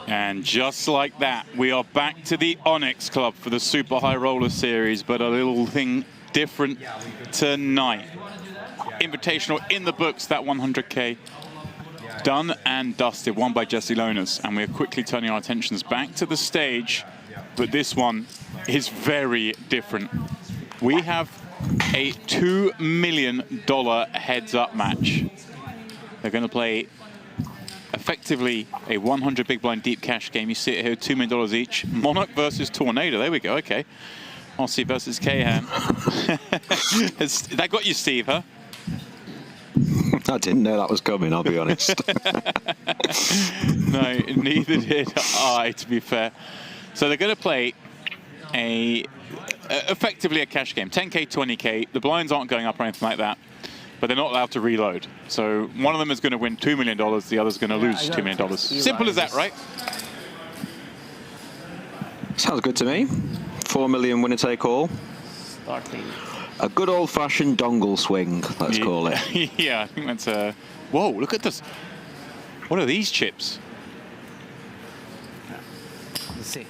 And just like that, we are back to the Onyx Club for the Super High Roller Series, but a little thing different tonight. Invitational in the books, that 100K. Done and dusted, won by Jesse Lonas. And we're quickly turning our attentions back to the stage, but this one is very different. We have a $2 million heads-up match. They're going to play effectively a 100 big blind deep cash game. You see it here, $2 million each. Monarch versus Tornado. There we go. Okay. Ossi versus Kayhan. That got you, Steve, huh? I didn't know that was coming, I'll be honest. No, neither did I, to be fair. So they're going to play effectively a cash game. 10K, 20K. The blinds aren't going up or anything like that, but they're not allowed to reload. So one of them is going to win $2 million, the other's going to lose $2 million. Simple as that, right? Sounds good to me. 4 million winner take all. Starting. A good old-fashioned dongle swing, let's call it. Yeah, I think that's a... Whoa, look at this. What are these chips? Let's see.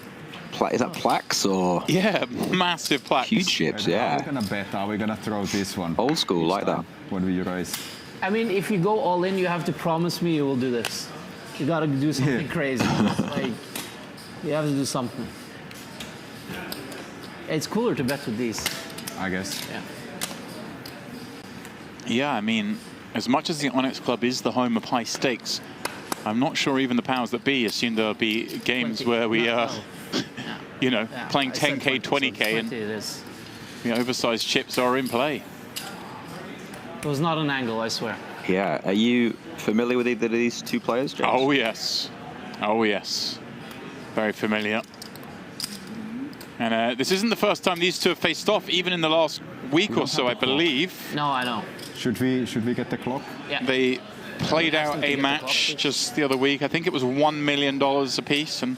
Is that plaques or? Yeah, massive plaques. Huge chips, yeah. Are we gonna bet? Are we gonna throw this one? Old school, like that. When we raise. I mean, if you go all in, you have to promise me you will do this. You gotta do something crazy. Like, you have to do something. It's cooler to bet with these. I guess. Yeah. Yeah, I mean, as much as the Onyx Club is the home of high stakes, I'm not sure even the powers that be assume there'll be games where we are, you know, playing 10K, 20K, and the oversized chips are in play. It was not an angle, I swear. Yeah, are you familiar with either of these two players, James? Oh, yes. Oh, yes. Very familiar. And this isn't the first time these two have faced off, even in the last week or so, I believe. No, I know. Should we get the clock? Yeah. They played out a match just the other week. I think it was $1 million apiece, and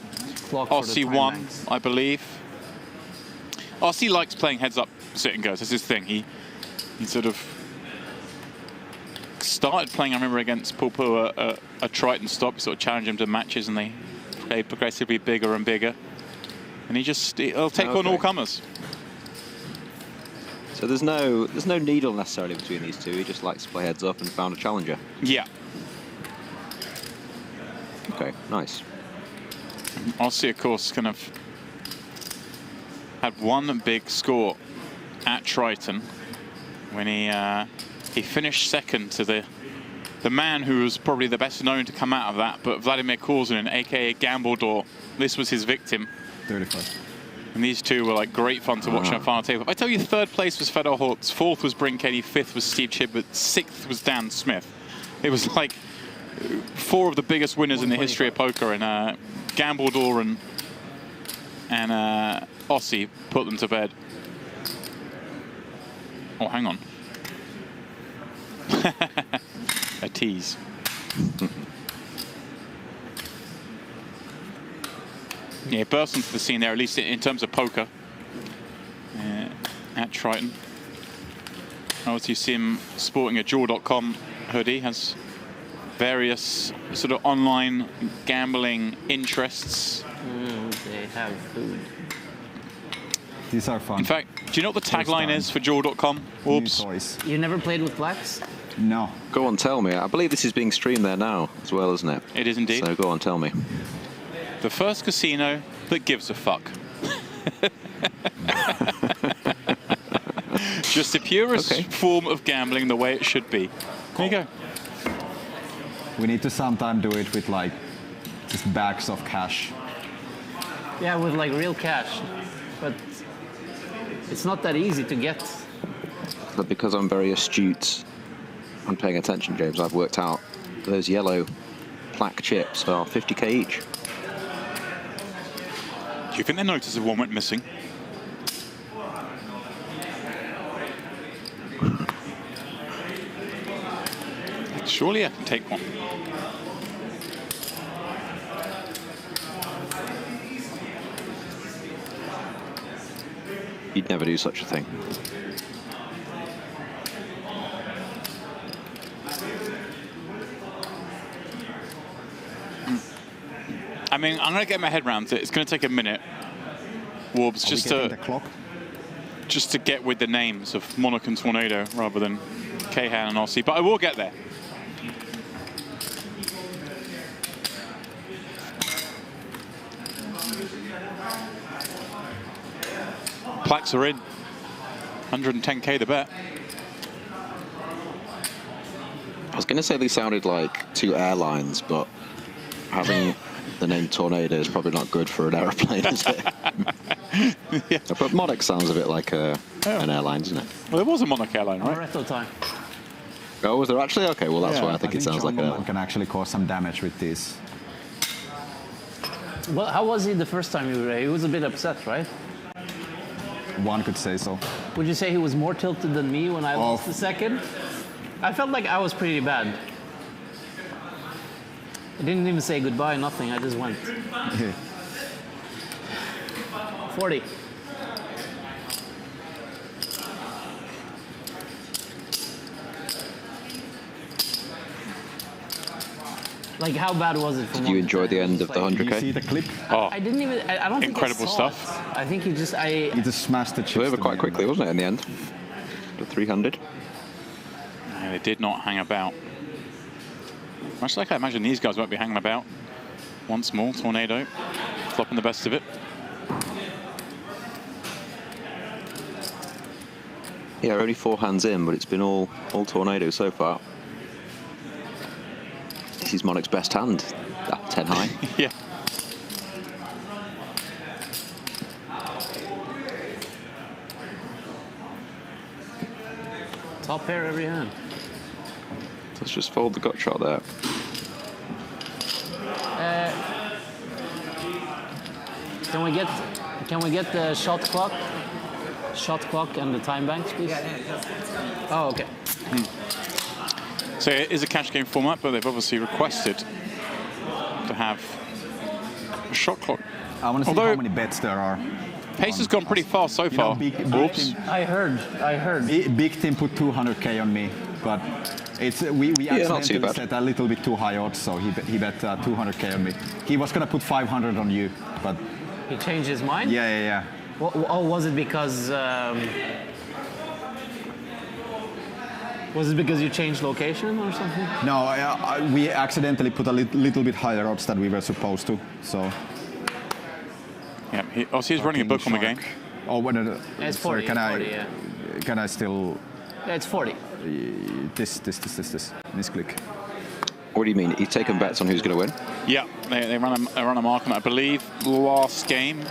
Ossi won, I believe. Ossi likes playing heads up, sit and goes. That's his thing. He sort of started playing, I remember, against Pulpo, a Triton stop. He sort of challenged him to matches, and they played progressively bigger and bigger. And he'll take on all comers. So there's no needle necessarily between these two. He just likes to play heads up and found a challenger. Yeah. Okay, nice. Ossi, of course, kind of had one big score at Triton when he finished second to the man who was probably the best known to come out of that, but Vladimir Korzun, aka Gambledore. This was his victim. 35. And these two were like great fun to watch on a final table. I tell you, third place was Fedor Holtz, fourth was Bryn Kenny, fifth was Steve Chibber, sixth was Dan Smith. It was like four of the biggest winners in the history of poker, and Gambledore and Ossi put them to bed. Oh, hang on. A tease. Yeah, burst onto the scene there, at least in terms of poker, at Triton. Obviously, you see him sporting a Jaw.com hoodie, has various sort of online gambling interests. They have food. These are fun. In fact, do you know what the tagline is for Jaw.com? Oops. You never played with plaques? No. Go on, tell me. I believe this is being streamed there now as well, isn't it? It is indeed. So go on, tell me. The first casino that gives a fuck. Just the purest form of gambling, the way it should be. There you go. We need to sometime do it with like just bags of cash. Yeah, with like real cash. But it's not that easy to get. But because I'm very astute and paying attention, James, I've worked out those yellow plaque chips are 50K each. Do you think they noticed if one went missing? Surely I can take one. You'd never do such a thing. I mean, I'm going to get my head around it. It's going to take a minute, Warbs, just to get with the names of Monarch and Tornado rather than Kayhan and Ossi, but I will get there. Plaques are in. 110k the bet. I was going to say they sounded like two airlines, but having the name Tornado is probably not good for an aeroplane, is it? Yeah. But Monarch sounds a bit like an airline, doesn't it? Well, there was a Monarch airline, right? Moretto time. Oh, was there actually? Okay, well, that's why I think it sounds like an Monarch airline. can actually cause some damage with these. Well, how was he the first time you were there? He was a bit upset, right? One could say so. Would you say he was more tilted than me when I lost the second? I felt like I was pretty bad. I didn't even say goodbye, nothing. I just went. 40. Like, how bad was it? Did you enjoy the end of the Did you see 100k? the clip? Oh, I didn't even. I don't think Incredible I saw stuff. it. I think he just. He just smashed the chips. It was over to quite the quickly, end. wasn't it, in the end? The 300. no, they did not hang about. Much like I imagine these guys won't be hanging about. Once more, Tornado, flopping the best of it. Yeah, only 4 hands in, but it's been all Tornado so far. This is Monarch's best hand. 10 high. Yeah. Top pair every hand. Let's just fold the gut shot there. Can we get the shot clock? Shot clock and the time banks, please? Oh, okay. So it is a cash game format, but they've obviously requested to have a shot clock. I want to see Although- how many bets there are. Pace has gone pretty fast so far. big Whoops. team- I heard. Big team put 200k on me, but we not too accidentally bad. set a little bit too high odds, so he bet 200k on me. He was gonna put 500 on you, but He changed his mind? yeah. Oh, was it because... was it because you changed location or something? No, we accidentally put a little bit higher odds than we were supposed to, so. Yeah, Ossi's running a book on the game. Oh, when It's 40, sorry, it's 40, yeah. Can I still Yeah, it's 40. this click? What do you mean? He's taken bets on who's going to win? Yeah, they run a mark on that. I believe last game,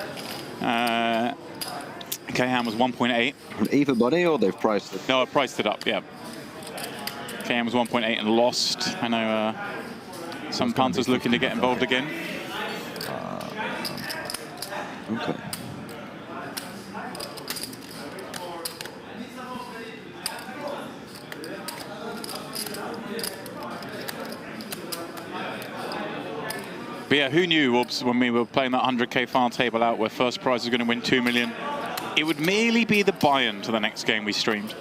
Kayhan was 1.8. Even money, or they've priced it? No, I priced it up, yeah. Kayhan was 1.8 and lost. I know some punters looking to get involved again. Okay. But yeah, who knew, Wobbs, when we were playing that 100k file table out where first prize was going to win 2 million, it would merely be the buy-in to the next game we streamed.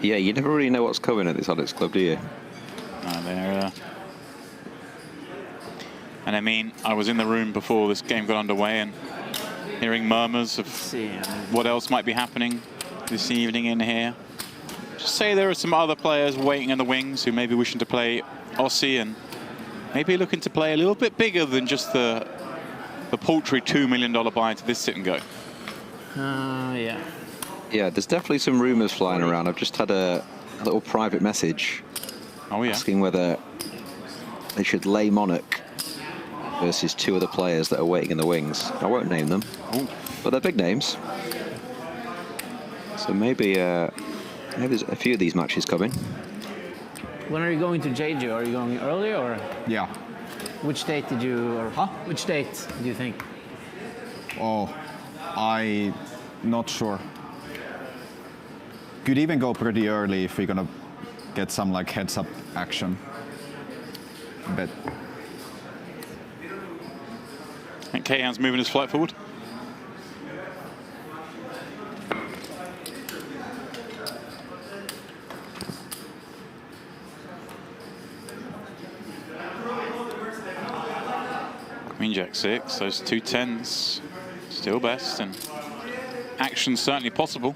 Yeah, you never really know what's coming at this Onyx Club, do you? No, they're... And I mean, I was in the room before this game got underway and hearing murmurs of what else might be happening this evening in here. Just say there are some other players waiting in the wings who may be wishing to play Ossi and maybe looking to play a little bit bigger than just the paltry $2 million buy into this sit and go. Yeah. Yeah, there's definitely some rumours flying around. I've just had a little private message asking whether they should lay Monarch versus 2 other players that are waiting in the wings. I won't name them, but they're big names. So maybe there's a few of these matches coming. When are you going to JJ? Are you going early or Yeah. which date did you? Or which date do you think? Oh, I not sure. Could even go pretty early if we're gonna get some like heads up action. But And Kayhan's moving his flight forward. Queen Jack 6, those 2 10s, still best, and action certainly possible.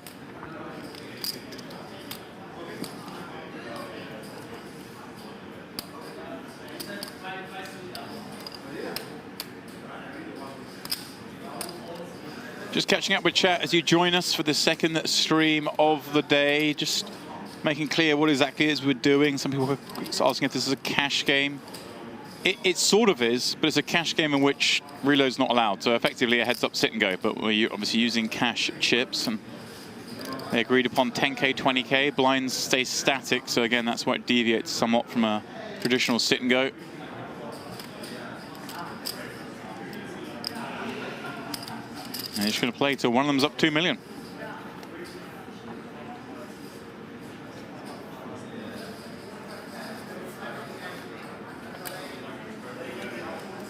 Just catching up with chat as you join us for the second stream of the day. Just making clear what exactly it is we're doing. Some people are asking if this is a cash game. It sort of is, but it's a cash game in which reload's not allowed. So effectively a heads-up sit and go, but we're obviously using cash chips. And they agreed upon 10K, 20K. Blinds stay static, so again, that's why it deviates somewhat from a traditional sit and go. And he's going to play till one of them's up 2 million.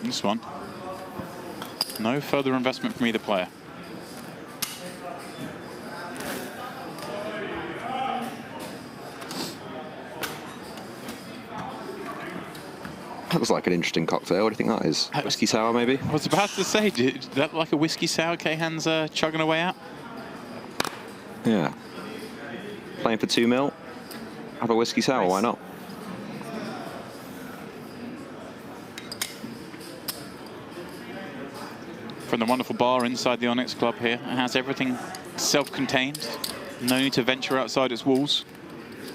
This one, no further investment from either player. That looks like an interesting cocktail. What do you think that is? Whiskey sour, maybe? I was about to say, did that like a whiskey sour Kayhan's chugging away at? Yeah. Playing for 2 mil. Have a whiskey sour, nice. Why not? From the wonderful bar inside the Onyx Club here. It has everything self-contained. No need to venture outside its walls.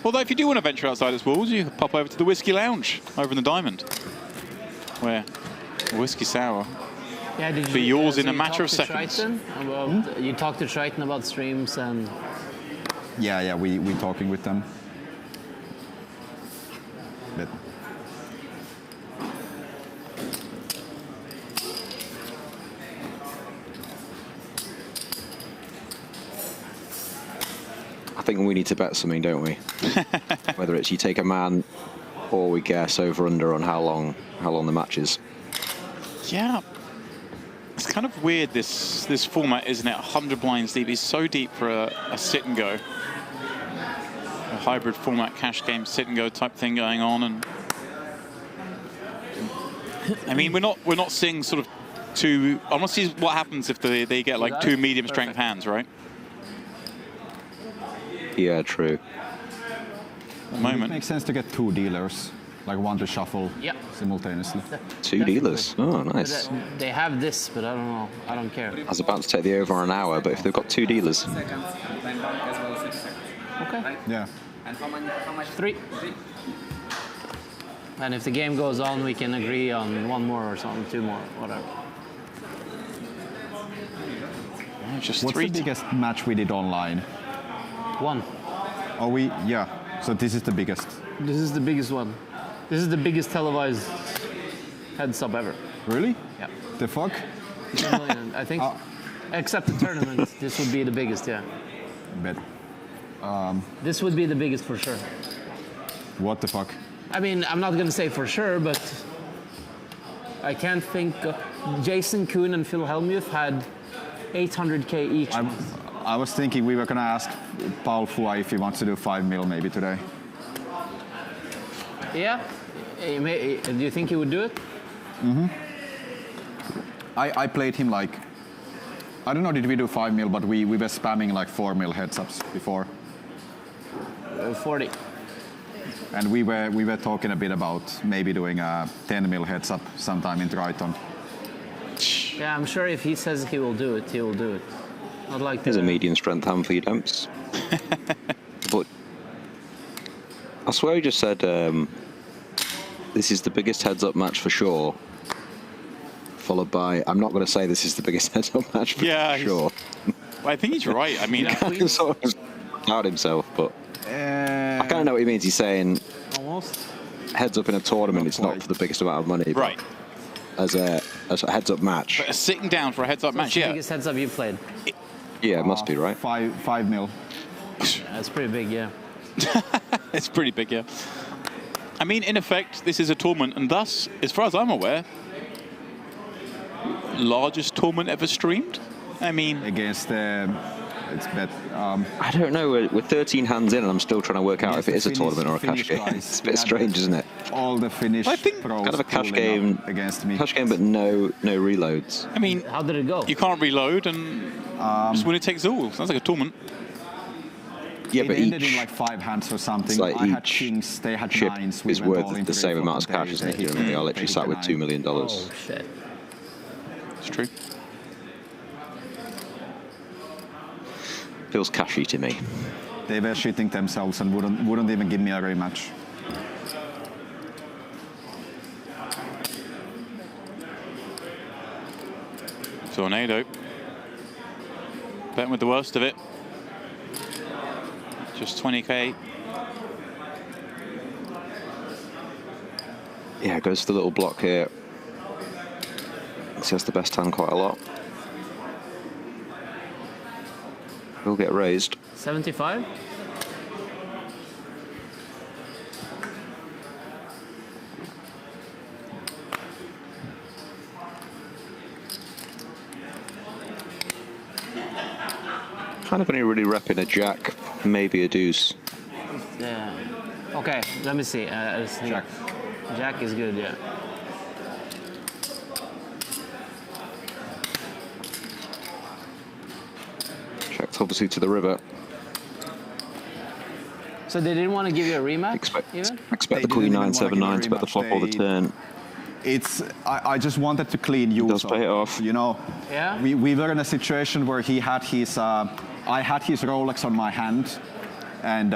Although if you do want to venture outside its walls, you can pop over to the Whiskey Lounge over in the Diamond, where whiskey sour be yours in a matter of seconds. You talked to Triton about streams and... Yeah, we're talking with them. But I think we need to bet something, don't we? Whether it's you take a man or we guess over under on how long the match is. Yeah. It's kind of weird, this format, isn't it? 100 blinds deep is so deep for a sit and go. A hybrid format cash game sit and go type thing going on, and I mean we're not seeing sort of two. I want to see what happens if they get like 2 medium strength hands, right? Yeah, true. At the moment. It makes sense to get 2 dealers, like one to shuffle simultaneously. 2 dealers. Oh, nice. They have this, but I don't know. I don't care. I was about to take the over on an hour, but if they've got 2 dealers. Okay. Yeah. And how much? 3. And if the game goes on, we can agree on 1 more or something, 2 more, whatever. Just What's 3. the biggest match we did online? 1. Oh, yeah. So this is the biggest. This is the biggest one. This is the biggest televised heads up ever. Really? Yeah. The fuck? 2 million, I think. Except the tournament, this would be the biggest, yeah. Bet. This would be the biggest for sure. What the fuck? I mean, I'm not going to say for sure, but I can't think. Jason Kuhn and Phil Hellmuth had 800K each. I was thinking we were going to ask Paul Fua if he wants to do 5 mil maybe today. Yeah? Do you think he would do it? Mm-hmm. I played him like, I don't know, did we do 5 mil, but we were spamming like 4 mil heads ups before. 40. And we were talking a bit about maybe doing a 10 mil heads up sometime in Triton. Yeah, I'm sure if he says he will do it, he will do it. I'd like There's a medium strength hand for you, Demps. But I swear he just said this is the biggest heads up match for sure. Followed by, I'm not going to say this is the biggest heads up match for sure. Well, I think he's right. I mean, he sort of doubt himself, but I kind of know what he means. He's saying almost heads up in a tournament, it's not for the biggest amount of money. Right. As a heads up match. But sitting down for a heads up match, the biggest heads up you've played? Yeah, it must be, right? 5 mil. That's pretty big, yeah. It's pretty big, yeah. I mean, in effect, this is a tournament, and thus, as far as I'm aware, largest tournament ever streamed. I mean, against it's bet. I don't know. We're 13 hands in, and I'm still trying to work out if it is a tournament or a cash game. It's a bit strange, isn't it? All the Finnish I think pros kind of a cash game against me. Cash game, but no reloads. I mean, how did it go? You can't reload, and just winner takes all. Sounds like a tournament. Yeah, but it ended each in like 5 hands or something. like I had each kings, they had ship nines. is worth the same amount of cash, isn't it? You know what I mean? They are literally sat with $2 million. Oh shit! It's true. Feels cashy to me. They were shitting themselves and wouldn't even give me a rematch. Tornado. Betting with the worst of it. Just 20k. Yeah, goes for the little block here. He has the best hand quite a lot. He'll get raised. 75. Kind of only really repping a jack, maybe a deuce. Yeah. Okay, let me see. Jack. Jack is good, yeah. Checked obviously to the river. So they didn't want to give you a rematch? Expect even? the queen 9-7-9 to bet the flop or the turn. It's I just wanted to clean you. Does pay it off. You know, Yeah. we were in a situation where he had his I had his Rolex on my hand, and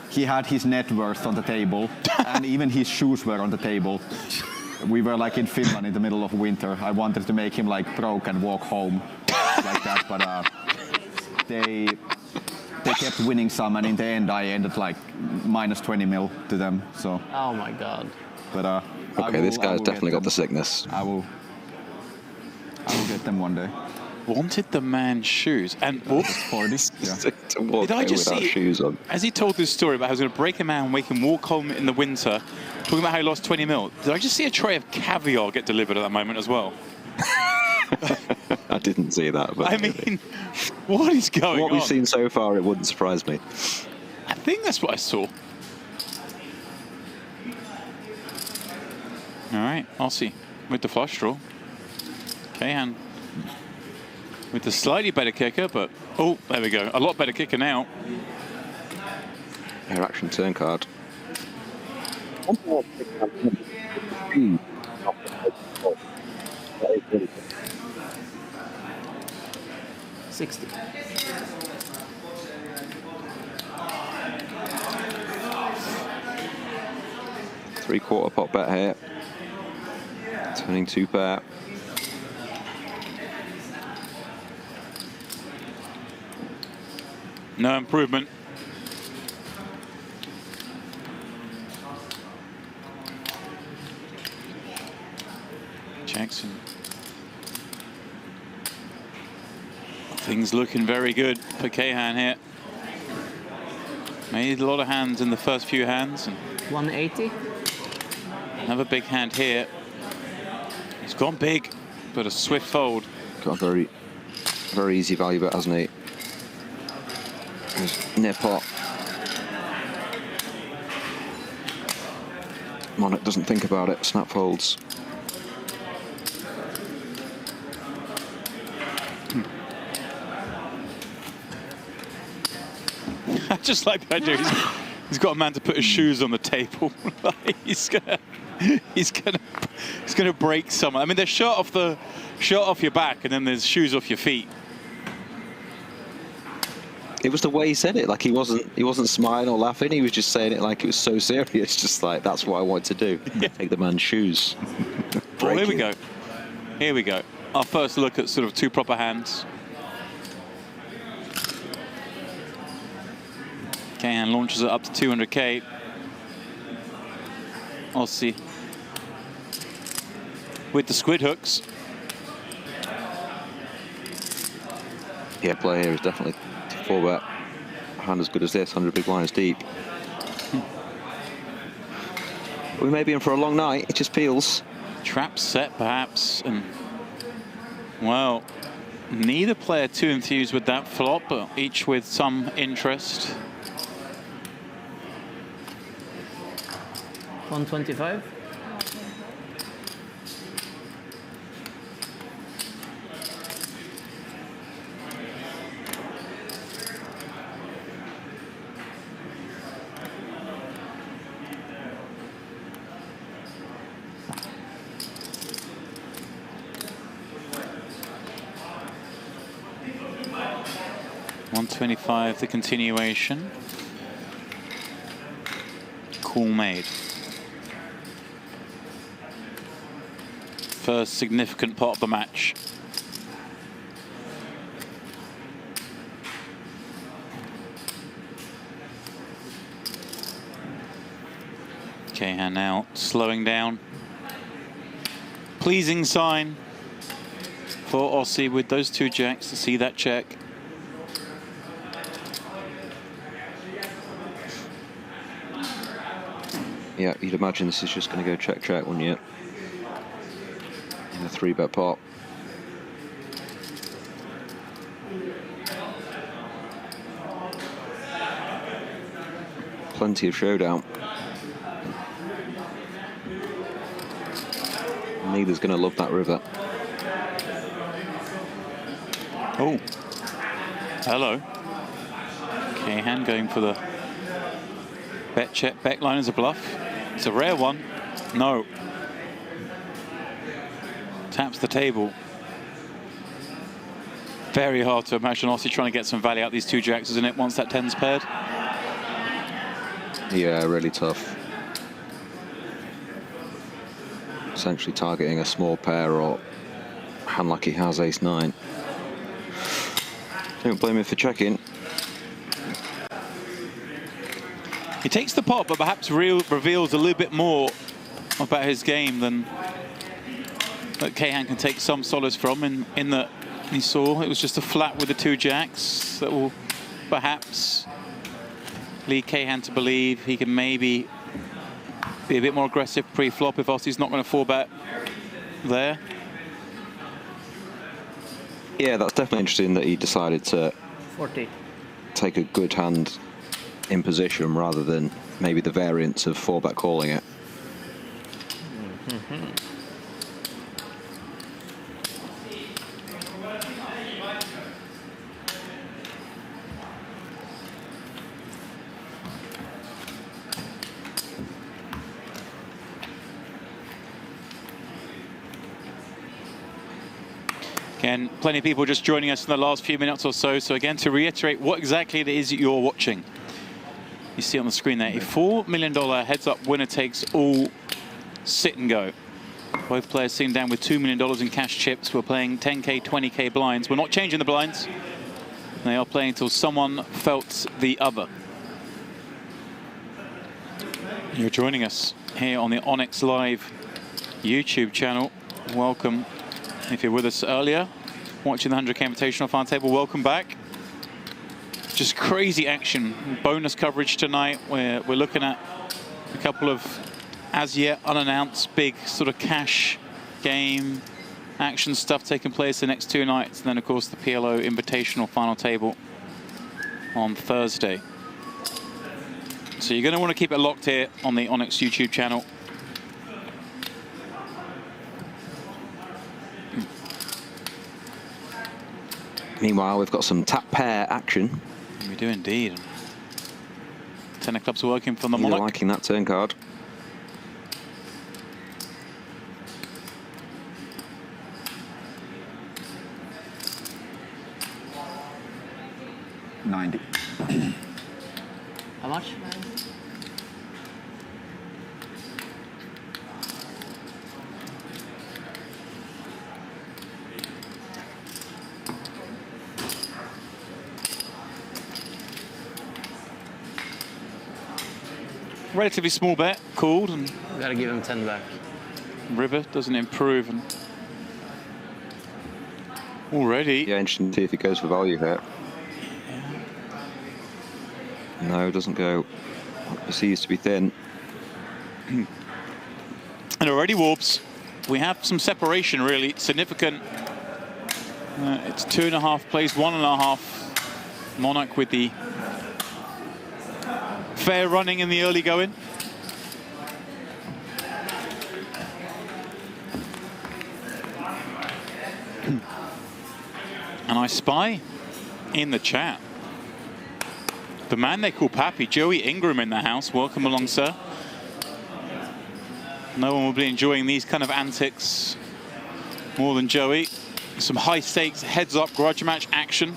he had his net worth on the table, and even his shoes were on the table. We were like in Finland in the middle of winter. I wanted to make him like broke and walk home like that, but they kept winning some, and in the end I ended like minus 20 mil to them. So. Oh my god. But okay, this guy's definitely got the sickness. I will get them one day. Wanted the man's shoes. And oops, 40. Yeah. To walk did I just without see, shoes on. as he told this story about how he was going to break a man and make him walk home in the winter, talking about how he lost 20 mil, did I just see a tray of caviar get delivered at that moment as well? I didn't see that, but I mean, what is going on? what we've seen so far, it wouldn't surprise me. I think that's what I saw. All right, Ossi with the flush draw. Kayhan with the slightly better kicker, but oh, there we go. A lot better kicker now. Air action turn card. 60. Three-quarter pot bet here. Turning 2 pair. No improvement. Jackson. Things looking very good for Kayhan here. Made a lot of hands in the first few hands. And 180. another big hand here. He's gone big, but a swift fold. Got a very easy value bet, hasn't he? Near pot. Monarch doesn't think about it. Snap folds. I just like the idea. He's got a man to put his shoes on the table. he's gonna break someone. I mean, they're shot off your back, and then there's shoes off your feet. It was the way he said it. Like he wasn't smiling or laughing. He was just saying it like it was so serious. Just like that's what I want to do. Yeah. Take the man's shoes. Well, here we go. Here we go. Our first look at sort of two proper hands. Kayhan launches it up to 200k. Ossi with the squid hooks. Yeah, play here is definitely 4-bet. A hand as good as this, 100 big blinds deep. We may be in for a long night. It just feels. Trap set, perhaps, and well, Neither player too enthused with that flop, but each with some interest. 125. $125, the continuation. Call made. First significant part of the match. Kayhan now slowing down. Pleasing sign for Ossi with those 2 jacks to see that check. Yeah, you'd imagine this is just going to go check, check, wouldn't you? In a 3-bet pot. Plenty of showdown. Neither's going to love that river. Oh, hello. Kayhan going for the bet check, back line as a bluff. It's a rare one. No. Taps the table. Very hard to imagine Ossi trying to get some value out these 2 jacks, isn't it, once that 10's paired? Yeah, really tough. Essentially targeting a small pair or hand like he has ace-9. Don't blame him for checking. He takes the pot, but perhaps reveals a little bit more about his game than that Kayhan can take some solace from. In that he saw it was just a flat with the 2 jacks that will perhaps lead Kayhan to believe he can maybe be a bit more aggressive pre-flop if Ossi's not going to 4-bet there. Yeah, that's definitely interesting that he decided to 40. take a good hand in position rather than maybe the variance of 4-bet calling it. Again, plenty of people just joining us in the last few minutes or so. So again, to reiterate what exactly it is that you're watching. You see on the screen there, a $4 million heads-up winner takes all sit and go. Both players sitting down with $2 million in cash chips. We're playing 10K, 20K blinds. We're not changing the blinds. They are playing until someone felt the other. You're joining us here on the Onyx Live YouTube channel. Welcome. If you're with us earlier, watching the 100K Invitational Farm Table, welcome back. Just crazy action, bonus coverage tonight. We're looking at a couple of as yet unannounced big sort of cash game action stuff taking place the next 2 nights. And then, of course, the PLO Invitational Final Table on Thursday. So you're going to want to keep it locked here on the Onyx YouTube channel. Meanwhile, we've got some tap pair action. We do indeed. 10 of clubs working from the You're Monarch. liking that turn card. $90. How much? Relatively small bet, called, and Gotta give him 10 back. river doesn't improve. And already, Yeah, interesting to see if he goes for value here. No, doesn't go. Perceives to be thin. and already warps. We have some separation, really significant It's 2.5 plays, 1.5. Monarch with the fair running in the early going. And I spy in the chat the man they call Pappy, Joey Ingram, in the house. Welcome along, sir. No one will be enjoying these kind of antics more than Joey. Some high stakes, heads up grudge match action.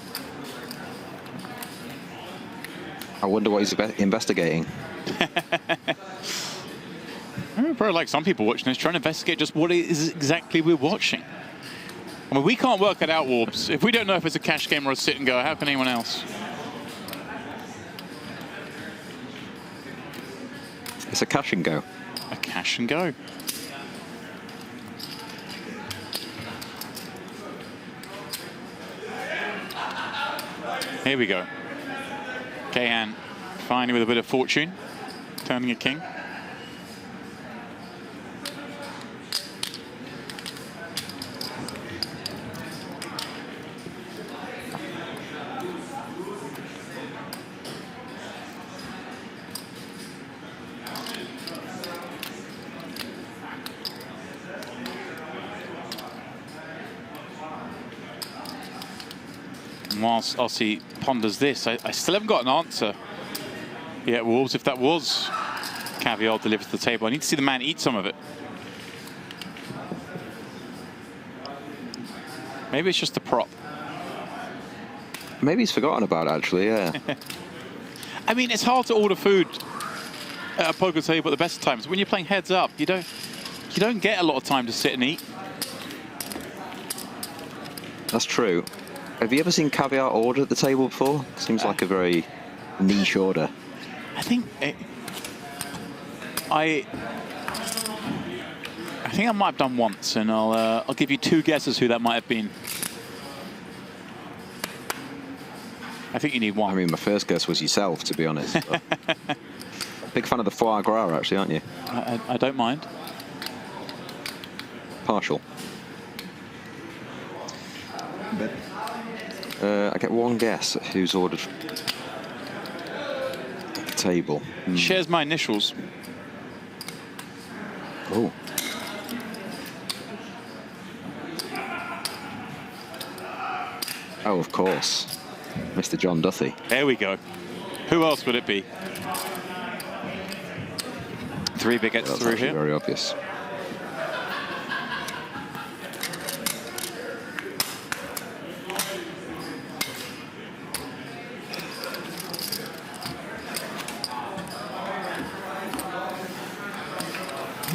I wonder what he's investigating. Probably like some people watching this, trying to investigate just what it is exactly we're watching. I mean, we can't work it out, Warbs. If we don't know if it's a cash game or a sit and go, how can anyone else? It's a cash and go. A cash and go. Here we go. Kayhan finally with a bit of fortune, turning a king. Whilst Ossi ponders this, I still haven't got an answer yet, Wolves. If that was Caviar delivered to the table, I need to see the man eat some of it. Maybe it's just a prop. Maybe he's forgotten about it, actually, yeah. I mean, it's hard to order food at a poker table at the best of times. When you're playing heads up, you don't get a lot of time to sit and eat. That's true. Have you ever seen Caviar order at the table before? Seems like a very niche order. I think I think I might have done once, and I'll give you 2 guesses who that might have been. I think you need 1. I mean, my first guess was yourself, to be honest. Big fan of the foie gras, actually, aren't you? I don't mind. Partial. But I get 1 guess at who's ordered at the table. Shares my initials. Oh. Oh, of course. Mr. John Duthie. There we go. Who else would it be? 3 big gets through here. Very obvious.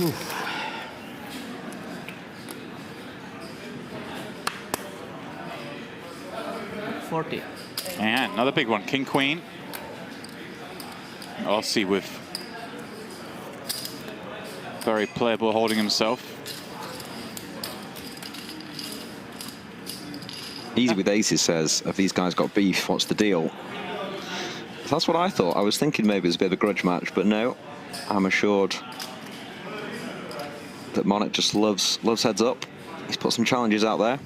Oof. $40. And another big one, King Queen. Ossi with very playable holding himself. Easy with aces says, have these guys got beef? What's the deal? That's what I thought. I was thinking maybe it's a bit of a grudge match, but no. I'm assured that Monarch just loves heads up. He's put some challenges out there.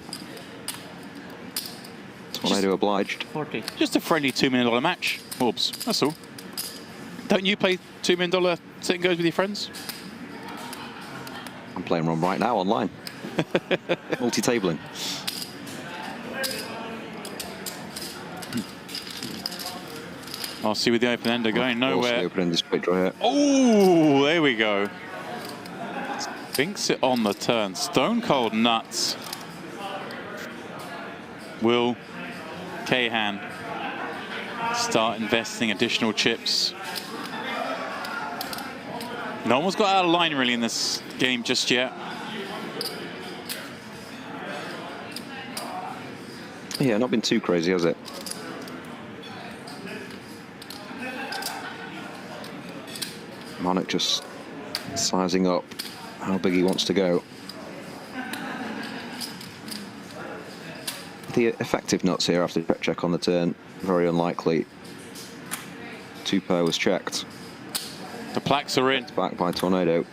That's what I do, obliged. 40. Just a friendly $2 million match, Orbs. That's all. Don't you play $2 million sit and goes with your friends? I'm playing one right now online. Multi-tabling. I'll see with the open ender going nowhere. The open ender straight draw here. Oh, there we go. Thinks it on the turn. Stone cold nuts. Will Kayhan start investing additional chips? No one's got out of line really in this game just yet. Yeah, not been too crazy, has it? Monarch just sizing up how big he wants to go. The effective nuts here after check on the turn, very unlikely. 2 pair was checked. The plaques are in. It's back by Tornado.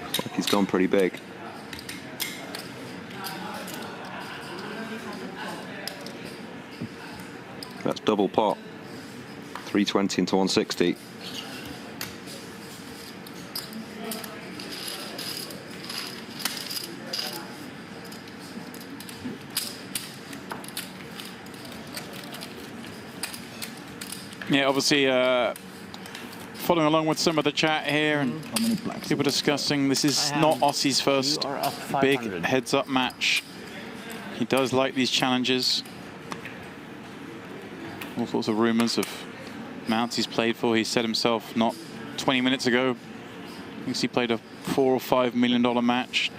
Looks like he's gone pretty big. double pot. 320 into 160. Yeah, obviously following along with some of the chat here and people discussing this is not Ossi's first big heads-up match. He does like these challenges. All sorts of rumors of mounts he's played for. He said himself not 20 minutes ago, I think he played a $4 or $5 million match.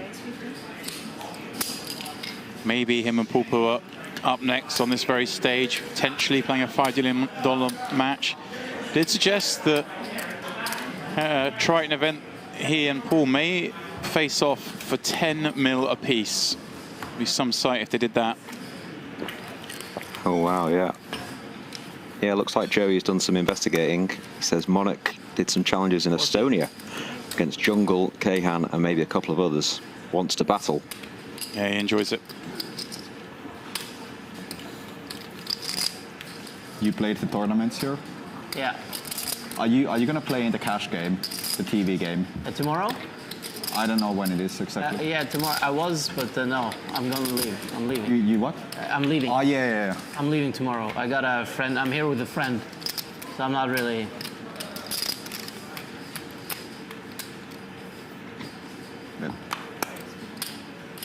Maybe him and Pulpo are up next on this very stage, potentially playing a $5 million match. Did suggest that Triton event, he and Paul may face off for 10 mil apiece. Be some sight if they did that. Oh wow, yeah. Yeah, looks like Joey's done some investigating. He says Monarch did some challenges in Estonia against Jungle, Kayhan, and maybe a couple of others. Wants to battle. Yeah, he enjoys it. You played the tournaments here? Yeah. Are you gonna play in the cash game, the TV game? Tomorrow? I don't know when it is exactly. Yeah, tomorrow. I was, but no, I'm gonna leave. I'm leaving. You what? I'm leaving. Oh yeah. I'm leaving tomorrow. I got a friend. I'm here with a friend, so I'm not really.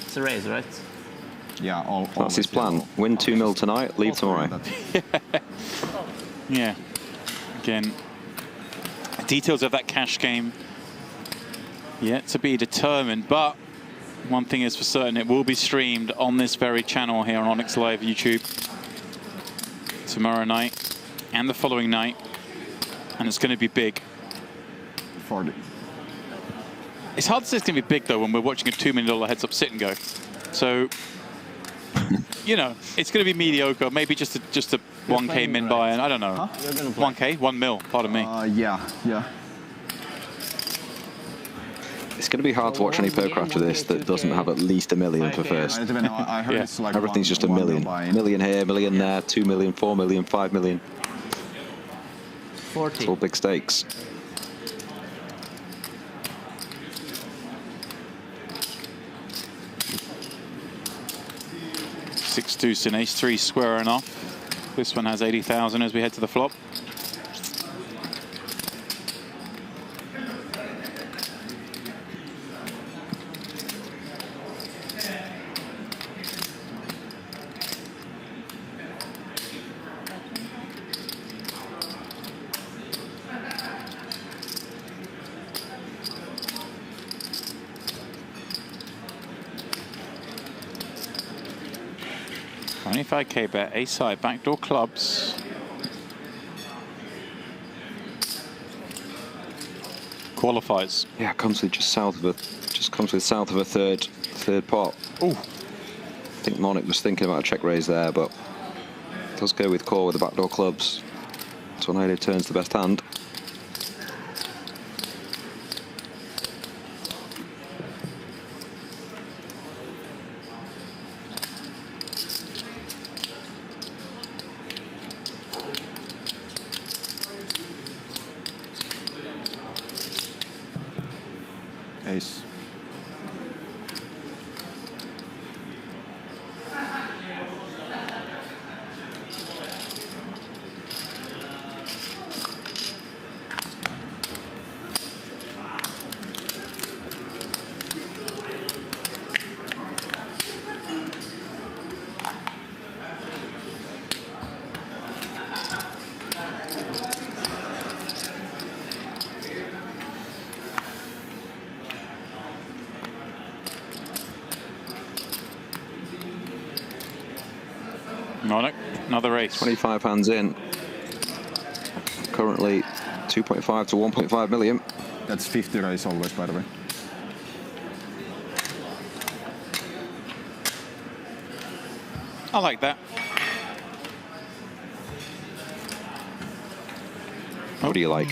It's a race, right? Yeah, that's his plan. Win 2 mil tonight, leave tomorrow. Yeah. Again, details of that cash game yet to be determined, but one thing is for certain, it will be streamed on this very channel here on Onyx Live YouTube tomorrow night and the following night, and it's going to be big. 40. It's hard to say it's going to be big though when we're watching a $2 million heads-up sit and go. So, you know, it's going to be mediocre. Maybe just a 1K min buy, and I don't know. Huh? 1K, 1 mil. Pardon me. Yeah. It's going to be hard to watch any poker after this that doesn't have at least $1 million for first. I don't know. I heard it's like everything's just $1 million. Million here, million there, 2 million, 4 million, 5 million. 40. It's all big stakes. Six deuce in ace three square enough. This one has 80,000 as we head to the flop. $25K bet, ace side, backdoor clubs. Qualifies. Yeah, comes with just south of a third pot. Oh, I think Monarch was thinking about a check raise there, but does go with core with the backdoor clubs. Tornado turns the best hand. Ace. Monarch, another ace. 25 hands in. Currently 2.5 to 1.5 million. That's 50 raise always, by the way. I like that. What do you like?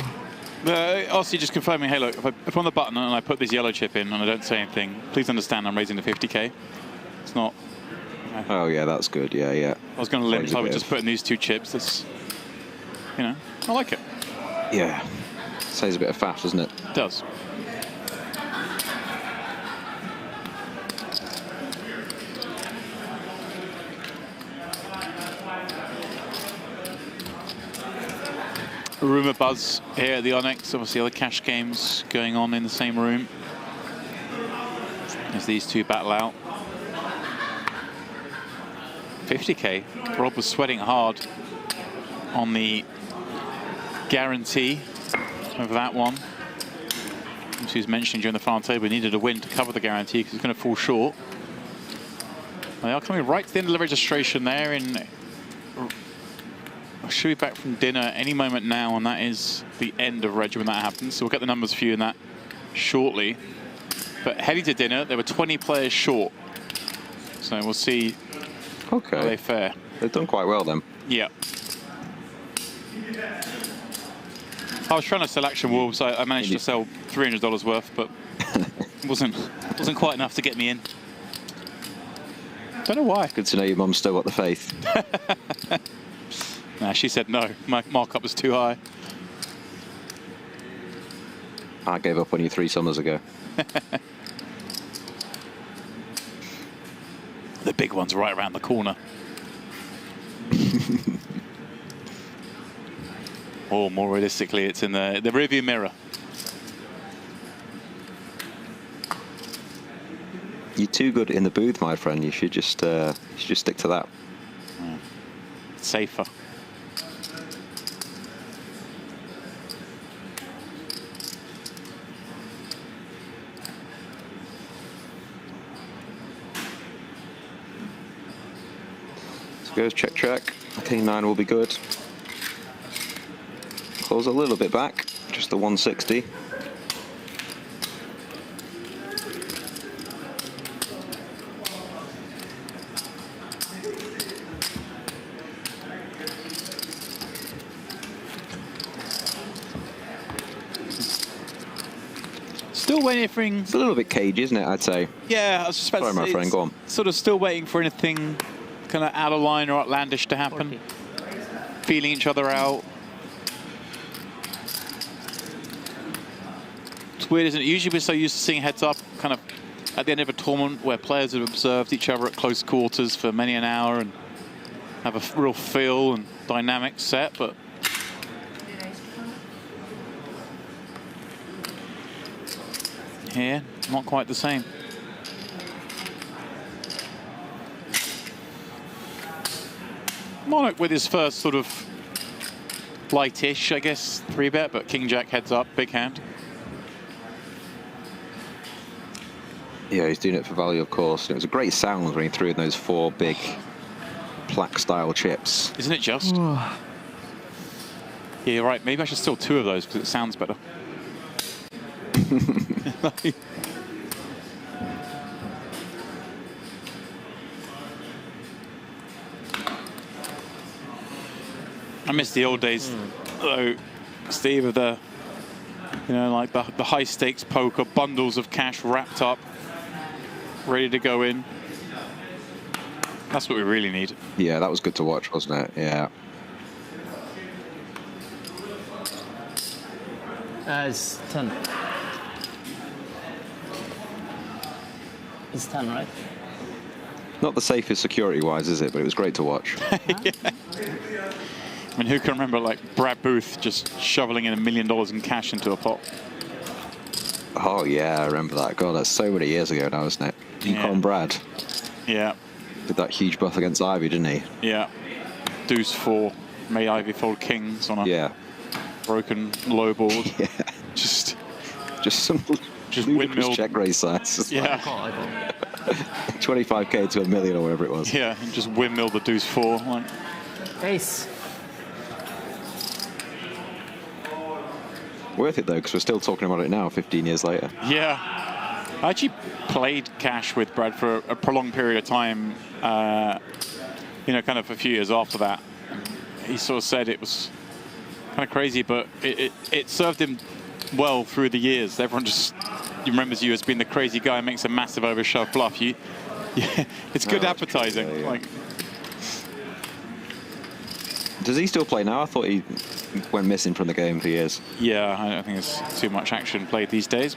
Ossi just confirming, hey look, if I put on the button and I put this yellow chip in and I don't say anything, please understand I'm raising the 50K. It's not... Oh yeah, that's good, yeah. I was going to limp, so I would just put in these two chips. you know, I like it. Yeah. Saves a bit of fat, doesn't it? It does. Rumour buzz here at the Onyx. Obviously, other cash games going on in the same room as these two battle out. 50k. Rob was sweating hard on the guarantee of that one. As he was mentioning during the final table, he needed a win to cover the guarantee because he's going to fall short. They are coming right to the end of the registration there. Should be back from dinner any moment now, and that is the end of reg when that happens. So we'll get the numbers for you in that shortly. But heading to dinner, there were 20 players short. So we'll see how they fare. They've done quite well then. Yeah. I was trying to sell Action Wolves. I managed to sell $300 worth, but it wasn't quite enough to get me in. Don't know why. Good to know your mum's still got the faith. Nah, she said no. My markup was too high. I gave up on you 3 summers ago. The big one's right around the corner. Or more realistically, it's in the rearview mirror. You're too good in the booth, my friend. You should just stick to that. Safer. So goes check. K9 will be good. Close a little bit back, just the 160. Still waiting for... It's a little bit cagey, isn't it, I'd say? Yeah, I was just about Sorry, to say, my friend, go on. Sort of still waiting for anything kind of out of line or outlandish to happen. 40. Feeling each other out. It's weird, isn't it? Usually we're so used to seeing heads up kind of at the end of a tournament where players have observed each other at close quarters for many an hour and have a real feel and dynamic set, but here, not quite the same. Monarch with his first sort of lightish, I guess, 3-bet, but King Jack heads up, big hand. Yeah, he's doing it for value, of course. It was a great sound when he threw in those 4 big plaque-style chips. Isn't it just? Yeah, you're right. Maybe I should steal 2 of those because it sounds better. I miss the old days, though, Steve, of the, you know, like the high stakes poker, bundles of cash wrapped up, ready to go in. That's what we really need. Yeah, that was good to watch, wasn't it? Yeah. It's 10. It's 10, right? Not the safest security-wise, is it? But it was great to watch. Yeah. I mean, who can remember, like, Brad Booth just shoveling in $1 million in cash into a pot? Oh, yeah, I remember that. God, that's so many years ago now, isn't it? Yukon Brad. Yeah. Did that huge bluff against Ivy, didn't he? Yeah. Deuce 4 made Ivy fold kings on a broken low board. Yeah. Just some windmill check raise size. Yeah. 25k to $1 million or whatever it was. Yeah, and just windmill the Deuce 4. Like. Ace. Worth it though, because we're still talking about it now, 15 years later. Yeah. I actually played cash with Brad for a prolonged period of time, you know, kind of a few years after that. He sort of said it was kind of crazy, but it served him well through the years. Everyone just remembers you as being the crazy guy who makes a massive overshove bluff. It's good advertising. Yeah. Like, does he still play now? I thought he went missing from the game for years. Yeah, I don't think there's too much action played these days.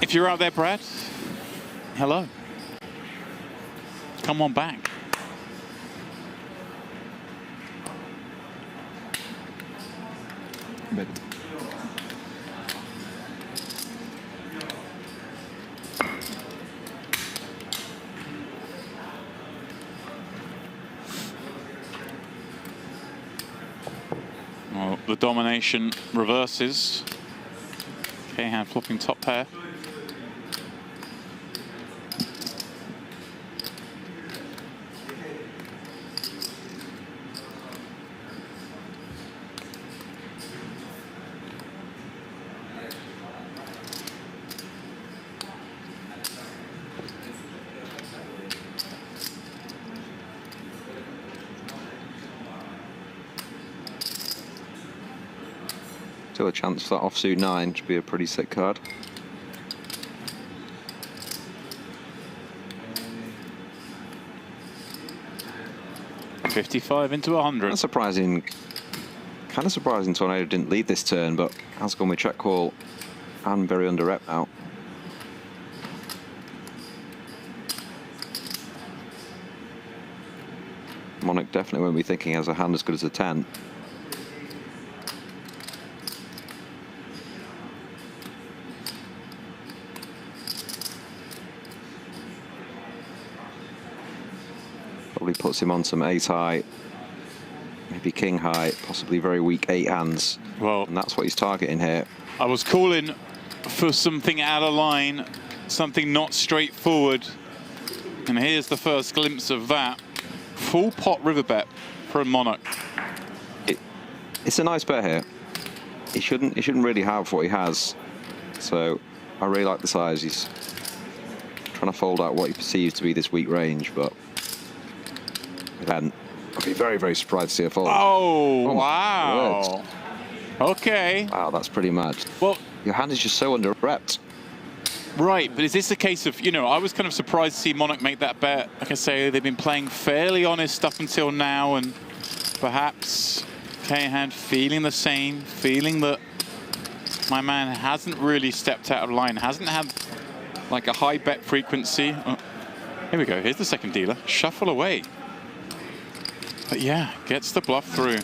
If you're out there, Brad, hello. Come on back. But well, the domination reverses. Kayhan flopping top pair. Still a chance for that offsuit 9 to be a pretty sick card. $55 into 100. That's surprising. Kind of surprising Tornado didn't lead this turn, but has gone with check call and very under rep now. Monarch definitely won't be thinking he has a hand as good as a 10. Probably puts him on some ace high, maybe king high, possibly very weak 8 hands. Well, and that's what he's targeting here. I was calling for something out of line, something not straightforward. And here's the first glimpse of that. Full pot river bet from Monarch. It's a nice bet here. He shouldn't really have what he has. So I really like the size. He's trying to fold out what he perceives to be this weak range, but then I'd be very, very surprised to see a fold. Oh wow. Okay. Wow, that's pretty mad. Well, your hand is just so under repped. Right, but is this a case of, you know, I was kind of surprised to see Monarch make that bet. Like I say, they've been playing fairly honest up until now, and perhaps Kayhan feeling the same, feeling that my man hasn't really stepped out of line, hasn't had like a high bet frequency. Oh, here we go, here's the second dealer. Shuffle away. But yeah, gets the bluff through.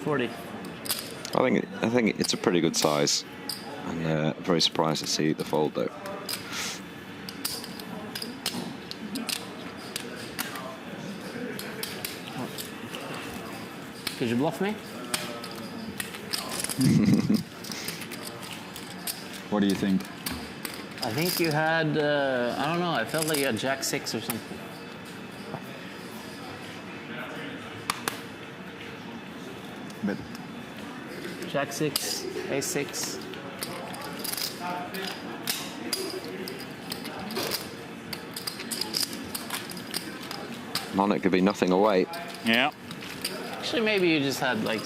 $40. I think it's a pretty good size, and very surprised to see the fold though. Could you bluff me? what do you think? I think you had, I don't know, I felt like you had Jack 6 or something. But Jack 6, Ace 6. Monarch could be nothing away. Yeah. Actually, maybe you just had like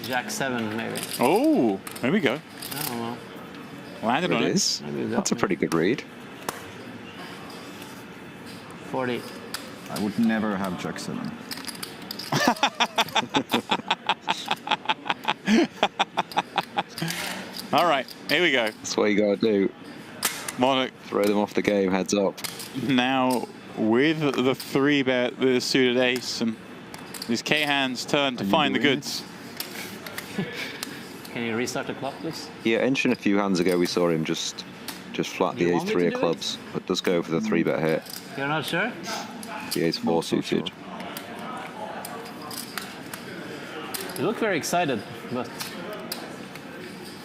Jack 7, maybe. Oh, there we go. I don't know. Landed on It it. is. Maybe you got That's a me. pretty good read. 40. I would never have Jack 7. All right, here we go. That's what you gotta do. Monarch Throw them off the game, heads up. now with the 3-bet, the suited ace, and it's Kayhan's turn to Are you find the doing goods. Can you restart the clock, please? Yeah, entering a few hands ago, we saw him just flat Do you the want me ace-3 to of do it? clubs, but does go for the 3-bet here. You're not sure? The ace-4 Not so suited. sure. You look very excited, but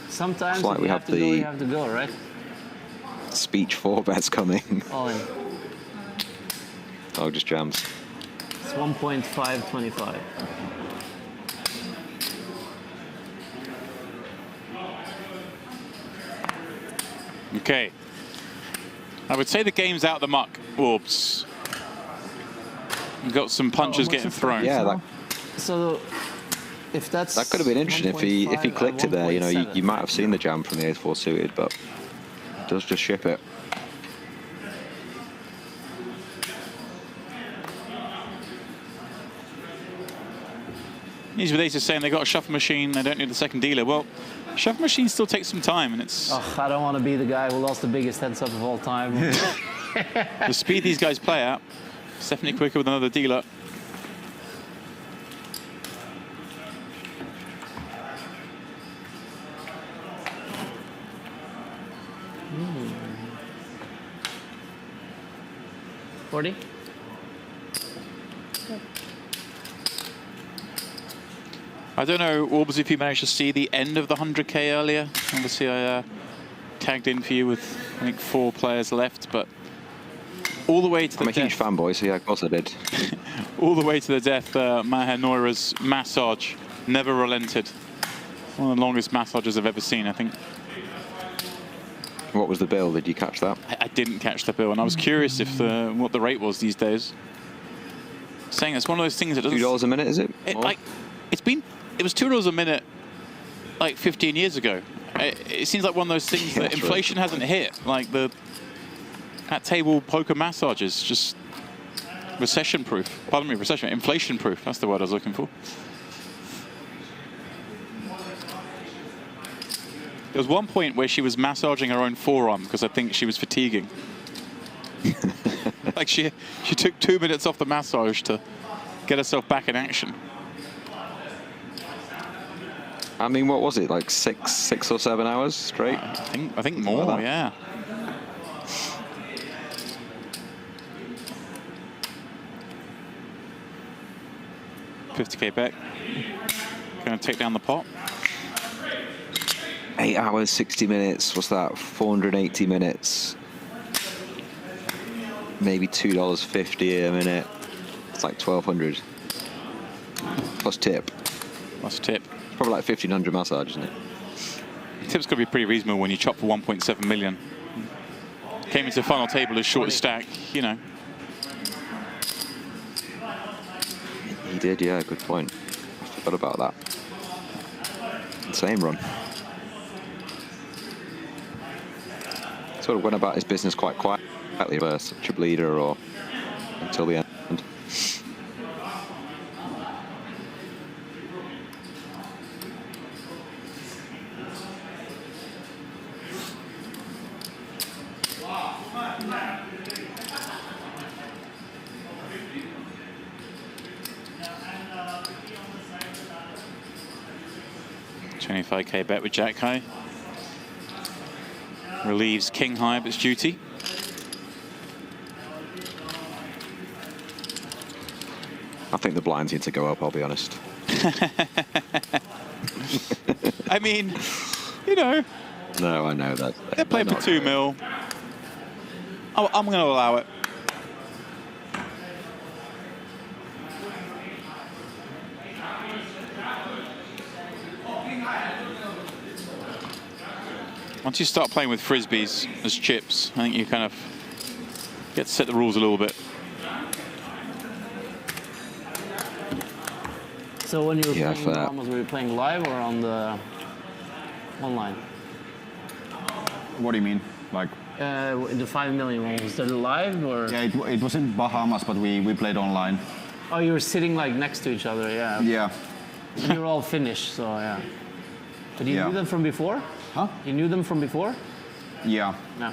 sometimes It's like if we you have have to go, the- you have to go, right? Speech 4-bets coming. All in. Oh, just jams. It's 1.525. Okay. I would say the game's out the muck, Orbs. We've got some punches what's getting the thrown. Yeah, that, So If that's That could have been interesting if he clicked it there. You know, you might have seen the jam from the ace-4 suited, but it does just ship it. Usually they're saying they got a shuffle machine, they don't need the second dealer. Well, shuffle machine still takes some time, and it's... Oh, I don't want to be the guy who lost the biggest heads up of all time. The speed these guys play at, it's definitely quicker with another dealer. Mm. 40? I don't know, Orbs, if you managed to see the end of the 100K earlier. Obviously, I tagged in for you with, I think, 4 players left, but all the way to the death. I'm a huge fanboy, so yeah, of course I did. All the way to the death, Maher Noira's massage never relented. One of the longest massages I've ever seen, I think. What was the bill? Did you catch that? I didn't catch the bill, and I was curious if what the rate was these days. Saying it's one of those things that doesn't... $2 a minute, is it? It was $2 a minute like 15 years ago. It seems like one of those things that inflation hasn't hit. Like at table poker massage is just recession-proof. Pardon me, recession, inflation-proof. That's the word I was looking for. There was one point where she was massaging her own forearm because I think she was fatiguing. Like she took 2 minutes off the massage to get herself back in action. I mean, what was it, like six or 7 hours straight? I think more, like yeah. $50K bet. Going to take down the pot. 8 hours, 60 minutes. What's that? 480 minutes. Maybe $2.50 a minute. It's like 1,200. Plus tip. Plus tip. Probably like 1,500 massage, isn't it? Tip's got to be pretty reasonable when you chop for 1.7 million. Came into the final table as short stack, you know. He did, yeah, good point. I forgot about that. Same run. Sort of went about his business quite quietly for such a bleeder or until the end. $25K bet with Jack High. Relieves King High of its duty. I think the blinds need to go up, I'll be honest. I mean, you know. No, I know that. They're playing for 2 mil. I'm going to allow it. Once you start playing with frisbees as chips, I think you kind of get to set the rules a little bit. So when you were playing Bahamas, were you playing live or on the online? What do you mean? Like the 5 million one, was that live or? Yeah, it was in Bahamas, but we played online. Oh, you were sitting like next to each other, yeah. Yeah. And you're all Finnish, so yeah. But you knew them from before? Huh? You knew them from before? Yeah. No.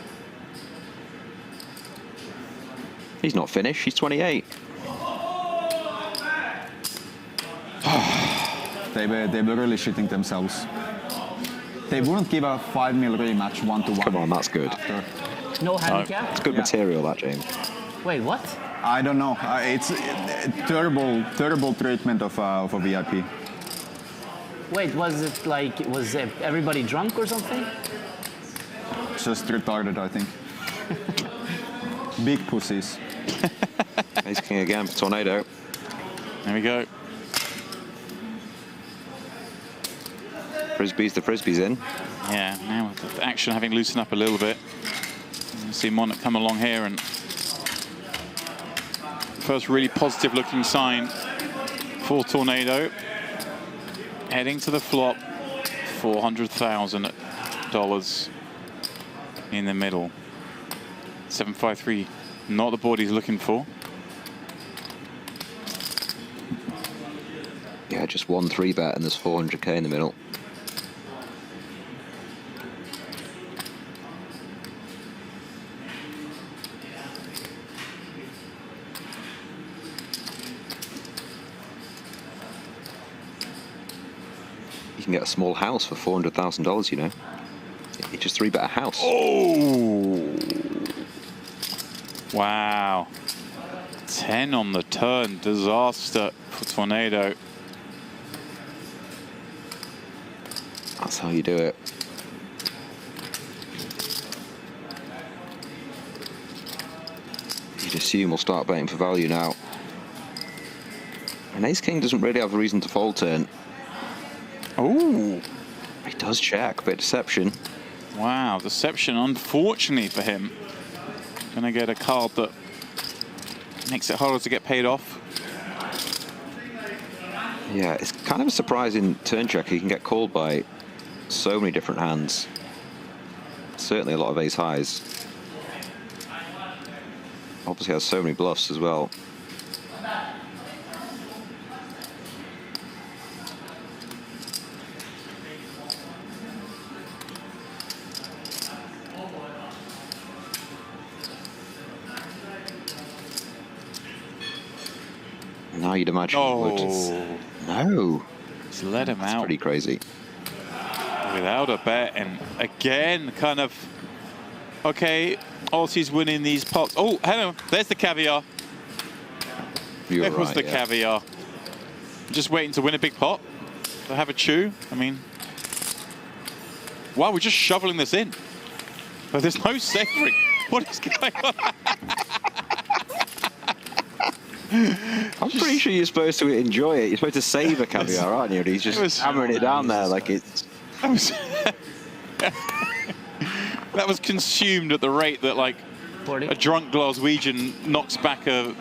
He's not Finnish, he's 28. They were really shitting themselves. They wouldn't give a 5 mil rematch 1-to-1. Come on, that's good. After. No handicap? It's good material, that, James. Wait, what? I don't know. It's terrible treatment of a VIP. Wait, was everybody drunk or something? Just retarded, I think. Big pussies. Ace King again for Tornado. There we go. The frisbee's in. Yeah, now with the action having loosened up a little bit. You see Monarch come along here, and first really positive looking sign for Tornado. heading to the flop, $400,000 in the middle. 753, not the board he's looking for. Yeah, just 1 3-bet and there's 400k in the middle. You can get a small house for $400,000, you know. You just 3-bet a house. Oh! Wow. 10 on the turn. Disaster for Tornado. That's how you do it. You'd assume we'll start betting for value now. And Ace-King doesn't really have a reason to fold turn. Oh! He does check, but deception. Wow, deception, unfortunately for him. Gonna get a card that makes it harder to get paid off. Yeah, it's kind of a surprising turn check. He can get called by so many different hands. Certainly a lot of ace highs. Obviously has so many bluffs as well. Now you'd imagine he would. No. Just let him That's out. pretty crazy. Without a bet, and again, kind of, okay, Ossi's winning these pots. Oh, hello, there's the Caviar. There was the Caviar. Just waiting to win a big pot, to have a chew. I mean, wow, we're just shoveling this in. But there's no savoring. What is going on? I'm pretty sure you're supposed to enjoy it. You're supposed to savor Caviar, aren't you? And he's just hammering it down there like it's... That was consumed at the rate that, like, 40. a drunk Glaswegian knocks back a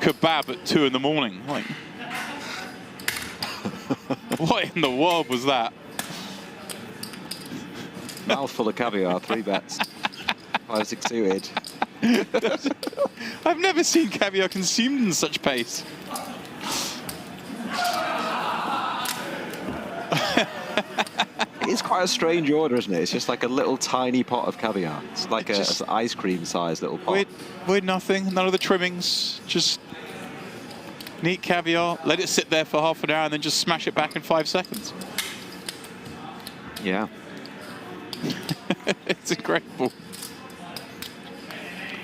kebab at 2 in the morning. Like, what in the world was that? Mouthful of Caviar, 3 bets. 5-6 suited. I've never seen Caviar consumed in such pace. It's quite a strange order, isn't it? It's just like a little tiny pot of Caviar. It's like an ice cream sized little pot. With nothing, none of the trimmings, just neat Caviar. Let it sit there for half an hour and then just smash it back in 5 seconds. Yeah. It's incredible.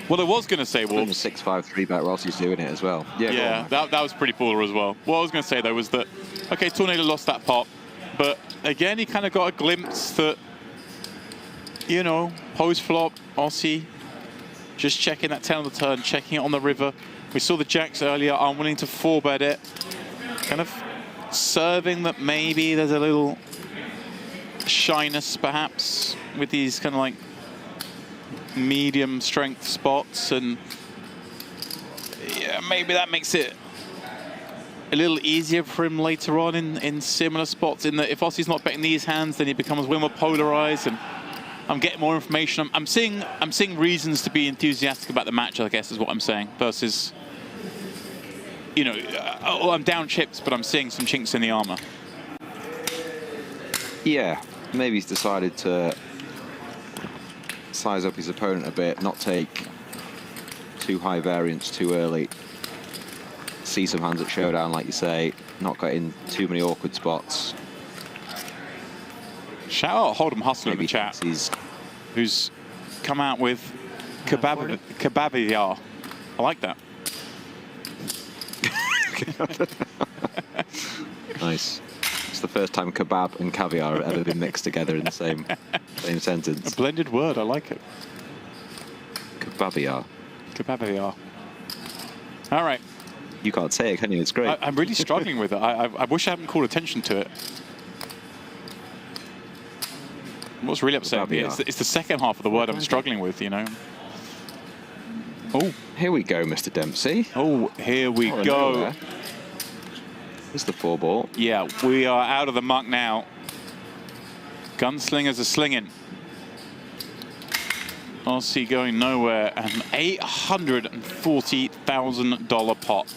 What I was going to say, Wolves. 6-5 3-bet whilst he's doing it as well. Yeah, that was pretty baller as well. What I was going to say, though, was that, okay, Tornado lost that pot, but again, he kind of got a glimpse that, you know, post-flop, Ossi, just checking that 10 on the turn, checking it on the river. We saw the jacks earlier, unwilling to 4-bet it. Kind of serving that maybe there's a little shyness, perhaps, with these kind of like medium strength spots, and yeah, maybe that makes it a little easier for him later on in similar spots, in that if Ossi's not betting these hands, then he becomes way more polarized, and I'm getting more information. I'm seeing reasons to be enthusiastic about the match, I guess is what I'm saying, versus, you know, I'm down chips, but I'm seeing some chinks in the armor. Yeah, maybe he's decided to size up his opponent a bit, not take too high variance too early. See some hands at showdown, like you say, not get in too many awkward spots. Shout out Hold'em Hustler in the chat, who's come out with Caviar. I like that. Nice. It's the first time kebab and caviar have ever been mixed together in the same sentence. A blended word, I like it. Kebabiar. Caviar. All right. You can't say it, can you? It's great. I'm really struggling with it. I wish I hadn't called attention to it. What's really upsetting me is it's the second half of the word I'm struggling with, you know. Oh. Here we go, Mr. Dempsey. Oh, here we go. It's the 4-ball. Yeah, we are out of the muck now. Gunslingers are slinging. Ossi going nowhere, and an $840,000 pot.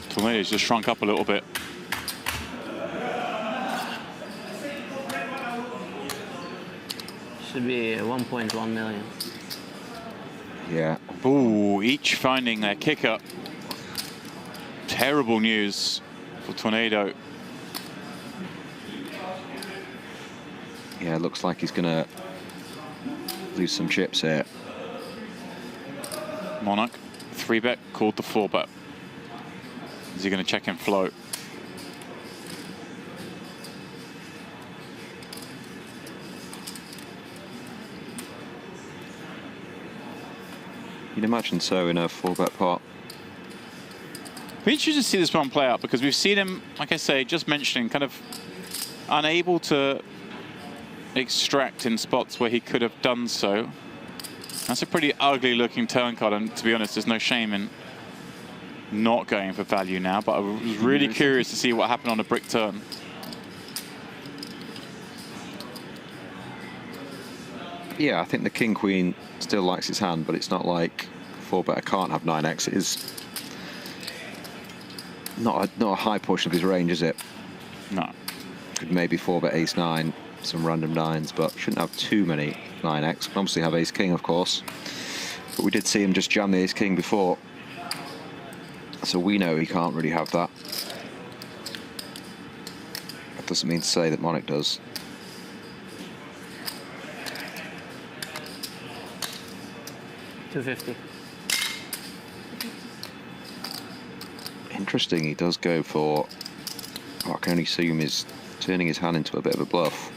Tornado's just shrunk up a little bit. Should be 1.1 million. Yeah. Ooh, each finding their kicker. Terrible news for Tornado. Yeah, looks like he's going to lose some chips here. Monarch, 3-bet, called the 4-bet. Is he going to check in float? You'd imagine so in a 4-bet pot. Be interested to see this one play out, because we've seen him, like I say, just mentioning, kind of unable to extract in spots where he could have done so. That's a pretty ugly looking turn card, and to be honest, there's no shame in not going for value now, but I was really curious to see what happened on a brick turn. Yeah, I think the king-queen still likes his hand, but it's not like 4-better can't have 9x. It is not a high portion of his range, is it? No. Could maybe 4-bet ace-9, some random 9s, but shouldn't have too many 9x. Can obviously have ace-king, of course. But we did see him just jam the ace-king before. So we know he can't really have that. That doesn't mean to say that Monarch does. $250. Interesting, he does go for what I can only assume is turning his hand into a bit of a bluff.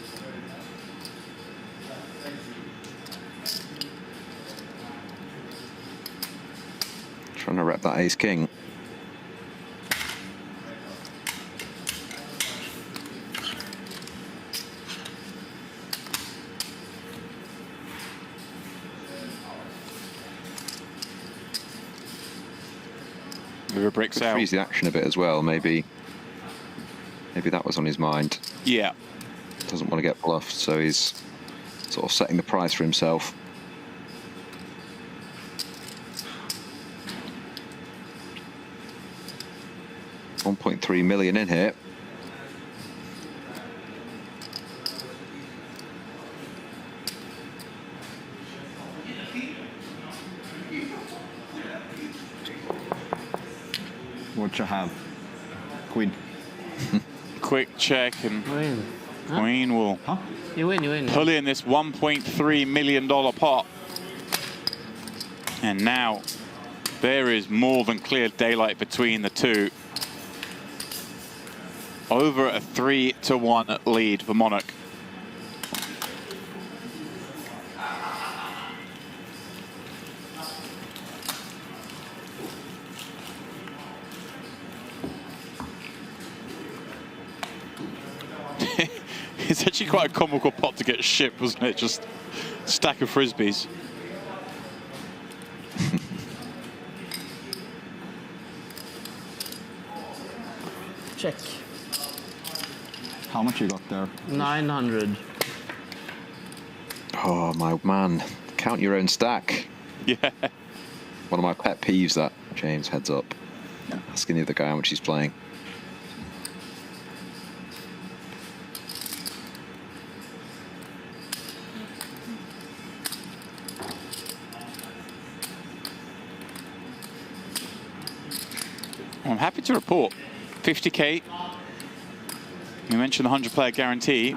Trying to rep that ace-king. River bricks out. Freeze the action a bit as well, maybe that was on his mind. Yeah. Doesn't want to get bluffed, so he's sort of setting the price for himself. $1.3 million in here. What you have? Queen. Quick check, and Win. Huh? Queen will You win. pull in this $1.3 million pot. And now there is more than clear daylight between the two. Over a 3-1 lead for Monarch. It's actually quite a comical pot to get shipped, wasn't it? Just a stack of frisbees. Check. How much you got there? 900. Oh, my man. Count your own stack. Yeah. One of my pet peeves, that, James, heads up. Asking the other guy how much he's playing. I'm happy to report 50K. We mentioned the 100-player guarantee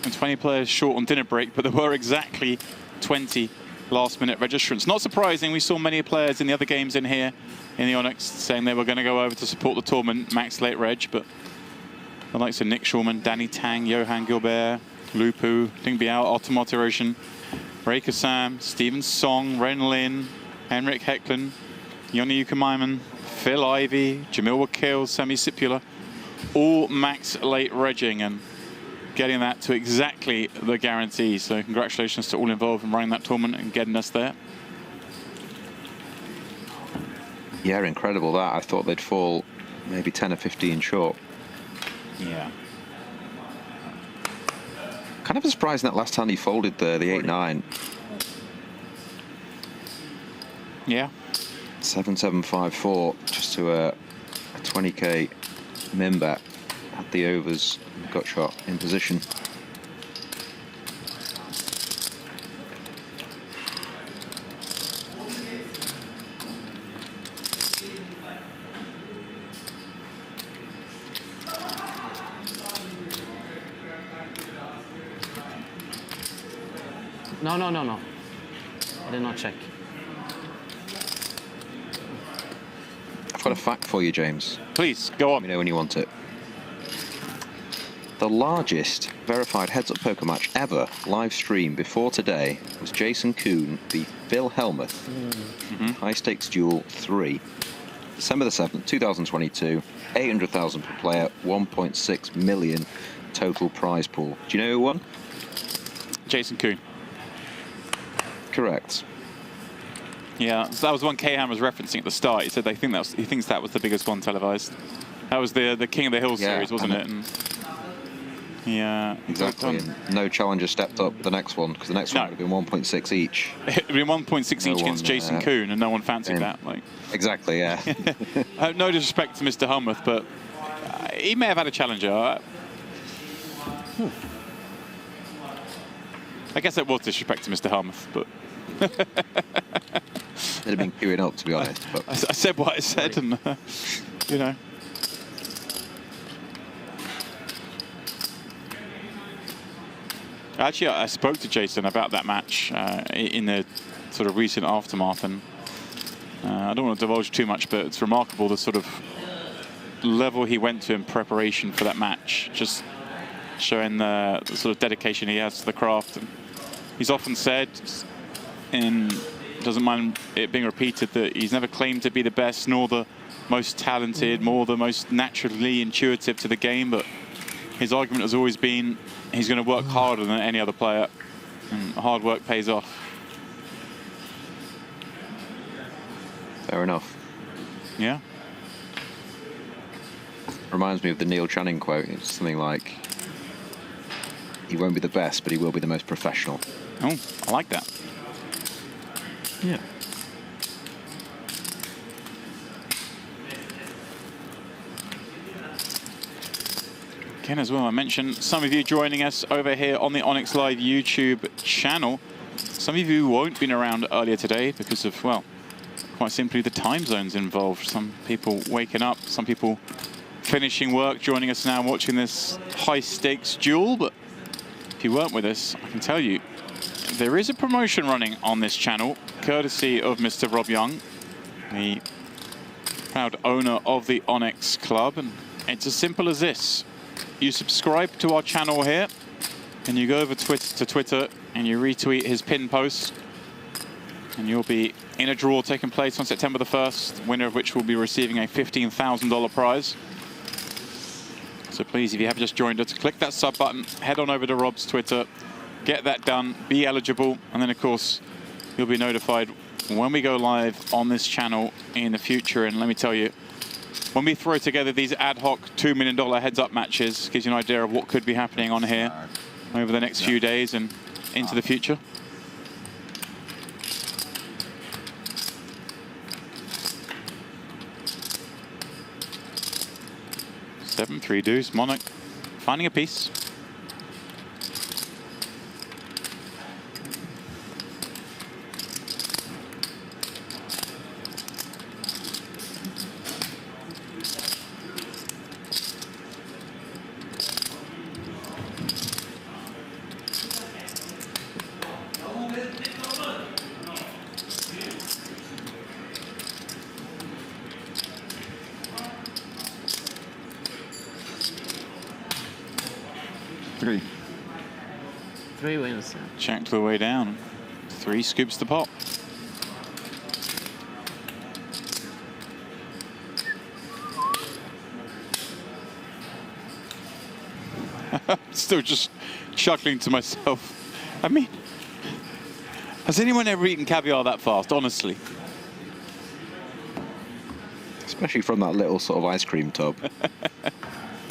and 20 players short on dinner break, but there were exactly 20 last-minute registrants. Not surprising, we saw many players in the other games in here in the Onyx saying they were going to go over to support the tournament, max late reg, but the likes of Nick Schulman, Danny Tang, Johan Gilbert, Lupu, Ding Biao, Automotive Ocean, Reika Sam, Steven Song, Ren Lin, Henrik Hecklin, Yoni Yukamaiman, Phil Ivey, Jamil Wakil, Semi Sipula, all max late regging and getting that to exactly the guarantee. So congratulations to all involved in running that tournament and getting us there. Yeah, incredible that. I thought they'd fall maybe 10 or 15 short. Yeah. Kind of surprising that last time he folded the 8-9. Yeah. 7-7-5-4, just to a 20k min bet. Had the overs, got shot in position. No. I did not check. I've got a fact for you, James. Please, go on. Let me know when you want it. The largest verified heads-up poker match ever live streamed before today was Jason Kuhn v Phil Hellmuth. High stakes duel 3. December the 7th, 2022. 800,000 per player, 1.6 million total prize pool. Do you know who won? Jason Kuhn. Correct. Yeah, so that was one Kayhan was referencing at the start. He said he thinks that was the biggest one televised. That was the King of the Hill series, wasn't it? And yeah, exactly. And no challenger stepped up the next one, because the next one would have been 1.6 each. It would have been 1.6 each against Jason Kuhn, and no one fancied that. Like, exactly, yeah. No disrespect to Mr. Hellmuth, but he may have had a challenger. I guess that was disrespect to Mr. Hellmuth, but they'd have been queuing up, to be honest. But I said what I said, and you know. Actually, I spoke to Jason about that match in the sort of recent aftermath, and I don't want to divulge too much, but it's remarkable the sort of level he went to in preparation for that match, just showing the sort of dedication he has to the craft. And he's often said, and doesn't mind it being repeated, that he's never claimed to be the best nor the most talented, more the most naturally intuitive to the game, but his argument has always been he's going to work harder than any other player, and hard work pays off. fair enough. Yeah. Reminds me of the Neil Channing quote. It's something like, he won't be the best, but he will be the most professional. Oh, I like that. Yeah. Again, as well, I mentioned some of you joining us over here on the Onyx Live YouTube channel. Some of you won't been around earlier today because of, well, quite simply the time zones involved. Some people waking up, some people finishing work, joining us now, watching this high-stakes duel. But if you weren't with us, I can tell you, there is a promotion running on this channel, courtesy of Mr. Rob Young, the proud owner of the Onyx Club. And it's as simple as this. You subscribe to our channel here, and you go over to Twitter, and you retweet his pin post, and you'll be in a draw taking place on September the 1st, winner of which will be receiving a $15,000 prize. So please, if you have just joined us, click that sub button, head on over to Rob's Twitter, get that done, be eligible, and then of course you'll be notified when we go live on this channel in the future. And let me tell you, when we throw together these ad hoc $2 million heads-up matches, gives you an idea of what could be happening on here over the next few days and into the future. Seven, 3 deuce, Monarch finding a piece. Three wins. Check the way down. 3 scoops the pot. Still just chuckling to myself. I mean, has anyone ever eaten caviar that fast, honestly? Especially from that little sort of ice cream tub.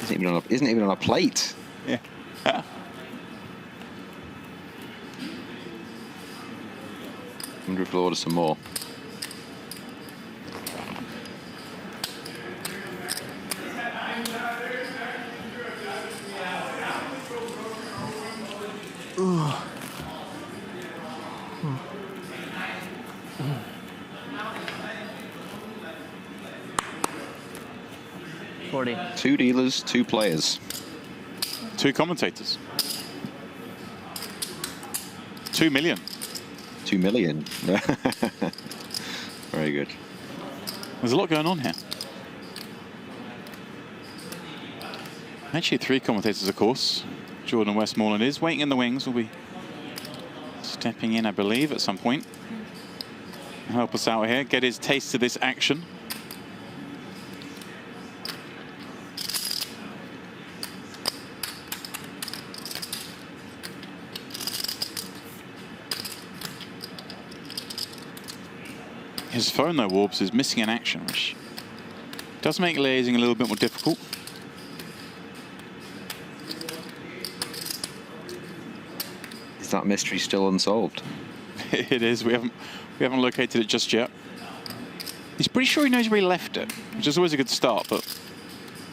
Isn't even on a plate. Yeah. I wonder if we'll order some more. Ooh. 40. 2 dealers, 2 players. 2 commentators. 2 million. 2 million. Very good. There's a lot going on here. Actually, 3 commentators, of course. Jordan Westmoreland is waiting in the wings. Will be stepping in, I believe, at some point. Help us out here, get his taste of this action. His phone, though, Warbs, is missing in action, which does make liaising a little bit more difficult. Is that mystery still unsolved? It is. We haven't located it just yet. He's pretty sure he knows where he left it, which is always a good start, but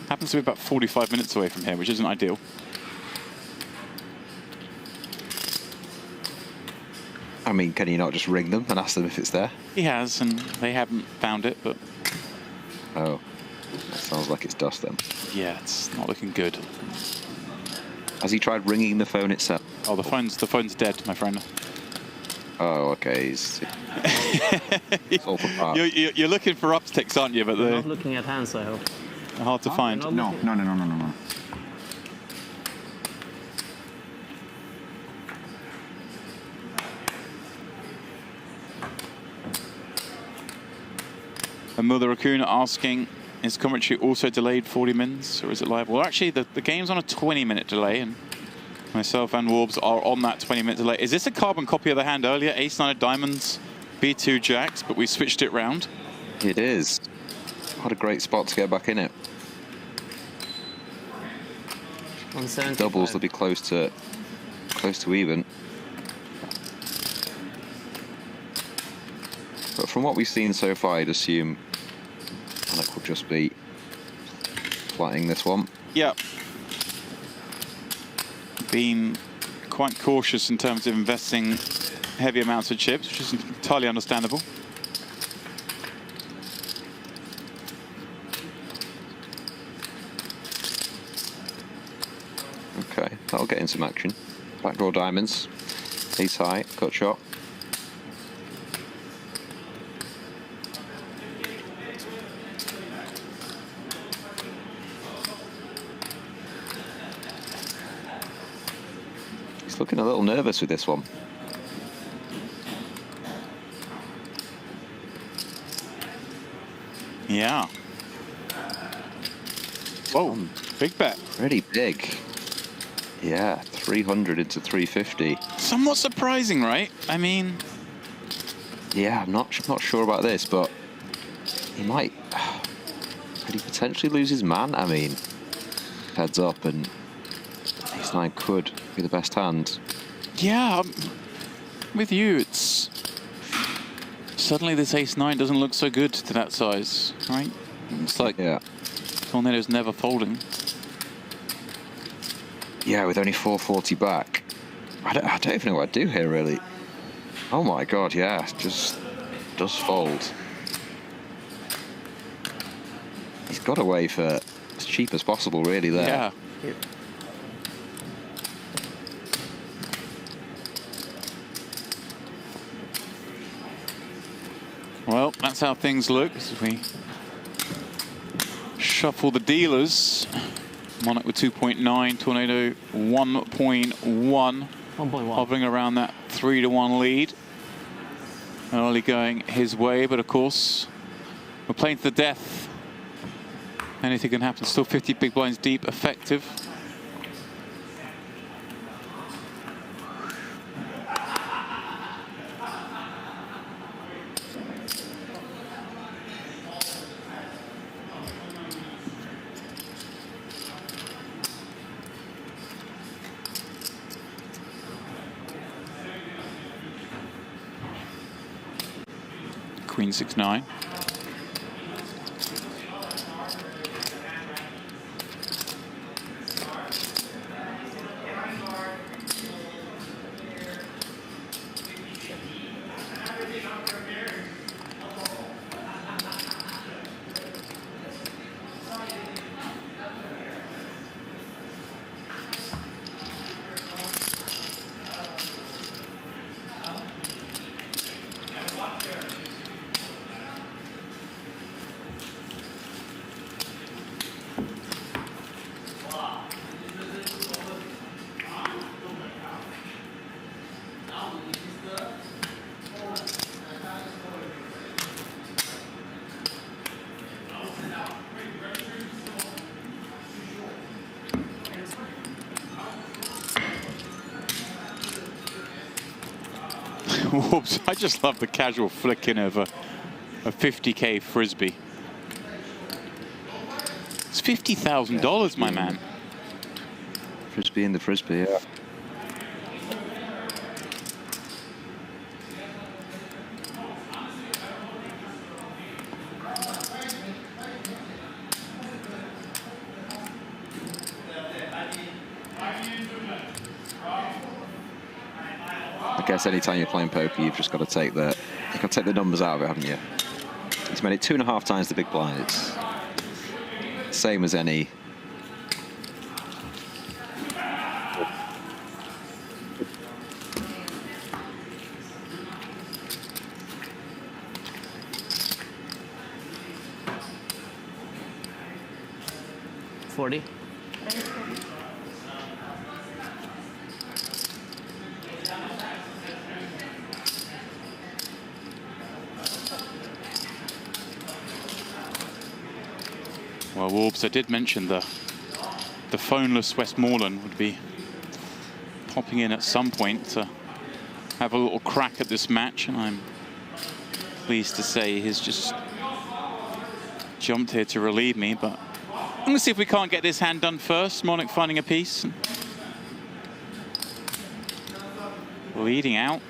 happens to be about 45 minutes away from here, which isn't ideal. I mean, can you not just ring them and ask them if it's there? He has, and they haven't found it, but... Oh, that sounds like it's dust then. Yeah, it's not looking good. Has he tried ringing the phone itself? Oh, the phone's dead, my friend. Oh, okay. It's all for parts. You're looking for upsticks, aren't you? But You're they're not looking at hands, I hope. hard to find. No. And Mother Raccoon asking, is commentary also delayed 40 minutes, or is it live? Well, actually, the game's on a 20-minute delay, and myself and Warbs are on that 20-minute delay. Is this a carbon copy of the hand earlier? Ace-9 of diamonds, B2 jacks, but we switched it round. It is. What a great spot to get back in it. 175. Doubles will be close to even. But from what we've seen so far, I'd assume Monarch will just be flatting this one. Yeah. Being quite cautious in terms of investing heavy amounts of chips, which is entirely understandable. Okay, that'll get in some action. Backdoor diamonds. Ace high, cut shot. He's looking a little nervous with this one. Yeah. Whoa, big bet. Pretty big. Yeah, 300 into 350. Somewhat surprising, right? I mean... Yeah, I'm not sure about this, but he might... Could he potentially lose his man? I mean, heads up, and Ace-9 could be the best hand. Yeah, with you, it's... Suddenly this Ace-9 doesn't look so good to that size, right? It's like... Yeah. Tornado's never folding. Yeah, with only 440 back. I don't even know what I'd do here, really. Oh my god, yeah, just does fold. He's got away for as cheap as possible, really, there. Yeah. Well, that's how things look as we shuffle the dealers. Monarch with 2.9, Tornado 1.1. 1.1. Hovering around that 3-1 lead. Early going his way, but of course, we're playing to the death. Anything can happen. Still 50 big blinds deep, effective. Queen 6-9. Whoops, I just love the casual flicking of a 50K frisbee. It's $50,000, my man. Frisbee in the frisbee, yeah. I guess anytime you're playing poker, you've just got to take the numbers out of it, haven't you? He's made it 2.5 times the big blind. It's same as any. $40. Well, Warbs, I did mention the phoneless Westmoreland would be popping in at some point to have a little crack at this match, and I'm pleased to say he's just jumped here to relieve me, but I'm going to see if we can't get this hand done first. Monarch finding a piece. Leading out.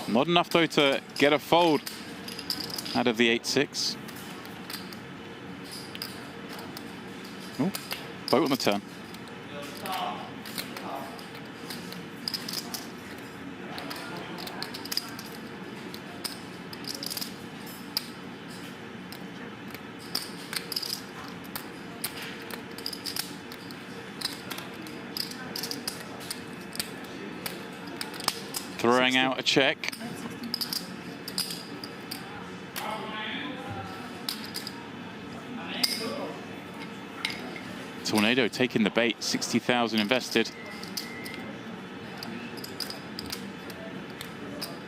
Not enough, though, to get a fold out of the 8-6. Oh, boat on the turn. Throwing out a check. Tornado taking the bait, 60,000 invested.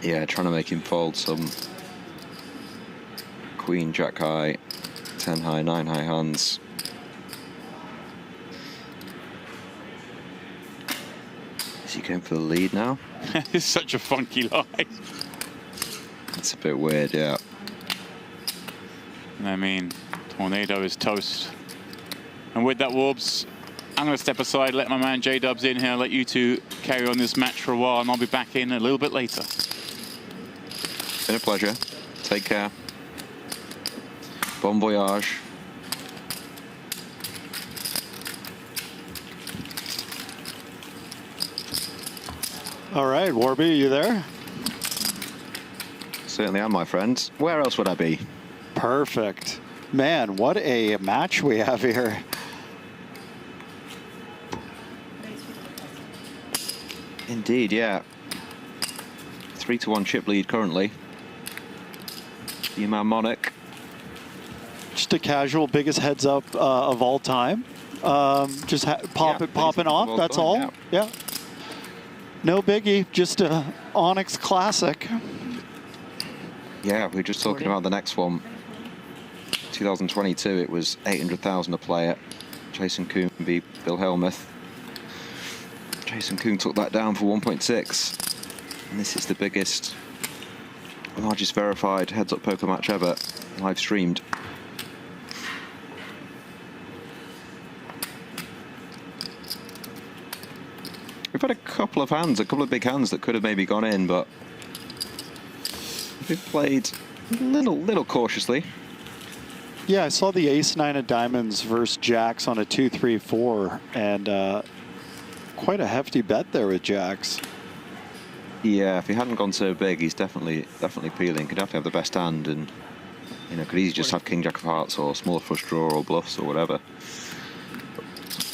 Yeah, trying to make him fold some queen, jack high, 10 high, 9 high hands. Is he going for the lead now? It's such a funky line. It's a bit weird, yeah. I mean, Tornado is toast. And with that, Warbs, I'm going to step aside, let my man J-Dubs in here, let you two carry on this match for a while, and I'll be back in a little bit later. Been a pleasure. Take care. Bon voyage. All right, Warby, you there? Certainly am, my friend. Where else would I be? Perfect. Man, what a match we have here. Indeed, yeah. 3-1 chip lead currently. The man Monarch. Just a casual biggest heads up of all time. Just popping off, that's all. Yeah. No biggie, just a Onyx classic. Yeah, we were just talking about the next one. 2022, it was 800,000 a player. Jason Kuhn beat Bill Helmuth. Jason Kuhn took that down for 1.6. And this is the biggest, largest verified heads-up poker match ever, live streamed. We've had a couple couple of hands, a couple of big hands that could have maybe gone in, but we've played a little cautiously. Yeah, I saw the ace-9 of diamonds versus jacks on a 2-3-4, and quite a hefty bet there with jacks. Yeah, if he hadn't gone so big, he's definitely peeling. He'd have to have the best hand, and could easily just have king jack of hearts or small flush draw or bluffs or whatever.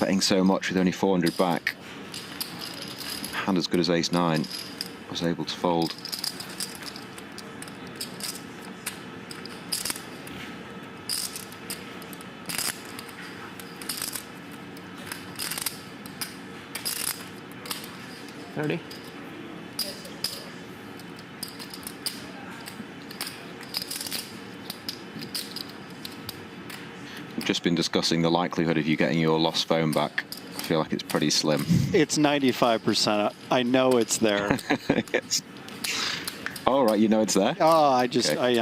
Betting so much with only 400 back, hand as good as ace-9 was able to fold. $30. We've just been discussing the likelihood of you getting your lost phone back. I feel like it's pretty slim. It's 95%. I know it's there. Yes. All right, you know it's there? Oh, I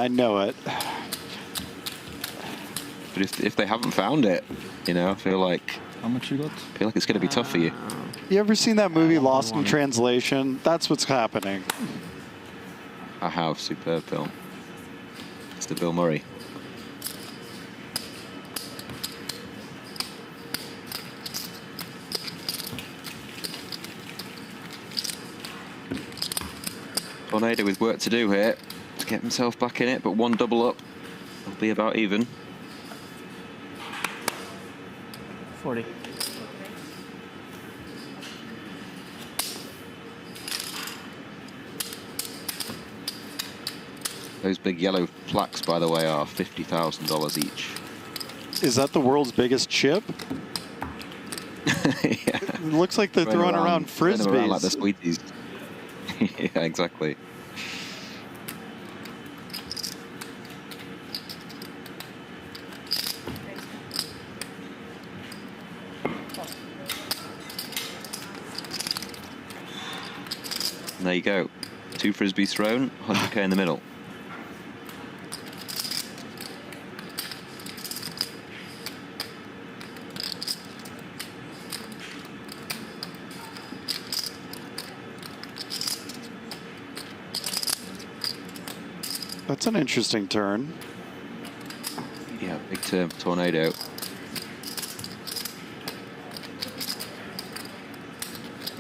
know it. But if they haven't found it, I feel like... How much you got? I feel like it's going to be tough for you. You ever seen that movie Lost in Translation? That's what's happening. I have. Superb film. It's the Bill Murray. Tornado with work to do here to get himself back in it, but one double up will be about even. 40. Those big yellow plaques, by the way, are $50,000 each. Is that the world's biggest chip? Yeah. It looks like they're throwing around frisbees. Around like the sweeties. Yeah, exactly. And there you go. 2 frisbees thrown, 100k in the middle. That's an interesting turn. Yeah, big turn for Tornado.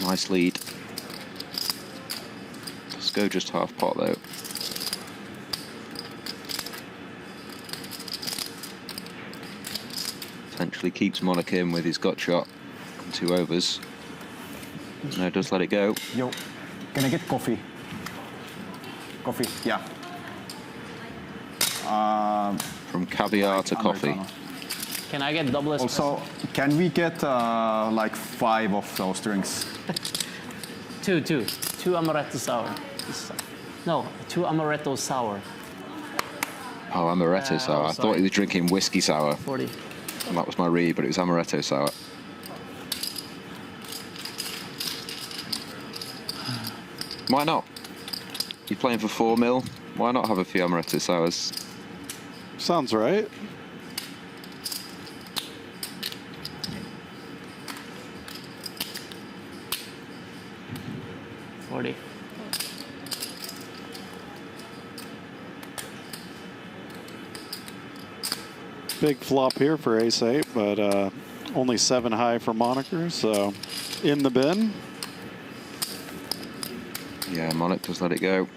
Nice lead. Let's go just half pot though. Potentially keeps Monarch in with his gut shot and 2 overs. No, does let it go. Yo, can I get coffee? Coffee, yeah. From caviar to coffee. Can I get double espresso? Also, can we get like 5 of those drinks? Two amaretto sour. No, 2 amaretto sour. Oh, amaretto sour. I thought he was drinking whiskey sour. 40. And that was my read, but it was amaretto sour. Why not? You're playing for 4 mil. Why not have a few amaretto sours? Sounds right. Big flop here for ace-8, but only 7 high for Moniker, so in the bin. Yeah, Monarch just let it go.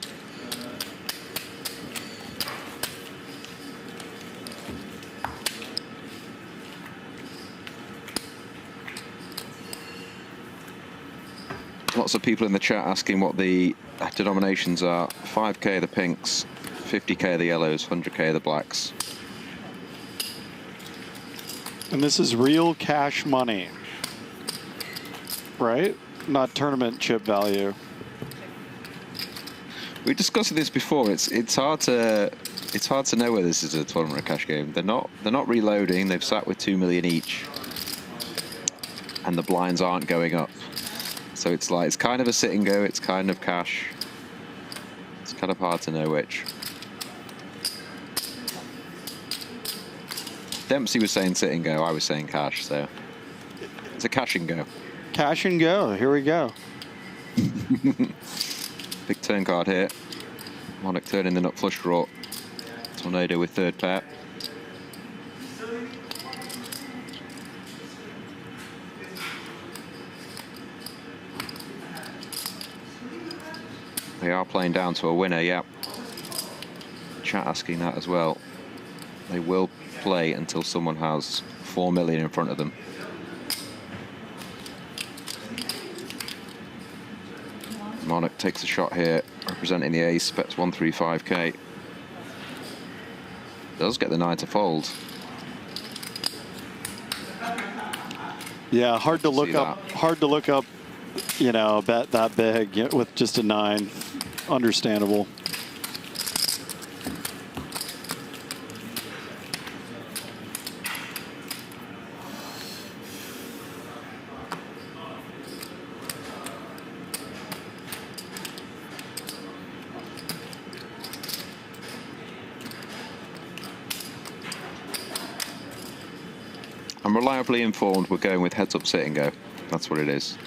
Lots of people in the chat asking what the denominations are. 5k the pinks, 50k the yellows, 100k the blacks. And this is real cash money, right? Not tournament chip value. We discussed this before. It's hard to know whether this is a tournament or a cash game. They're not reloading. They've sat with 2 million each, and the blinds aren't going up. So it's kind of a sit and go. It's kind of cash. It's kind of hard to know which. Dempsey was saying sit and go. I was saying cash. So it's a cash and go. Cash and go. Here we go. Big turn card here. Monarch turning the nut flush draw. Tornado with third pair. They are playing down to a winner, yeah. Chat asking that as well. They will play until someone has 4 million in front of them. Monarch takes a shot here, representing the ace, bets 135k. Does get the 9 to fold. Yeah, hard to look up. Hard to look up, you know, a bet that big with just a 9. Understandable. I'm reliably informed we're going with heads up, sit and go. That's what it is.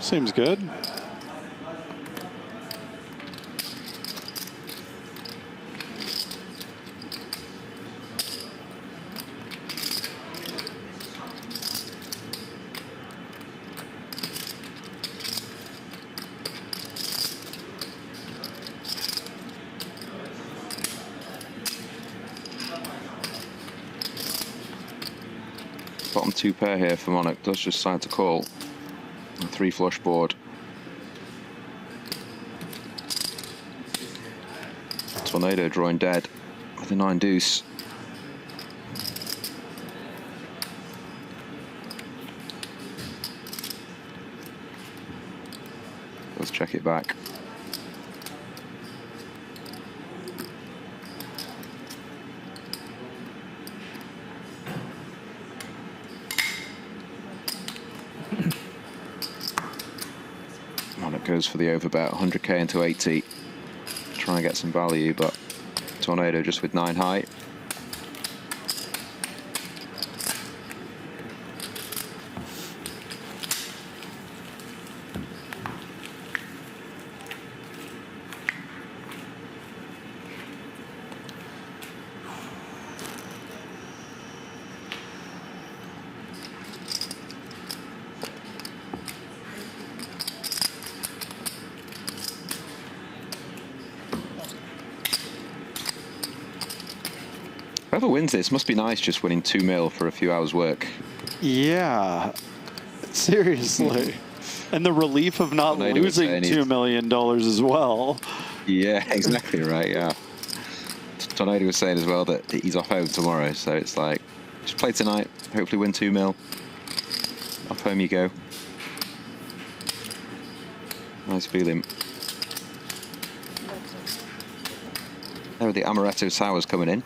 Seems good. Bottom 2 pair here for Monarch, does just side to call. A 3 flush board. Tornado drawing dead with a 9 deuce. Let's check it back. Monarch goes for the overbet, 100k into 80. Try and get some value, but Tornado just with 9 high. Whoever wins this must be nice just winning 2 mil for a few hours work. Yeah, seriously. And the relief of not losing $2 million as well. Yeah, exactly right, yeah. Tornado was saying as well that he's off home tomorrow, so it's like, just play tonight, hopefully win 2 mil. Off home you go. Nice feeling. There are the Amaretto Sours coming in.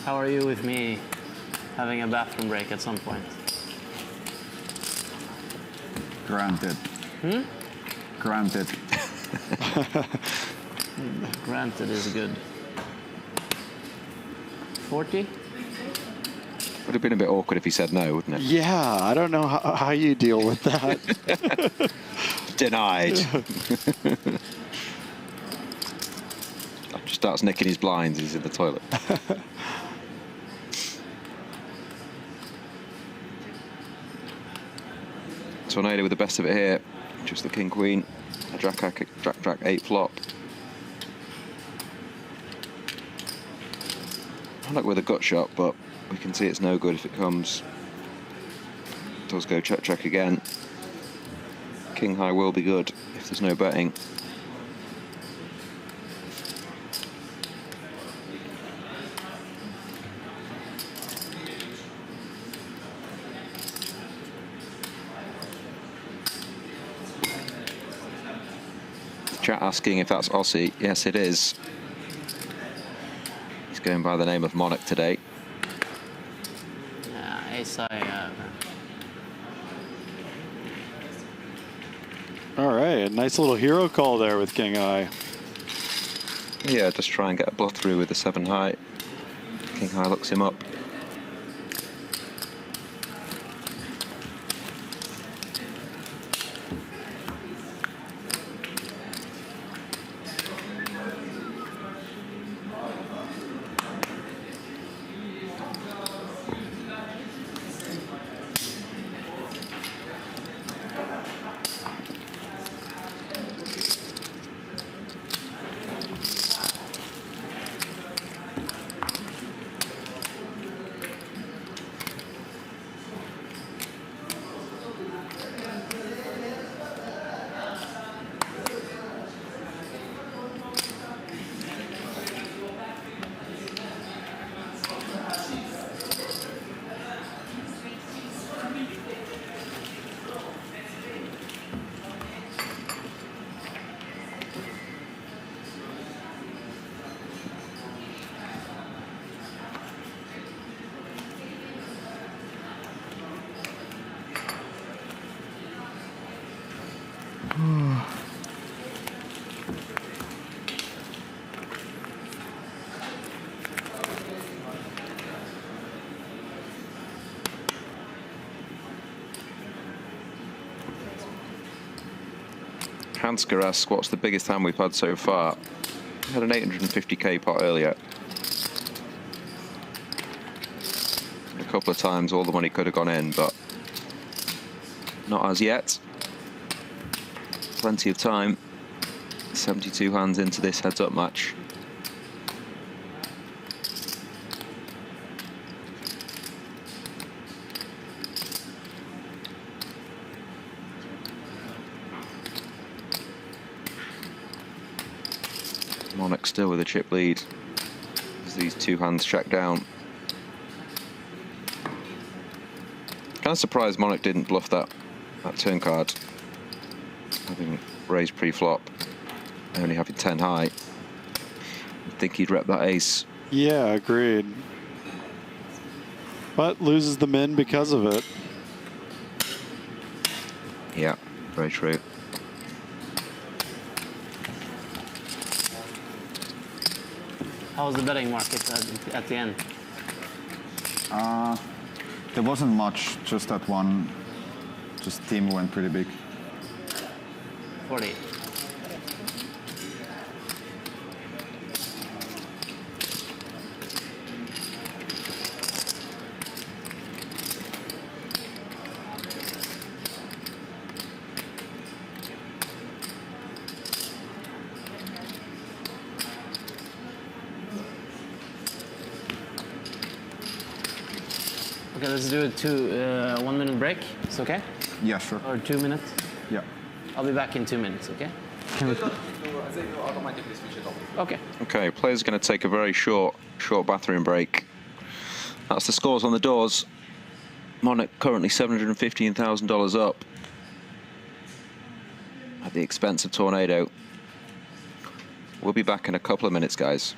How are you with me having a bathroom break at some point? Granted. Granted. Granted is good. 40? Would have been a bit awkward if he said no, wouldn't it? Yeah, I don't know how you deal with that. Denied. Just starts nicking his blinds, he's in the toilet. Tornado with the best of it here. Just the king queen. A jack 8 flop. I like with a gut shot, but we can see it's no good if it comes. Does go check again. King high will be good if there's no betting. Chat asking if that's Ossi. Yes, it is. He's going by the name of Monarch today. Yeah, ace high. All right, a nice little hero call there with king high. Yeah, just try and get a bluff through with the 7 high. King high looks him up. Hansker asks, what's the biggest hand we've had so far? We had an 850k pot earlier. A couple of times all the money could have gone in, but not as yet. Plenty of time. 72 hands into this heads-up match. Monarch still with a chip lead as these two hands check down. Kind of surprised Monarch didn't bluff that turn card, having raised pre-flop, only having 10 high. I think he'd rep that ace. Yeah, agreed. But loses the min because of it. Yeah, very true. How was the betting market at the end? There wasn't much, just that one. Just team went pretty big. 40. Okay, let's do a 1 minute break. It's okay? Yeah, sure. Or 2 minutes? Yeah. I'll be back in 2 minutes, okay? Okay. Okay, players are going to take a very short bathroom break. That's the scores on the doors. Monarch currently $715,000 up at the expense of Tornado. We'll be back in a couple of minutes, guys.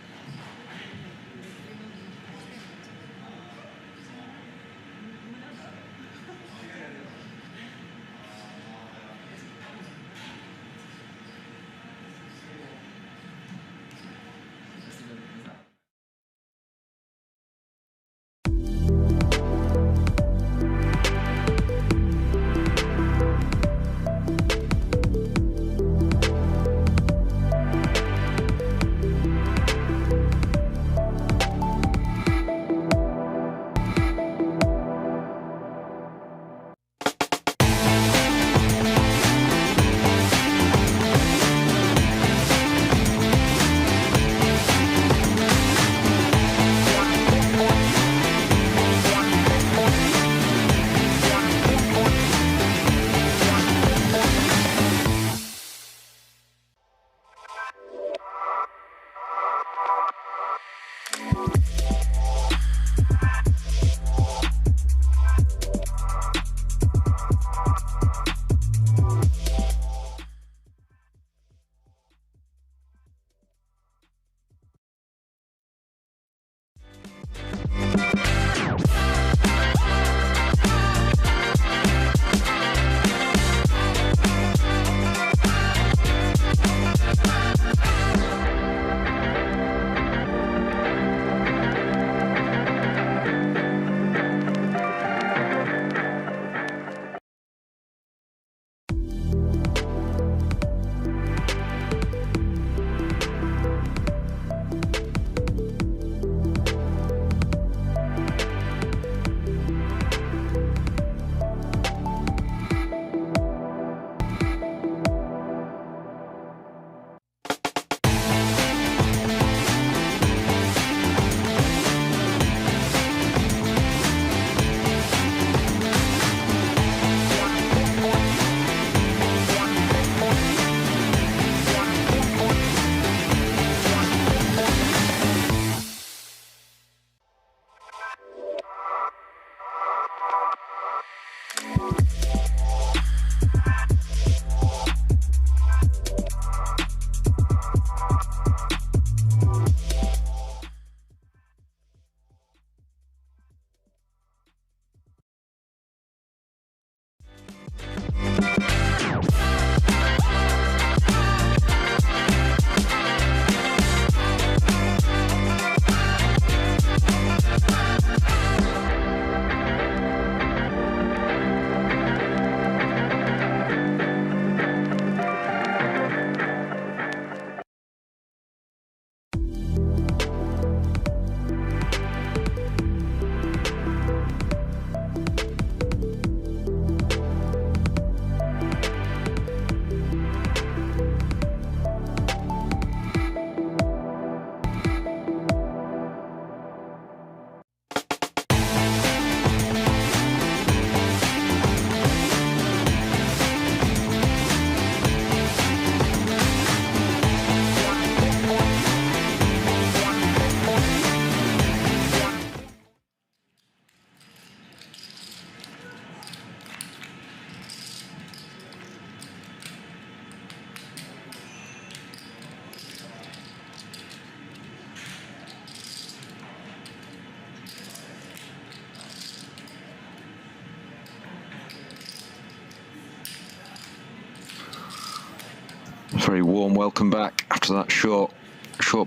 Very warm welcome back after that short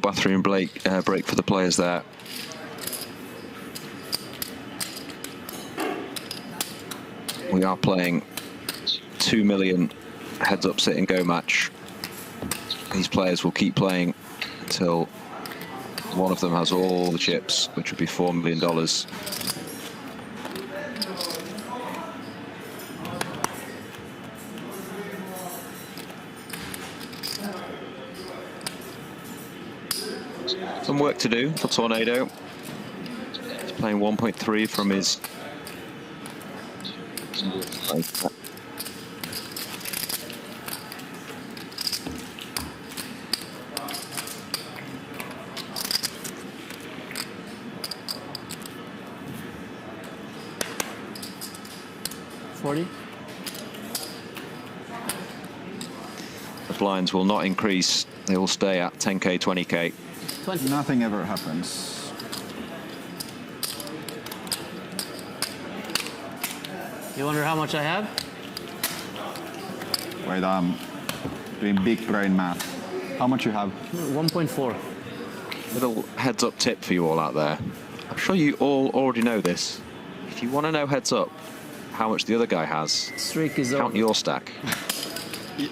bathroom break for the players there. We are playing 2 million heads-up sit and go match. These players will keep playing until one of them has all the chips, which would be $4 million. Some work to do for Tornado. He's playing 1.3 from his... The blinds will not increase. They will stay at 10K, 20K. 20. Nothing ever happens. You wonder how much I have? Wait, I'm doing big brain math. How much you have? 1.4. Little heads up tip for you all out there. I'm sure you all already know this. If you want to know heads up how much the other guy has, Streak is count over. your stack.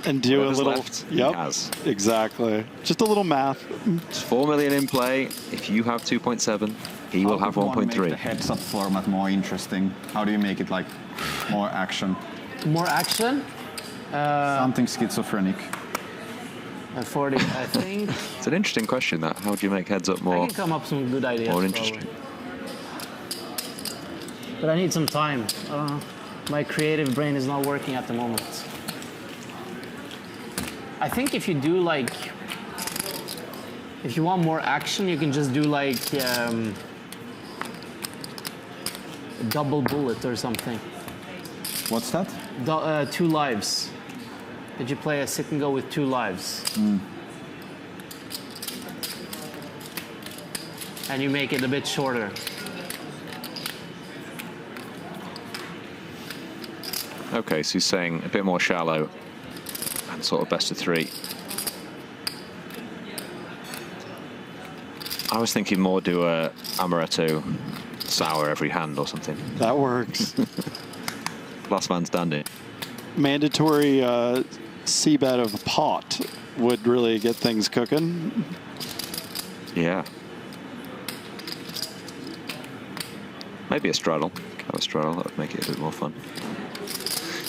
And do Whoever's a little. left, he Yep. has. Exactly. Just a little math. It's 4 million in play. If you have 2.7, he will have How could one make the 1.3. heads-up format more interesting? How do you make it like more action? More action? Something schizophrenic. At 40, I think. It's an interesting question, that. How do you make heads up I more? can come up with some good ideas. More probably. interesting. But I need some time. My creative brain is not working at the moment. I think if you do like, if you want more action, you can just do like a double bullet or something. What's that? 2 lives. Did you play a sit and go with 2 lives? And you make it a bit shorter. Okay, so he's saying a bit more shallow and sort of best of 3. I was thinking more do a amaretto sour every hand or something. That works. Last man standing. Mandatory seabed of a pot would really get things cooking. Yeah. Maybe a straddle. Have a straddle, that would make it a bit more fun.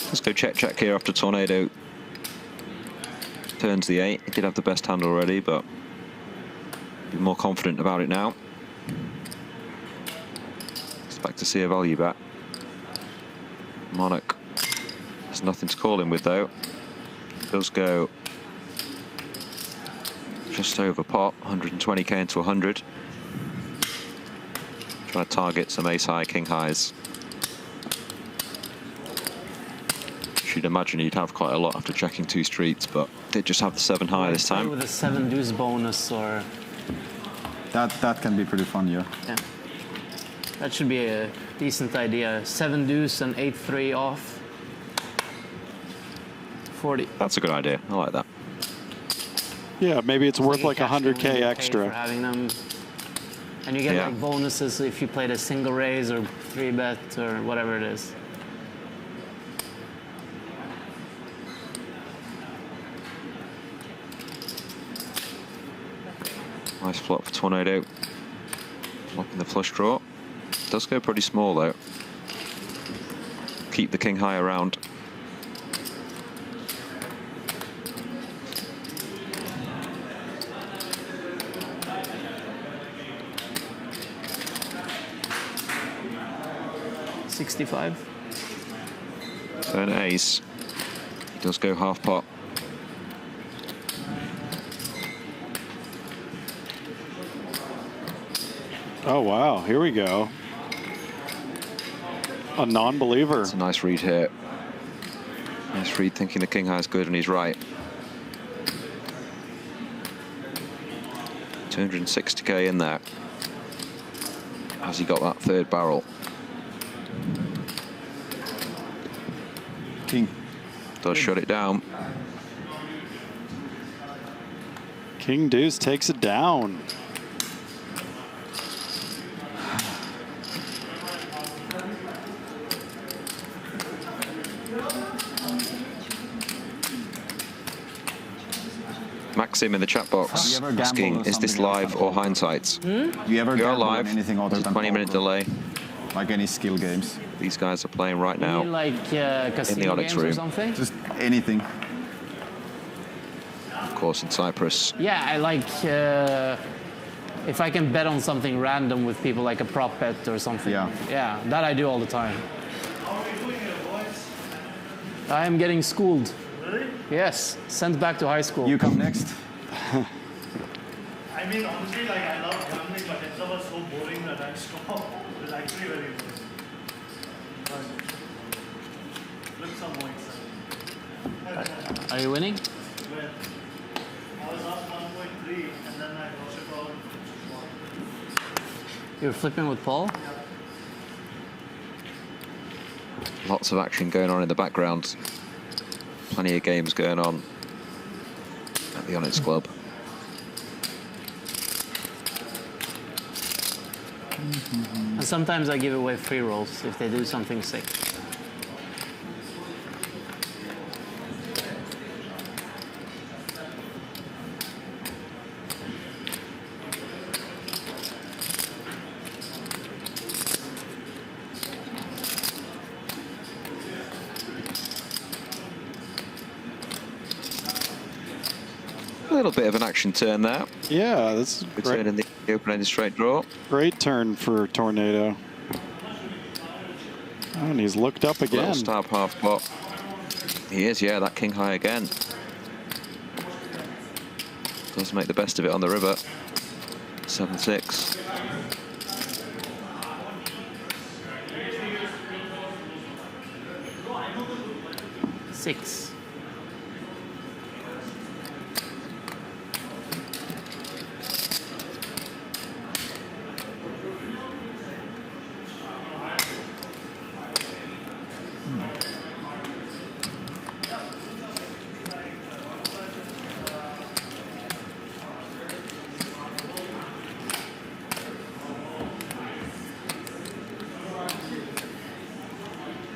Let's go check here after Tornado turns the 8. He did have the best hand already, but be more confident about it now. Expect to see a value bet. Monarch has nothing to call him with though. Does go just over pot, 120k into 100. Trying to target some ace high, king highs. You'd imagine he'd have quite a lot after checking 2 streets, but did just have the 7 high this time. With a 7 deuce bonus or... That can be pretty fun, yeah. Yeah. That should be a decent idea. 7 deuce and 8-3 off. 40. That's a good idea. I like that. Yeah, maybe it's worth like a cash 100k game you pay extra. for having them. And you get Yeah. like bonuses if you played a single raise or 3-bet or whatever it is. Nice flop for Tornado. Flopping the flush draw. Does go pretty small though. Keep the king high around. $65. So an ace. He does go half pot. Oh, wow. Here we go. A non-believer. It's a nice read here. Nice read, thinking the king high is good, and he's right. 260k in there. Has he got that 3rd barrel? King. Does shut it down. King deuce takes it down. Maxim in the chat box asking, is this live or hindsight? You ever We are gamble on live. anything other There's a than 20-minute poker? delay. Like any skill games? These guys are playing right now. Like casino Onyx games or room. something? Just anything. Of course, in Cyprus. Yeah, I like if I can bet on something random with people, like a prop bet or something. Yeah. Yeah, that I do all the time. I am getting schooled. Really? Yes, sent back to high school. You come next. I mean, honestly, like I love gambling, but it's was so boring that I stopped. It's actually very interesting. But look some more exciting. Are you winning? Well, I was up 1.3 and then I lost it all. You're flipping with Paul? Lots of action going on in the background. Plenty of games going on at the Onyx Club. And sometimes I give away free rolls if they do something sick. A little bit of an action turn there. Yeah, that's Good turn in the open-ended straight draw. great turn for Tornado. Oh, and he's looked up again. Little stab half pot. He is, yeah, that king high again. Does make the best of it on the river. 7-6. Six.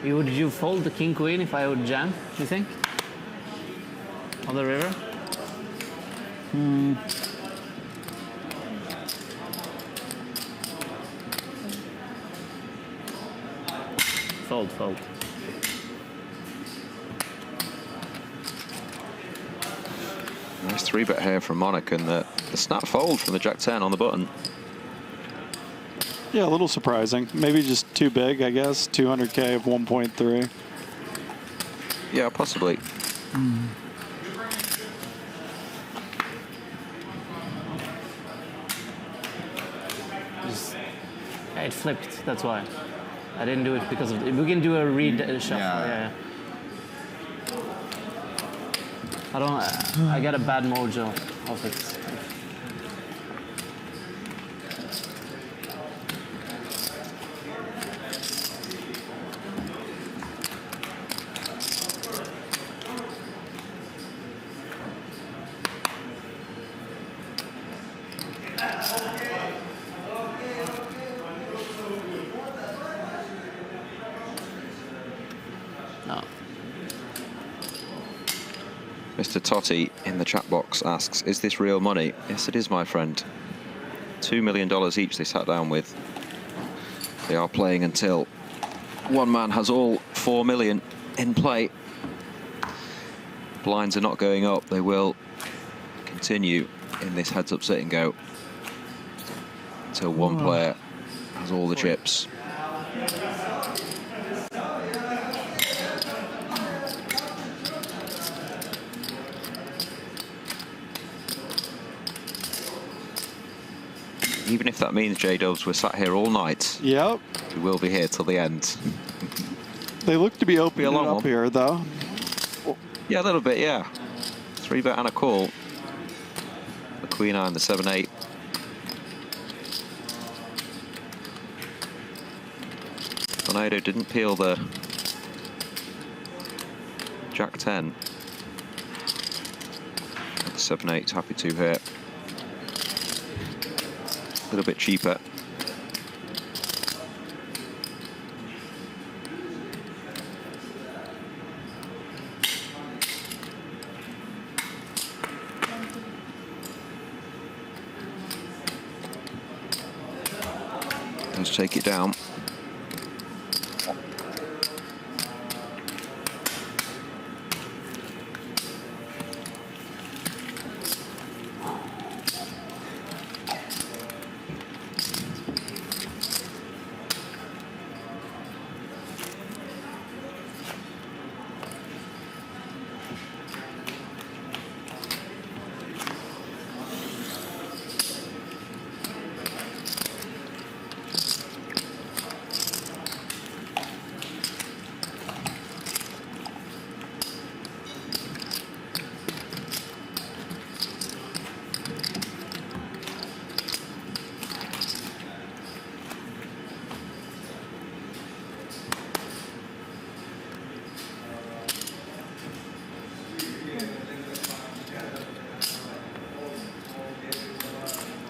Would you fold the king queen if I would jam, you think? On the river? Fold, fold. Nice 3-bet here from Monarch, and the snap fold from the Jack-10 on the button. Yeah, a little surprising. Maybe just too big, I guess. 200K of 1.3. Yeah, possibly. Yeah, it flipped, that's why. I didn't do it because of... We can do a read shuffle, Yeah. yeah. I got a bad mojo of it. No. Mr. Totti in the chat box asks, is this real money? Yes, it is, my friend. $2 million each they sat down with. They are playing until one man has all 4 million in play. Blinds are not going up. They will continue in this heads-up sit and go until one player has all the chips. Even if that means, J-Dubs, we're sat here all night. Yep. We will be here till the end. They look to be opening long up one. here, though. Yeah, a little bit, yeah. 3-bet and a call. The queen eye and the 7-8. Tornado didn't peel the Jack-10. 7-8's happy to here. little bit cheaper. Let's take it down.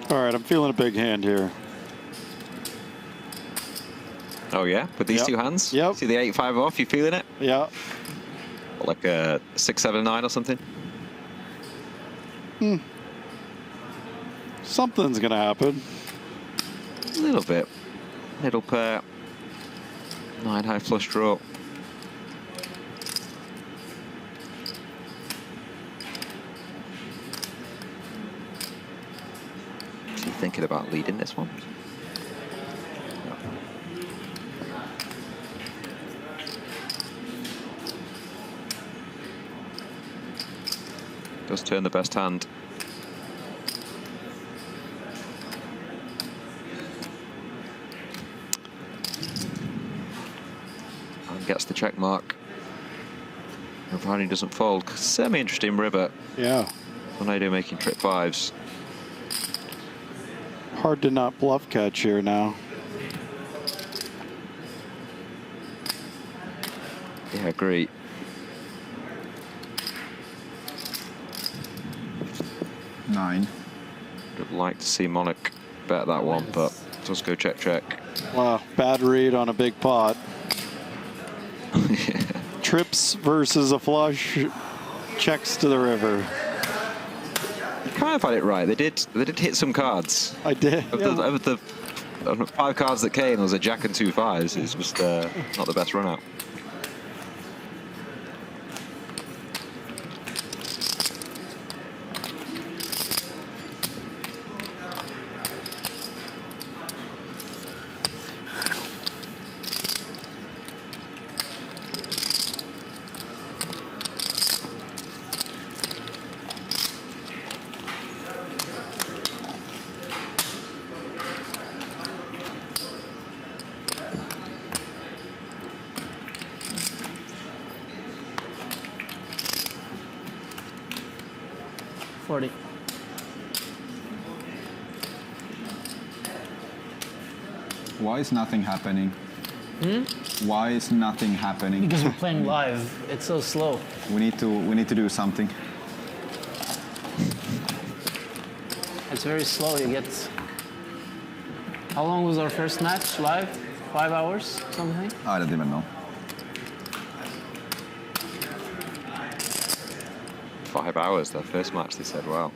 All right, I'm feeling a big hand here. Oh yeah, with these two hands. Yep. See the 8-5 off. You feeling it? Yeah. Like a 6-7-9 or something. Something's gonna happen. A little bit. Middle pair. 9 high flush draw. Is he thinking about leading this one? No. Does turn the best hand. And gets the check mark. Providing he doesn't fold. Semi-interesting river. Yeah. When I do making trip 5s. Hard to not bluff catch here now. Yeah, agree. Nine. Would like to see Monarch bet that one, but just go check, check. Wow, bad read on a big pot. Yeah. Trips versus a flush, checks to the river. You kind of had it right. They did hit some cards. I did. Of the 5 cards that came, there was a jack and 2 5s. It's just not the best run out. Why is nothing happening? Why is nothing happening? Because we're playing live. It's so slow. We need to do something. It's very slow. You get. How long was our first match live? 5 hours, something? I don't even know. 5 hours, their first match, they said, wow.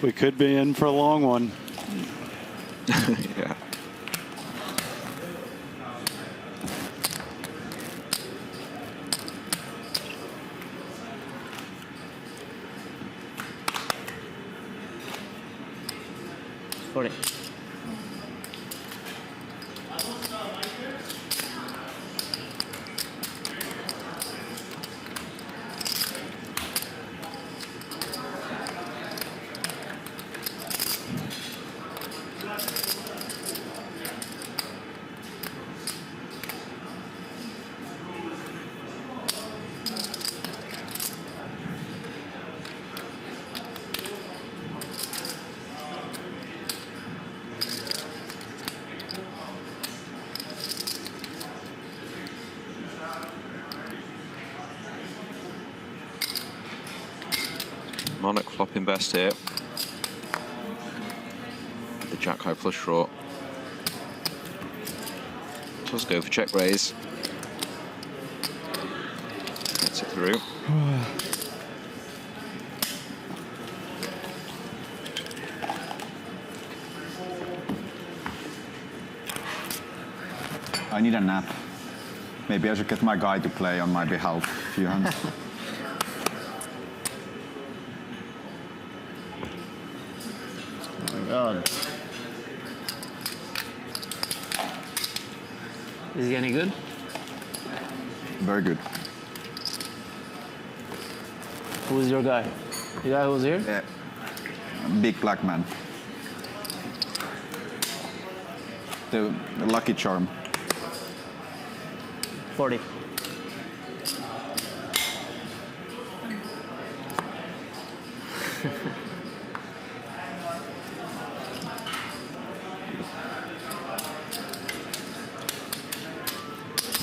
We could be in for a long one. Yeah. Monarch flopping best here. The Jack high flush draw. Let's go for check raise. Gets it through. I need a nap. Maybe I should get my guy to play on my behalf. Few hands. Oh my god. Is he any good? Very good. Who's your guy? The guy who's here? Yeah. Big black man. The lucky charm. 40.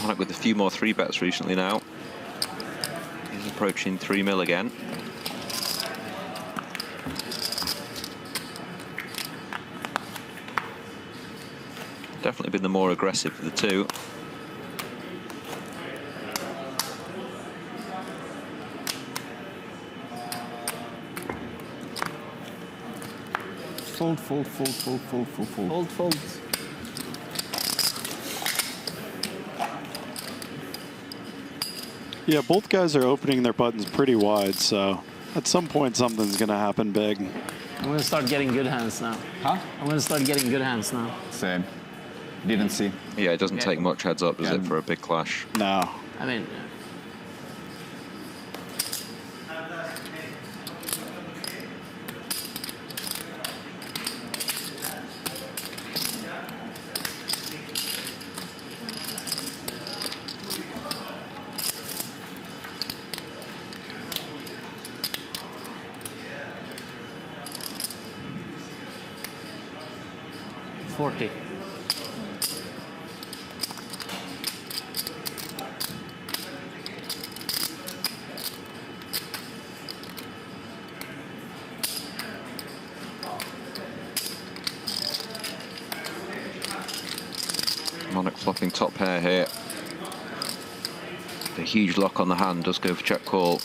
Monarch with a few more 3-bets recently now. He's approaching 3 mil again. Definitely been the more aggressive of the two. Fold, fold, fold, fold, fold, fold, fold. Fold, fold. Yeah, both guys are opening their buttons pretty wide, so at some point something's going to happen big. I'm going to start getting good hands now. Huh? I'm going to start getting good hands now. Same. Didn't see. Yeah, it doesn't take much heads up, does Yeah. it, for a big clash? No. I mean, $40. Monarch flopping top pair here. A huge lock on the hand, does go for check call.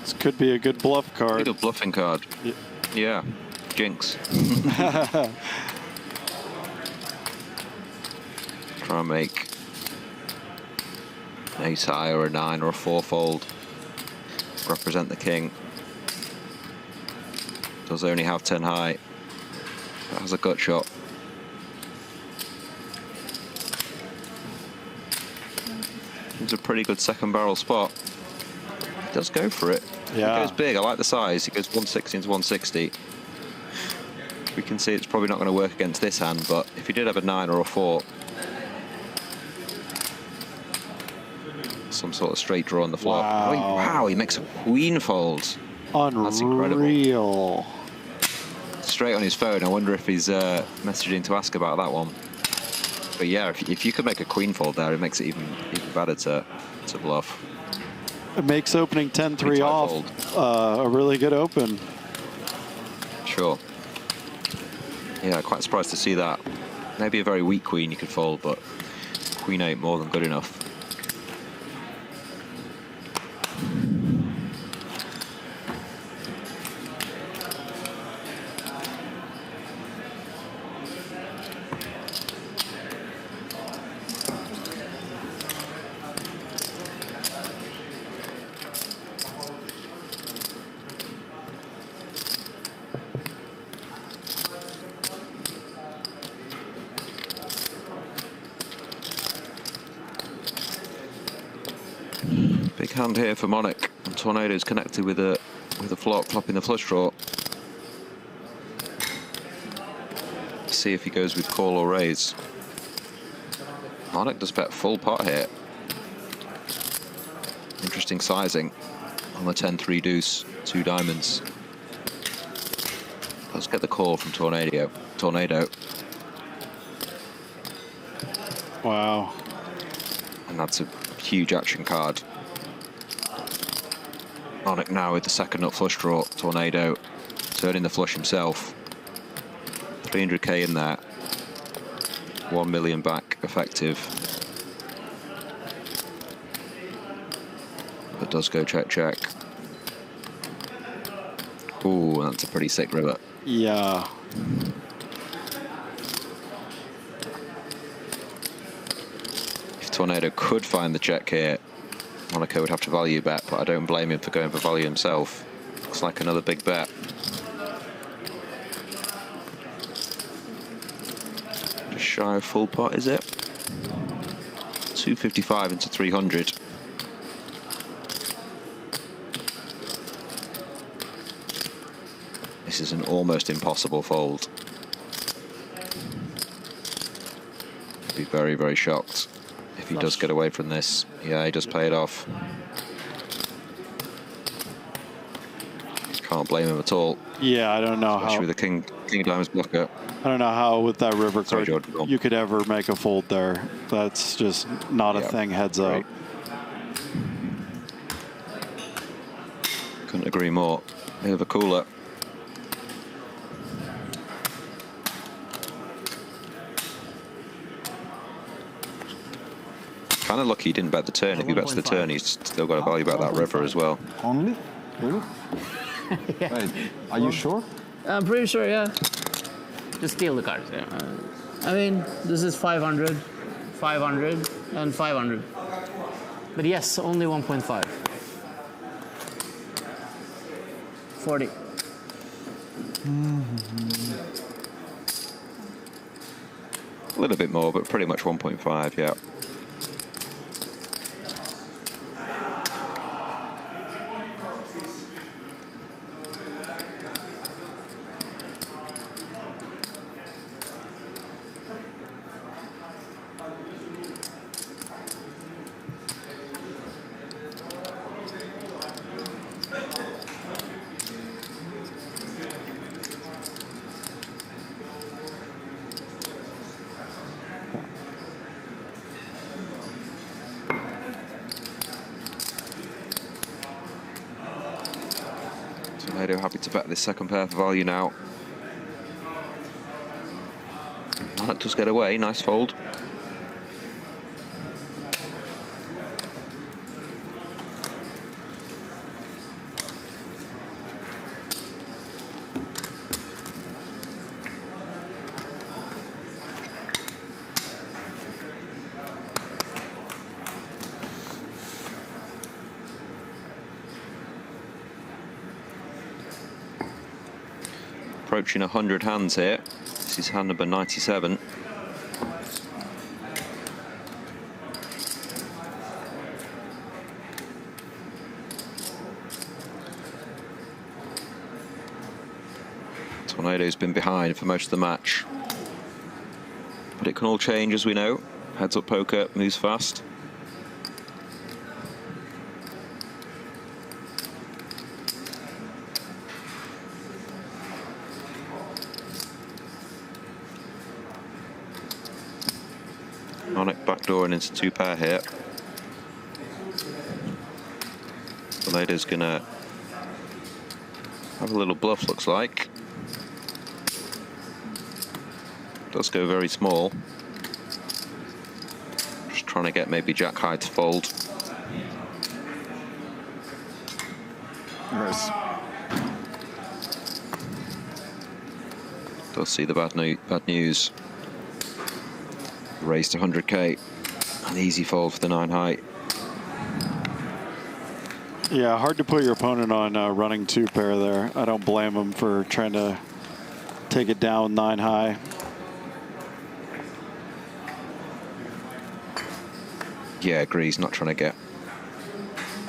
This could be a good bluff card. Good bluffing card. Yeah. Yeah, jinx. Try and make an ace high or a 9 or a 4 fold. Represent the king. Does only have 10 high. That has a gut shot. It's a pretty good second barrel spot. He does go for it. Yeah. He goes big. I like the size. He goes 160 into 160. We can see it's probably not going to work against this hand, but if he did have a 9 or a 4, some sort of straight draw on the flop. Wow. Oh, wow, he makes a queen fold. That's incredible. Unreal. Straight on his phone. I wonder if he's messaging to ask about that one. But yeah, if you could make a queen fold there, it makes it even better to bluff. It makes opening 10-3 off a really good open. Sure. Yeah, quite surprised to see that. Maybe a very weak queen you could fold, but queen 8 more than good enough. Big hand here for Monarch. And Tornado's connected with a flop, flopping the flush draw. See if he goes with call or raise. Monarch does bet full pot here. Interesting sizing on the 10-3 deuce, 2 diamonds. Let's get the call from Tornado. Wow. And that's a huge action card. Monarch now with the second nut flush draw, Tornado. turning the flush himself. 300k in there. 1 million back effective. But does go check, check. Ooh, that's a pretty sick river. Yeah. If Tornado could find the check here, Monaco would have to value bet, but I don't blame him for going for value himself. Looks like another big bet. Just shy of full pot, is it? 255 into 300. This is an almost impossible fold. I'd be very, very shocked if he does get away from this. Yeah, he does play it off. Can't blame him at all. Yeah, I don't know especially how. with the king of diamonds blocker. I don't know how with that river Sorry, card Jordan. you could ever make a fold there. That's just not a thing heads up. Couldn't agree more. Bit of a cooler. Kind of lucky he didn't bet the turn. If he bets the turn, he's still got a value about that river as well. Only? Really? Yeah. Wait, are you sure? I'm pretty sure, yeah. Just steal the cards. Yeah. I mean, this is 500, 500, and 500. But yes, only 1.5. 40. A little bit more, but pretty much 1.5, yeah. Tornado happy to bet this second pair for value now. That does get away, nice fold. Approaching 100 hands here. This is hand number 97. Tornado's been behind for most of the match. But it can all change, as we know. Heads up poker moves fast. Onyx backdooring into two pair here. Tornado's gonna have a little bluff, looks like. Does go very small. Just trying to get maybe Jack high to fold. Yes. Does see the bad news. Raised to 100k. An easy fold for the 9 high. Yeah, hard to put your opponent on running 2 pair there. I don't blame him for trying to take it down 9 high. Yeah, agree. He's not trying to get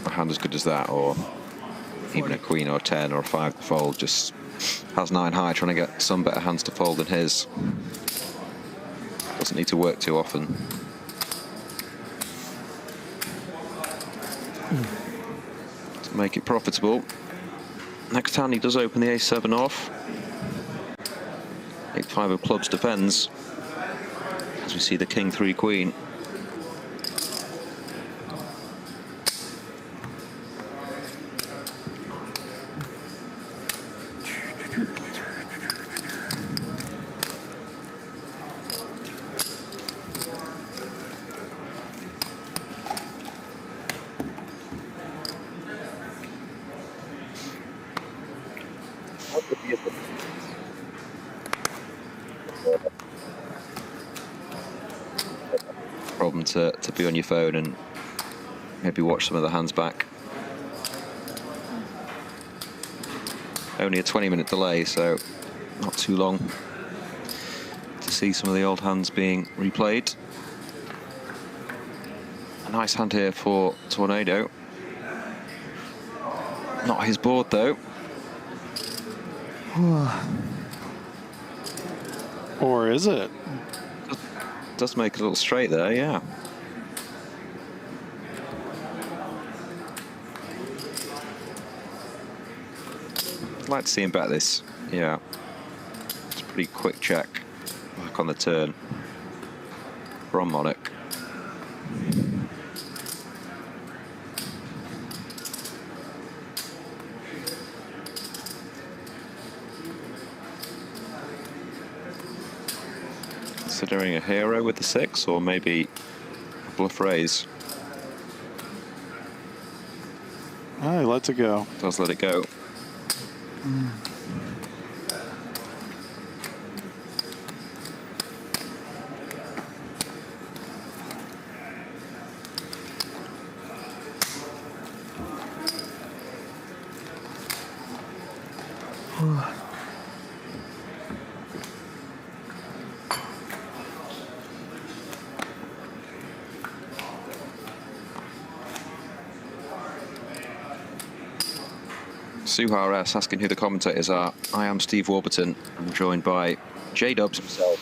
a hand as good as that, or even a queen or a 10 or a 5 to fold. Just has 9 high, trying to get some better hands to fold than his. Doesn't need to work too often. To make it profitable. Next hand he does open the ace-7 off. 8-5 of clubs defends. As we see the king 3 queen. Problem to be on your phone and maybe watch some of the hands back. Only a 20-minute delay, so not too long to see some of the old hands being replayed. A nice hand here for Tornado. Not his board though. Or is it? Does make it a little straight there, yeah. I'd like to see him bet this. Yeah. It's a pretty quick check. Back on the turn from Monarch. Considering a hero with the 6, or maybe a bluff raise. Oh, he lets it go. Does let it go. Suhar S asking who the commentators are. I am Steve Warburton. I'm joined by J-Dubs himself.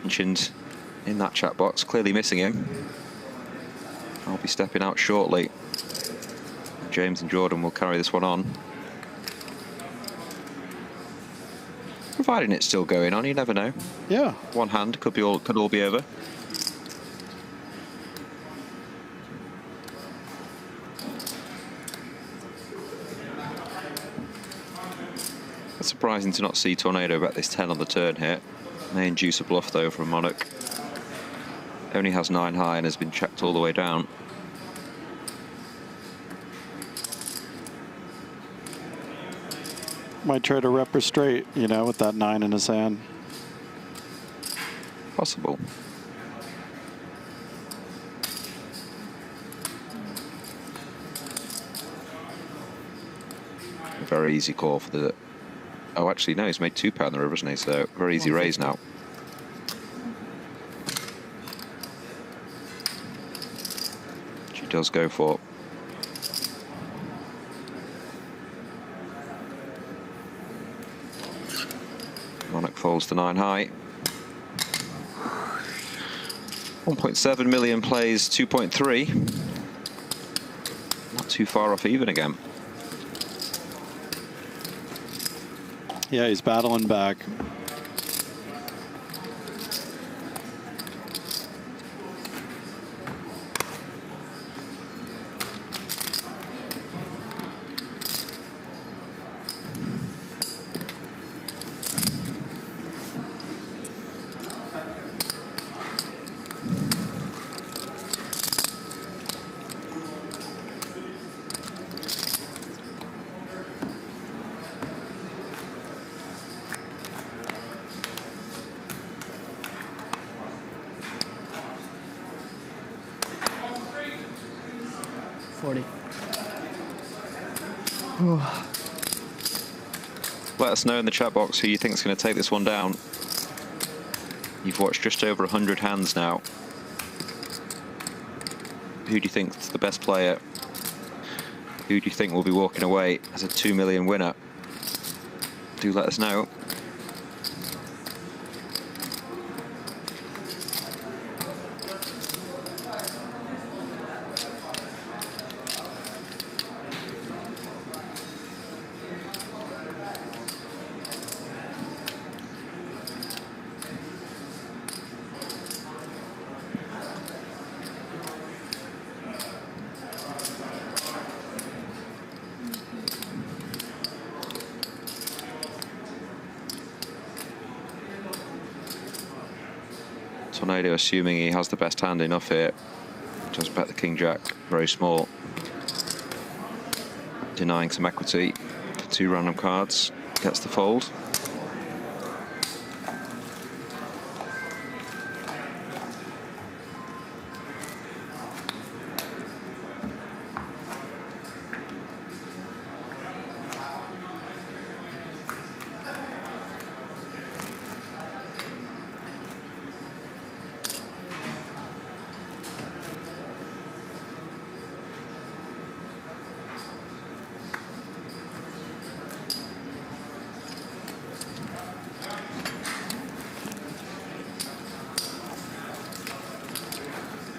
Mentioned in that chat box, clearly missing him. I'll be stepping out shortly. James and Jordan will carry this one on. Providing it's still going on, you never know. Yeah. One hand could all be over. It's surprising to not see Tornado bet this 10 on the turn here. May induce a bluff though from Monarch. Only has 9 high and has been checked all the way down. Might try to rep her straight, you know, with that 9 in his hand. Possible. A very easy call for the... Oh, actually, no, he's made 2 pound the river, hasn't he? So, very easy raise now. She does go for... Monarch folds to 9 high. 1.7 million plays 2.3. Not too far off even again. Yeah, he's battling back. Let us know in the chat box who you think is going to take this one down. You've watched just over 100 hands now. Who do you think is the best player? Who do you think will be walking away as a 2 million winner? Do let us know. Tornado assuming he has the best hand enough here Just bet the king jack, very small. Denying some equity. 2 random cards, gets the fold.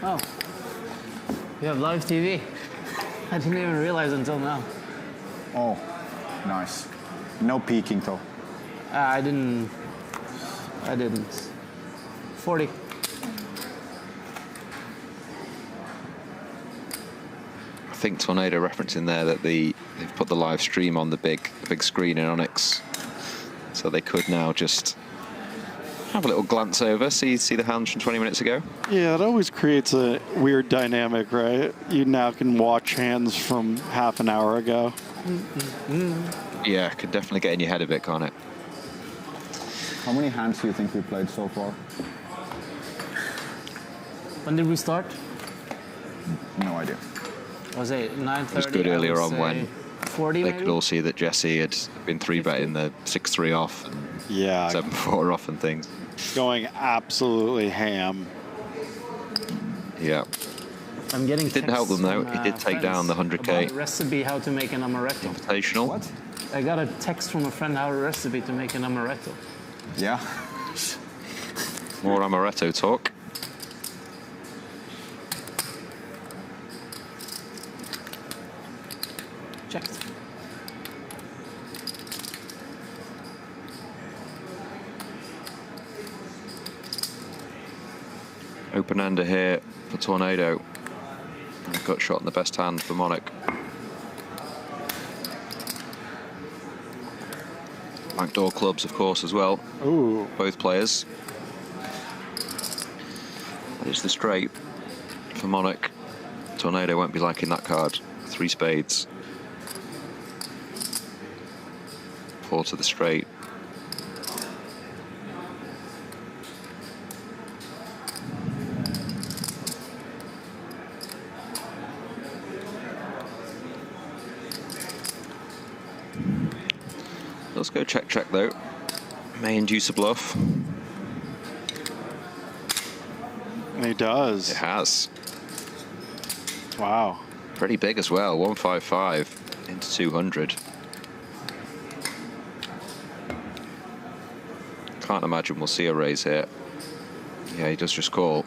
Oh, you have live TV. I didn't even realize until now. Oh, nice. No peeking though. I didn't. 40. I think Tornado referencing there that they've put the live stream on the big screen in Onyx, so they could now just have a little glance over, see the hands from 20 minutes ago. Yeah, it always creates a weird dynamic, right? You now can watch hands from half an hour ago. Yeah, could definitely get in your head a bit, can't it? How many hands do you think we played so far? When did we start? No idea. Was it 9:30? It was good earlier on when 40 they maybe? could all see that Jesse had been 3-betting the 6-3 off and Yeah, 7-4 off and things. going absolutely ham. Yeah. I'm getting It didn't help them though. from, He did take down the 100K about a recipe how to make an amaretto. Invitational. What? I got a text from a friend how a recipe to make an amaretto. Yeah. More amaretto talk. Checked. Open-ender here for Tornado. And a gut shot in the best hand for Monarch. Backdoor clubs, of course, as well. Ooh. Both players. It's the straight for Monarch. Tornado won't be liking that card. 3 spades. 4 to the straight. Let's go check though. May induce a bluff. And he does. It has. Wow. Pretty big as well. 155 into 200. Can't imagine we'll see a raise here. Yeah, he does just call.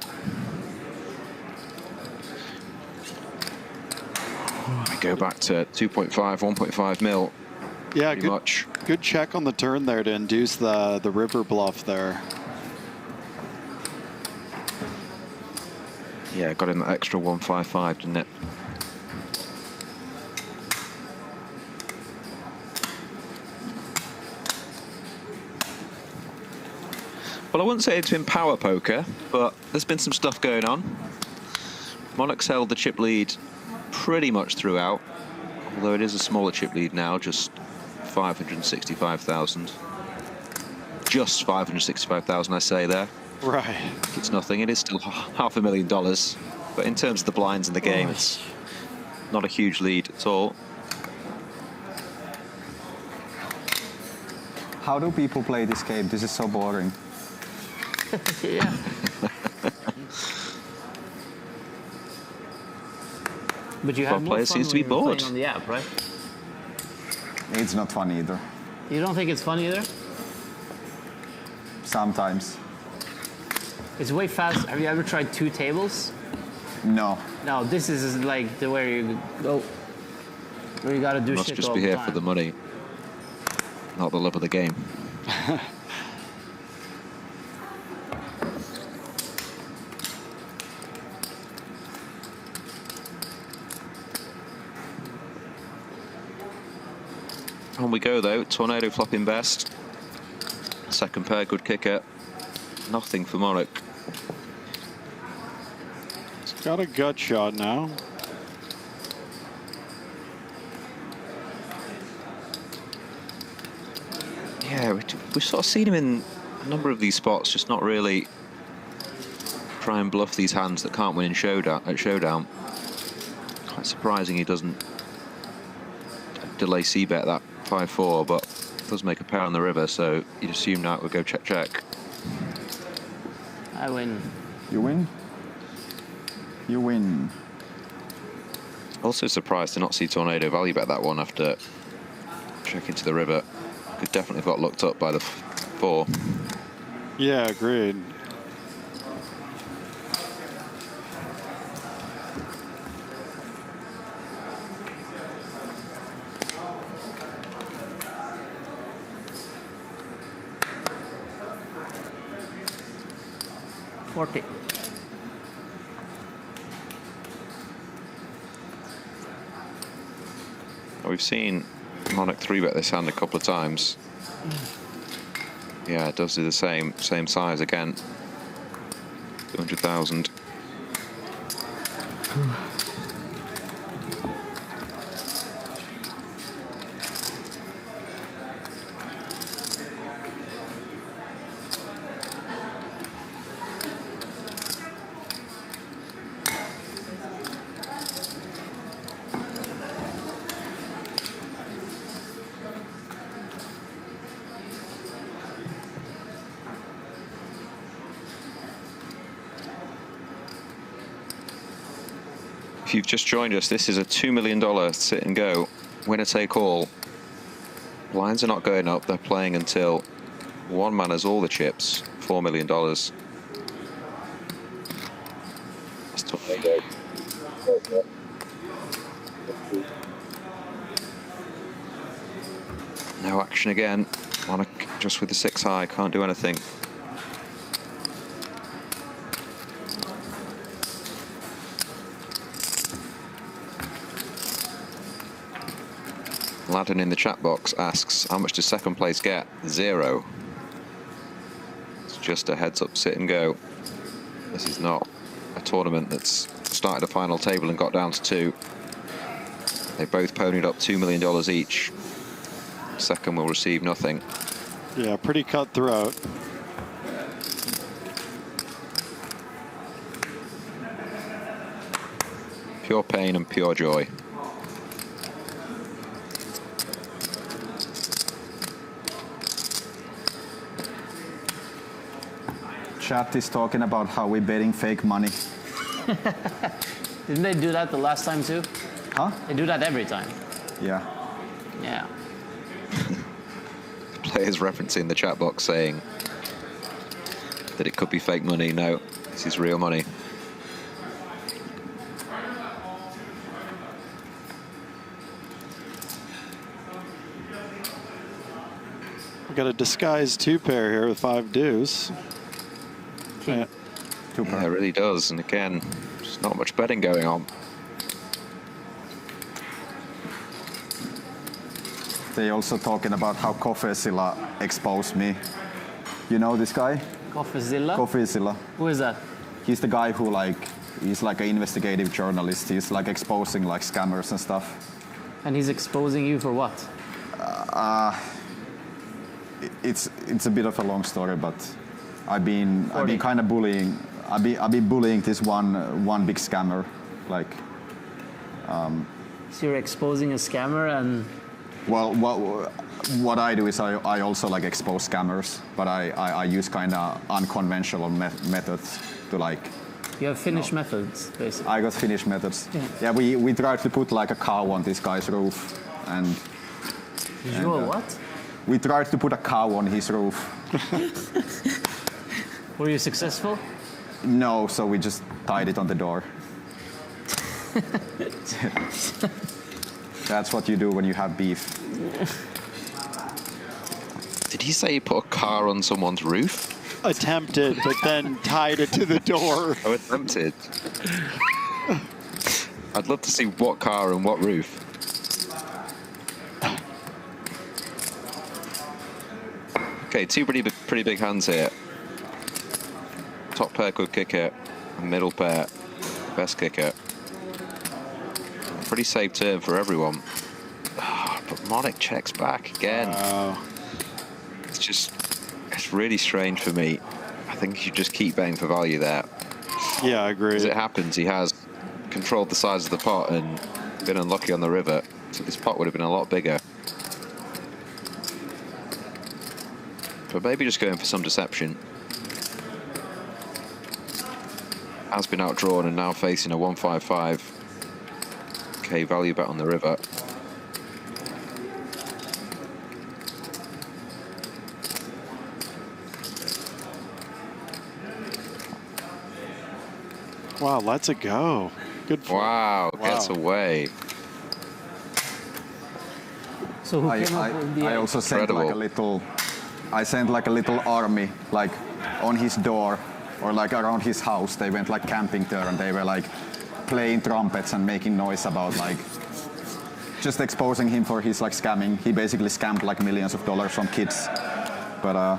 We go back to 2.5, 1.5 mil. Yeah, Pretty much. Good check on the turn there to induce the river bluff there. Yeah, got him that extra 155, didn't it? Well, I wouldn't say it's been power poker, but there's been some stuff going on. Monarch's held the chip lead pretty much throughout, although it is a smaller chip lead now, just 565,000. Just 565,000, I say there. Right. It's nothing. It is still $500,000, but in terms of the blinds in the game, it's not a huge lead at all. How do people play this game? This is so boring. Yeah. But you have more players fun seems to be when you're bored. playing on the app, right? It's not fun either. You don't think it's fun either? Sometimes. It's way fast. Have you ever tried 2 tables? No. No, this is like the where you go, where you gotta do Must shit just all be the here time. for the money, not the love of the game. On we go though. Tornado flopping best. Second pair, good kicker. Nothing for Monarch. Got a gut shot now. Yeah, we've sort of seen him in a number of these spots, just not really try and bluff these hands that can't win in showdown. Quite surprising he doesn't delay c-bet that 5-4, but does make a pair on the river, so you'd assume now it would go check. I win. You win? You win. Also surprised to not see Tornado value bet that one after checking to the river. Could definitely have got looked up by the 4. Yeah, agreed. We've seen Monarch 3-bet this hand a couple of times. Yeah, it does do the same size again. 200,000. If you've just joined us, this is a $2 million sit and go, winner take all. Blinds are not going up, they're playing until one man has all the chips, $4 million. No action again. Monarch just with the 6 high, can't do anything. Ladden in the chat box asks, how much does second place get? 0. It's just a heads up sit and go. This is not a tournament that's started a final table and got down to 2. They both ponied up $2 million each. Second will receive nothing. Yeah, pretty cutthroat. Pure pain and pure joy. Chat is talking about how we're betting fake money. Didn't they do that the last time too? Huh? They do that every time. Yeah. Yeah. Players referencing the chat box saying that it could be fake money. No, this is real money. We've got a disguised 2-pair here with 5 deuce. King. Yeah, it really does. And again, there's not much betting going on. They also talking about how Coffeezilla exposed me. You know this guy? Coffeezilla? Coffeezilla. Who is that? He's the guy who he's like an investigative journalist. He's like exposing like scammers and stuff. And he's exposing you for what? It's a bit of a long story, but I've been kind of bullying. I've been bullying this one big scammer, like. So you're exposing a scammer and. Well, what I do is I also like expose scammers, but I use kind of unconventional methods to like. You have Finnish methods, basically. I got Finnish methods. Yeah, we tried to put like a cow on this guy's roof, and. What? We tried to put a cow on his roof. Were you successful? No, so we just tied it on the door. That's what you do when you have beef. Did he say he put a car on someone's roof? Attempted, but then tied it to the door. Oh, attempted. I'd love to see what car and what roof. Okay, 2 pretty big hands here. Top pair could kick it, middle pair best kicker. Pretty safe turn for everyone. But Monarch checks back again. Wow. It's really strange for me. I think you should just keep betting for value there. Yeah, I agree. As it happens, he has controlled the size of the pot and been unlucky on the river. So this pot would have been a lot bigger. But maybe just going for some deception. Has been outdrawn and now facing a 155k value bet on the river. Wow, lets it go. Good for Wow, gets away. So who came up with the I also sent like a little. I sent like a little army like on his door or like around his house. They went like camping there and they were like playing trumpets and making noise about like just exposing him for his like scamming. He basically scammed like millions of dollars from kids. But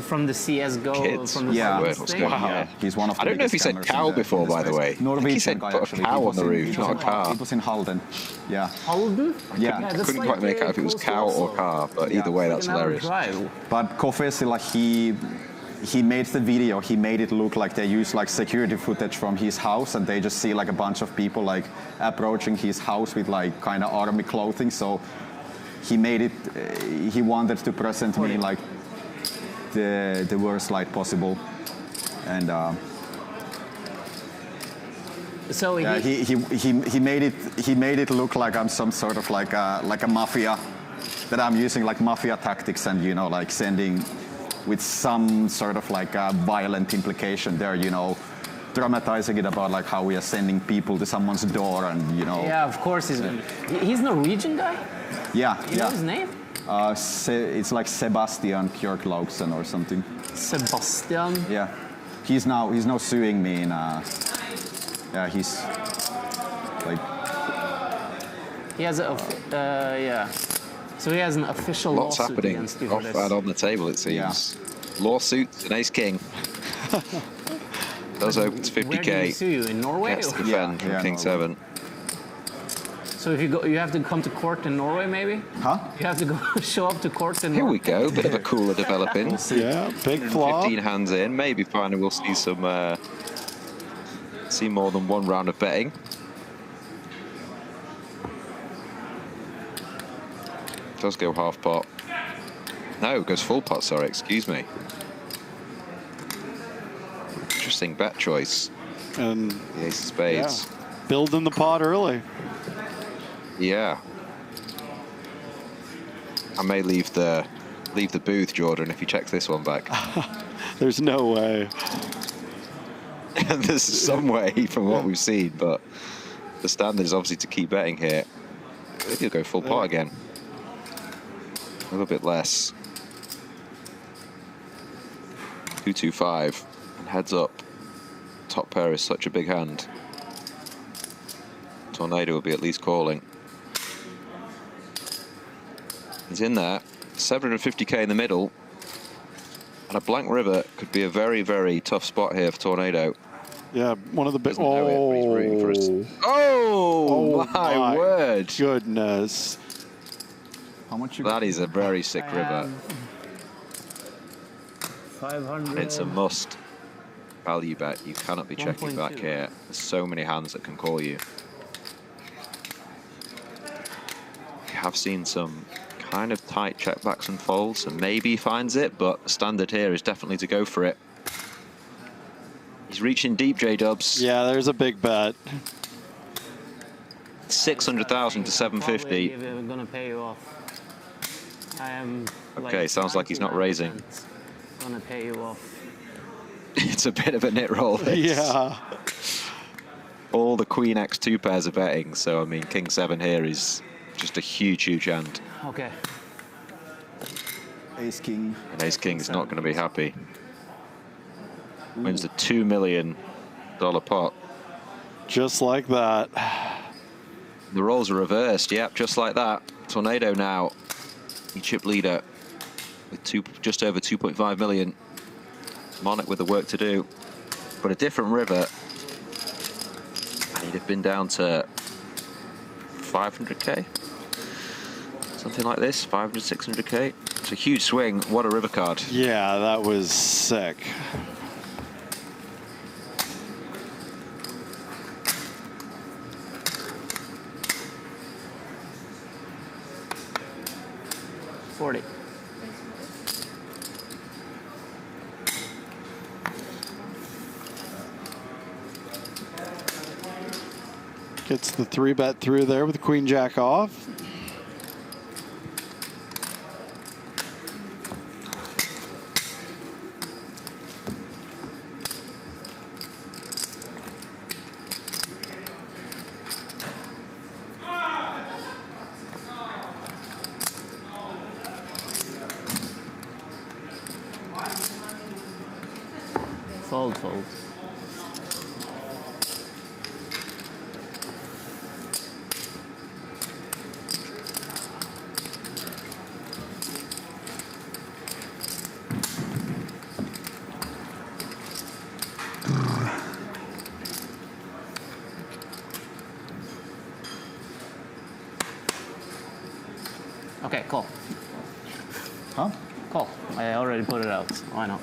from the CS:GO, Kids. from the Yeah. CS thing? Wow. yeah, he's one of the I don't know if he biggest said scammers cow in the before, by the space. way. I think Norwegian he said guy, put a actually. cow He on was the in- roof, he was not a in- car. It was in Halden. Yeah. Halden? Yeah. that's Couldn't like, quite make out if it was close to cow or Oslo. car, but Yeah. either way, Like that's an hour hilarious. drive. But Kofesi, like he made the video. He made it look like they used like security footage from his house, and they just see like a bunch of people like approaching his house with like kind of army clothing. So he made it. He wanted to present me like the worst light possible, and So yeah, he made it look like I'm some sort of like a mafia, that I'm using like mafia tactics and like sending with some sort of like a violent implication there, dramatizing it about like how we are sending people to someone's door and Yeah, of course he's Norwegian guy? yeah You know his name? it's like Sebastian Kjørklaugsen or something. Sebastian. Yeah, he's now suing me in yeah, he's like He has a yeah. So he has an official Lots lawsuit happening against you for off this. and on the table, it seems. Yeah. Lawsuits and Ace King. Does open to Where did he 50k. sue you? In Norway? Gets or- the defend from Yeah, King Norway. 7. So if you go, you have to come to court in Norway, maybe? huh? You have to go show up to court in Here Norway. we go, bit of a cooler developing. Yeah, big flop. 15 hands in, maybe finally we'll see some, see more than one round of betting. Does go half pot. No, it goes full pot, sorry, excuse me. Interesting bet choice. And The ace of spades. building the pot early. Yeah. I may leave the booth, Jordan, if he checks this one back. There's no way. There's some way from what we've seen, but the standard is obviously to keep betting here. Maybe he'll go full pot again. A little bit less. 225 and heads up. Top pair is such a big hand. Tornado will be at least calling. He's in there. 750k in the middle. And a blank river could be a very, very tough spot here for Tornado. Yeah, one of the big. Doesn't know it, but he's rooting for us. Oh, my word. Goodness. How much you That is a very sick river. 500. It's a must value bet. You cannot be checking back 1.2. here. There's so many hands that can call you. We have seen some kind of tight checkbacks and folds, and maybe he finds it, but the standard here is definitely to go for it. He's reaching deep, J-Dubs. Yeah, there's a big bet. 600,000 to 750. Probably I'm gonna pay you off. I am. Okay, sounds like he's not raising. Gonna pay you off. It's a bit of a nit roll. this. Yeah. All the Queen X2 pairs are betting, so I mean, King 7 here is just a huge, huge hand. Okay. Ace King. And Ace King is not going to be happy. Wins the $2 million pot. Just like that. The rolls are reversed, yep, just like that. Tornado now, the chip leader with just over 2.5 million. Monarch with the work to do, but a different river. He'd have been down to 500k, something like this, 500, 600k. It's a huge swing. What a river card. Yeah, that was sick. $40. Gets the 3-bet through there with the queen jack off. Fold, fold. Okay, call. Huh? Call. I already put it out. Why not?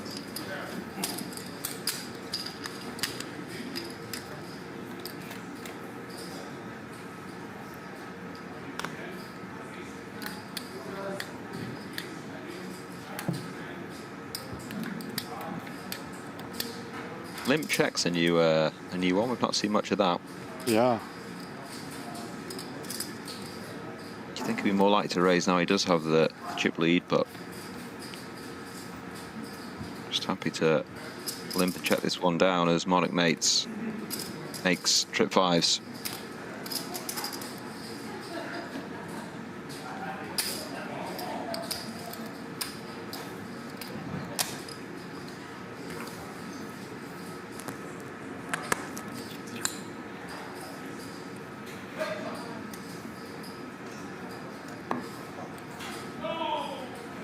Limp checks a new one. We've not seen much of that. Yeah. Do you think he'd be more likely to raise now? He does have the chip lead, but just happy to limp and check this one down as Monarch makes trip fives.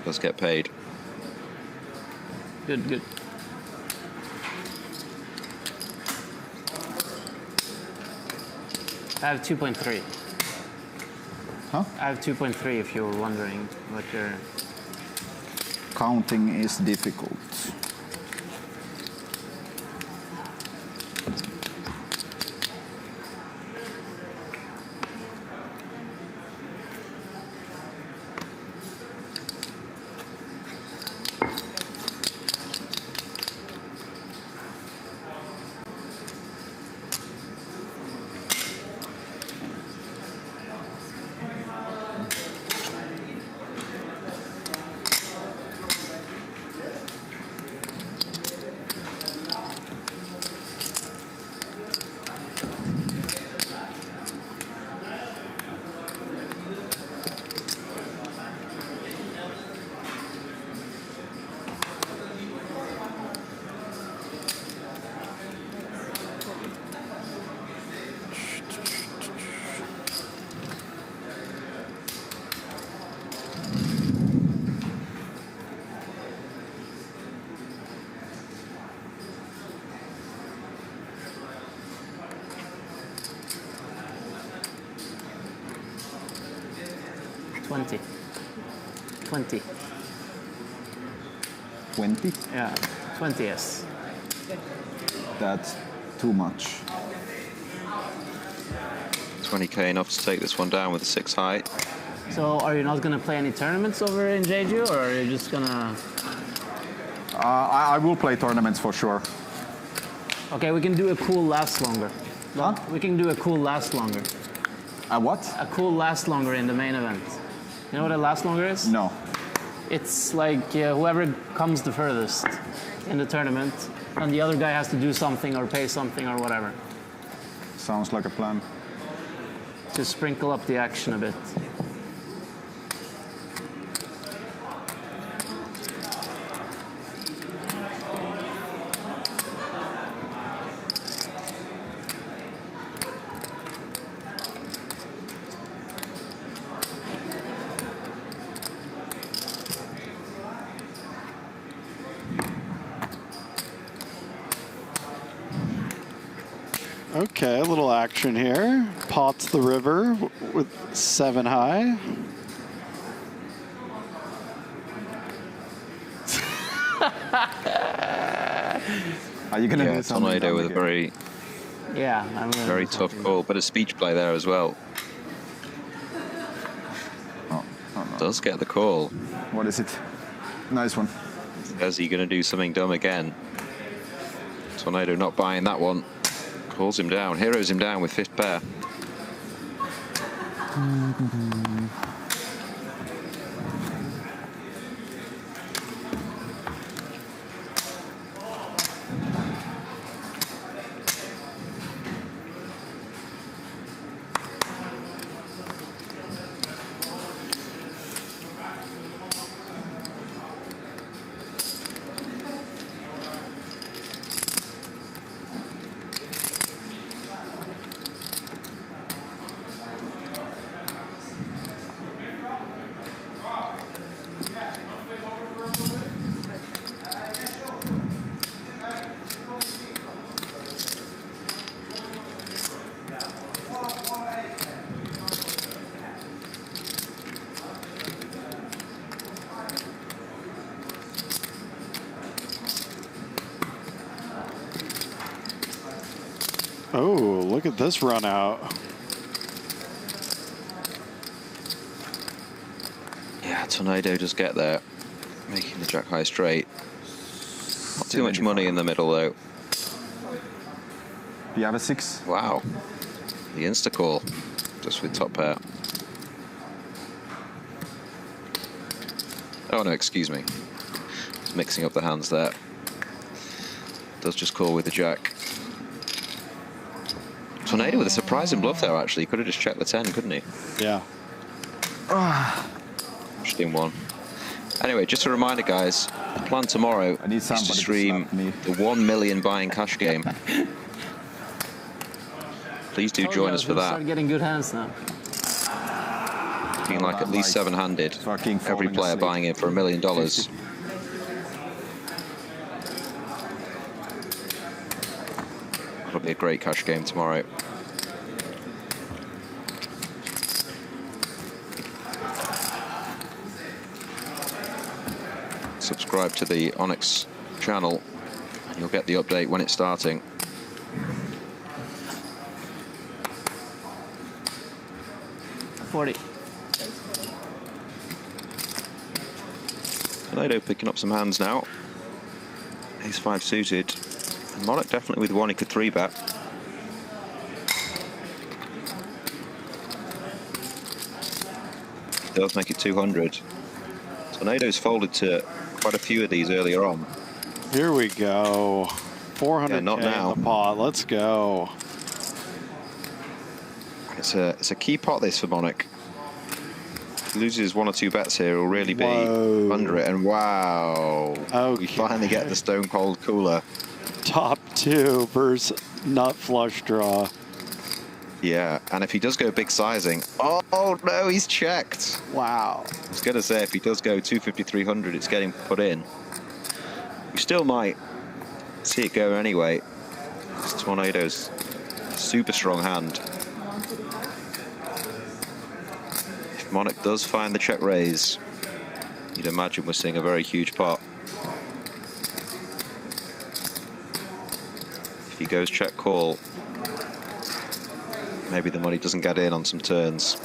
Does get paid. Good, good. I have 2.3. Huh? I have 2.3 if you were wondering what your... Counting is difficult. $20. 20. 20? Yeah, 20, yes. That's too much. 20k enough to take this one down with a 6 high. So are you not going to play any tournaments over in Jeju, or are you just going to... I will play tournaments for sure. Okay, we can do a cool last longer. Huh? We can do a cool last longer. A what? A cool last longer in the main event. You know what a last longer is? No. It's like whoever comes the furthest in the tournament, and the other guy has to do something or pay something or whatever. Sounds like a plan. To sprinkle up the action a bit. Okay, a little action here. Pots the river with 7 high. Are you gonna do something? Tornado with a very, I'm gonna very do tough something. call, but a speech play there as well. Oh, no. Does get the call. What is it? Nice one. Is he going to do something dumb again? Tornado not buying that one. Calls him down, heroes him down with 5th pair. Oh, look at this run out. Yeah, Tornado does get there, making the jack high straight. Not too much money in the middle though. Do you have a 6? Wow, the insta call, just with top pair. Oh no, excuse me. Just mixing up the hands there. Does just call with the jack. Tornado with a surprising bluff there, actually. He could have just checked the 10, couldn't he? Yeah. Just in one. Anyway, just a reminder, guys. The plan tomorrow is to stream the 1 million buying cash game. Please do join us for that. Start getting good hands now. Being like at least 7-handed. Every player buying it for $1 million. It'll be a great cash game tomorrow. Subscribe to the Onyx channel and you'll get the update when it's starting. Tornado picking up some hands now. Ace-5 suited. And Monarch definitely with one he could 3-bet. Does make it 200. Tornado's folded to quite a few of these earlier on. Here we go. 400 not now. in the pot. Let's go. It's a key pot this for Monarch. If he loses 1 or 2 bets here, he'll really be under it. And wow, we finally get the stone cold cooler. Top 2 versus nut flush draw. Yeah, and if he does go big sizing, oh no, he's checked. Wow. I was gonna say if he does go 250, 300, it's getting put in. We still might see it go anyway. This Tornado's super strong hand. If Monarch does find the check raise, you'd imagine we're seeing a very huge pot. If he goes check call, maybe the money doesn't get in on some turns.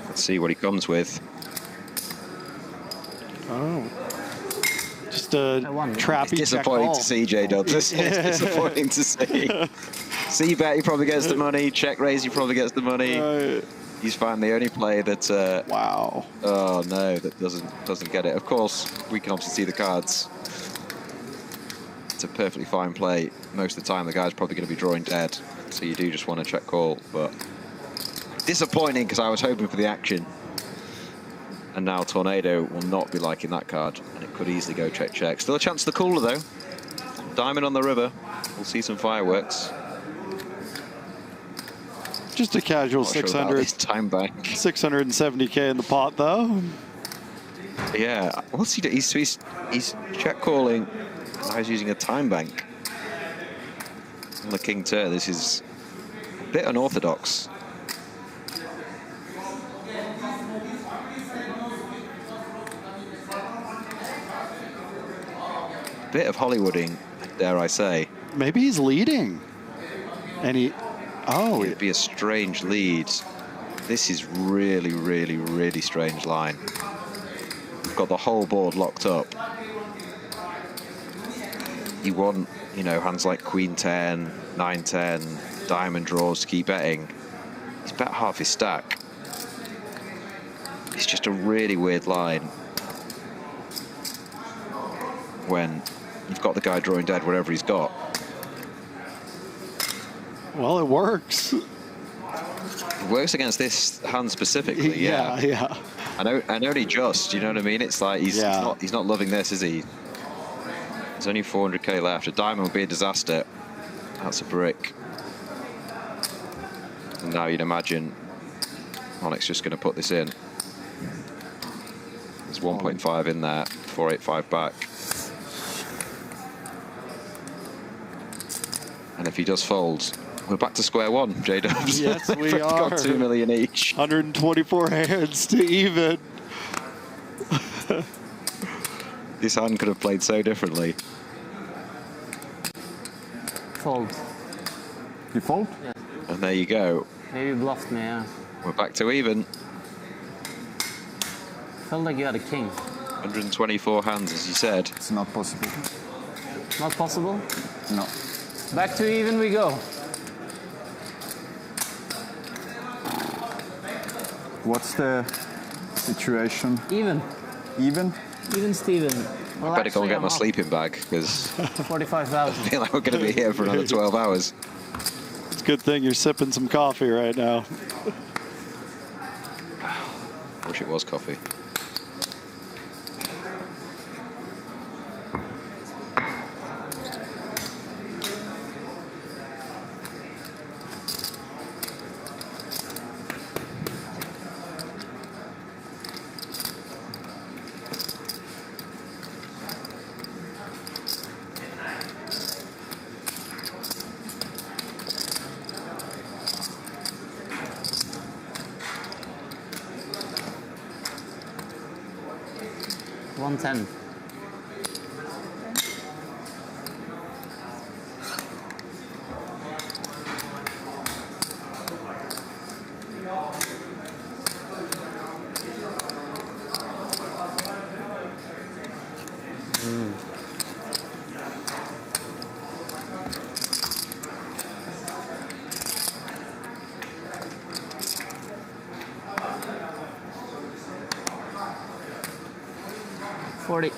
Let's see what he comes with. Oh. Just a trappy It's disappointing to see, J-Dubs. It's disappointing to see. C-bet, he probably gets the money. Check raise, he probably gets the money. He's found the only play that... wow. Oh, no, that doesn't get it. Of course, we can obviously see the cards. It's a perfectly fine play. Most of the time, the guy's probably going to be drawing dead. So you do just want to check call. But disappointing, because I was hoping for the action. And now Tornado will not be liking that card. And it could easily go check. Still a chance of the cooler, though. Diamond on the river. We'll see some fireworks. Just a casual 600. Time bank. 670K in the pot, though. Yeah. What's he do? He's check calling. Now he's using a time bank. On the king turn, this is a bit unorthodox. Bit of Hollywooding, dare I say. Maybe he's leading. And he... Oh. It'd be a strange lead. This is really, really, really strange line. We've got the whole board locked up. You want, you know, hands like Queen 10, 9, 10, diamond draws to keep betting. He's bet half his stack. It's just a really weird line when you've got the guy drawing dead whatever he's got. Well, it works. It works against this hand specifically, yeah. Yeah. And only just, you know what I mean? It's like he's not loving this, is he? There's only 400k left. A diamond would be a disaster. That's a brick. And now you'd imagine Onyx just going to put this in. There's 1.5 in there, 485 back. And if he does fold, we're back to square one, J-Dubs. Yes, we are. Got 2 million each. 124 hands to even. This hand could have played so differently. Fold. You fold? Yeah. And there you go. Maybe bluffed me, yeah. We're back to even. Felt like you had a king. 124 hands, as you said. It's not possible. Not possible? No. Back to even we go. What's the situation? Even. Even? Even Steven. Well, I better go and get I'm my up. sleeping bag, because 45,000. I feel like we're going to be here for another 12 hours. It's a good thing you're sipping some coffee right now. Wish it was coffee. $110. $40.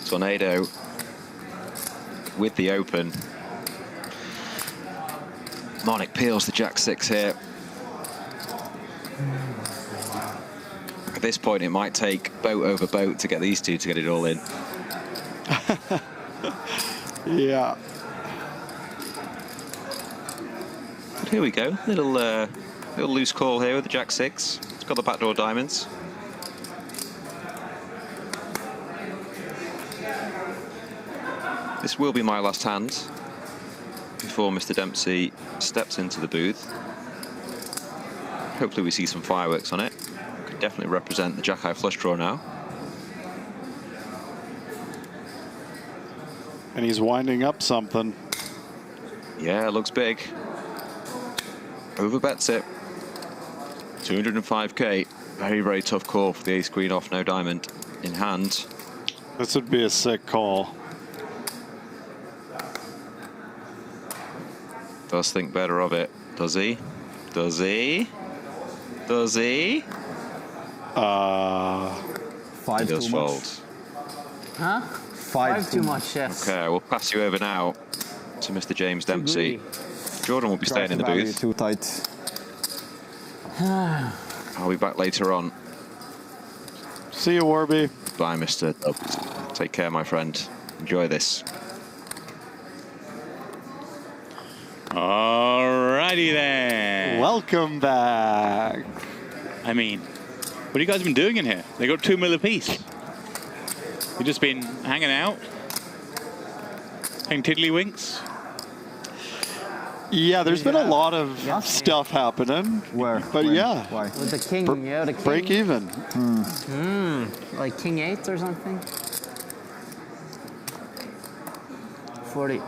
Tornado with the open. Monarch peels the jack-6 here. At this point, it might take boat over boat to get these two to get it all in. Yeah. But here we go. Little loose call here with the jack-6. It's got the backdoor diamonds. This will be my last hand before Mr. Dempsey steps into the booth. Hopefully we see some fireworks on it. Could definitely represent the jack-high flush draw now. And he's winding up something. Yeah, it looks big. Overbets it. 205k. Very, very tough call for the ace queen off, no diamond in hand. This would be a sick call. Does think better of it. Does he? Does he? Does he? Five He does too fold. much. Huh? Five Too much, yes. Okay, we'll pass you over now to Mr. James Dempsey. greedy. Jordan will be staying in the Value booth. too tight. I'll be back later on. See you, Warby. Bye, Mr. Dubs. Take care, my friend. Enjoy this. All right. Alrighty then. Welcome back. I mean, what have you guys been doing in here? They got 2 mil apiece. You've just been hanging out, playing tiddlywinks. Yeah, there's been a lot of stuff happening. Where? But when? yeah. Why? With the king, yeah, the king. Break even. Like king 8 or something. 40.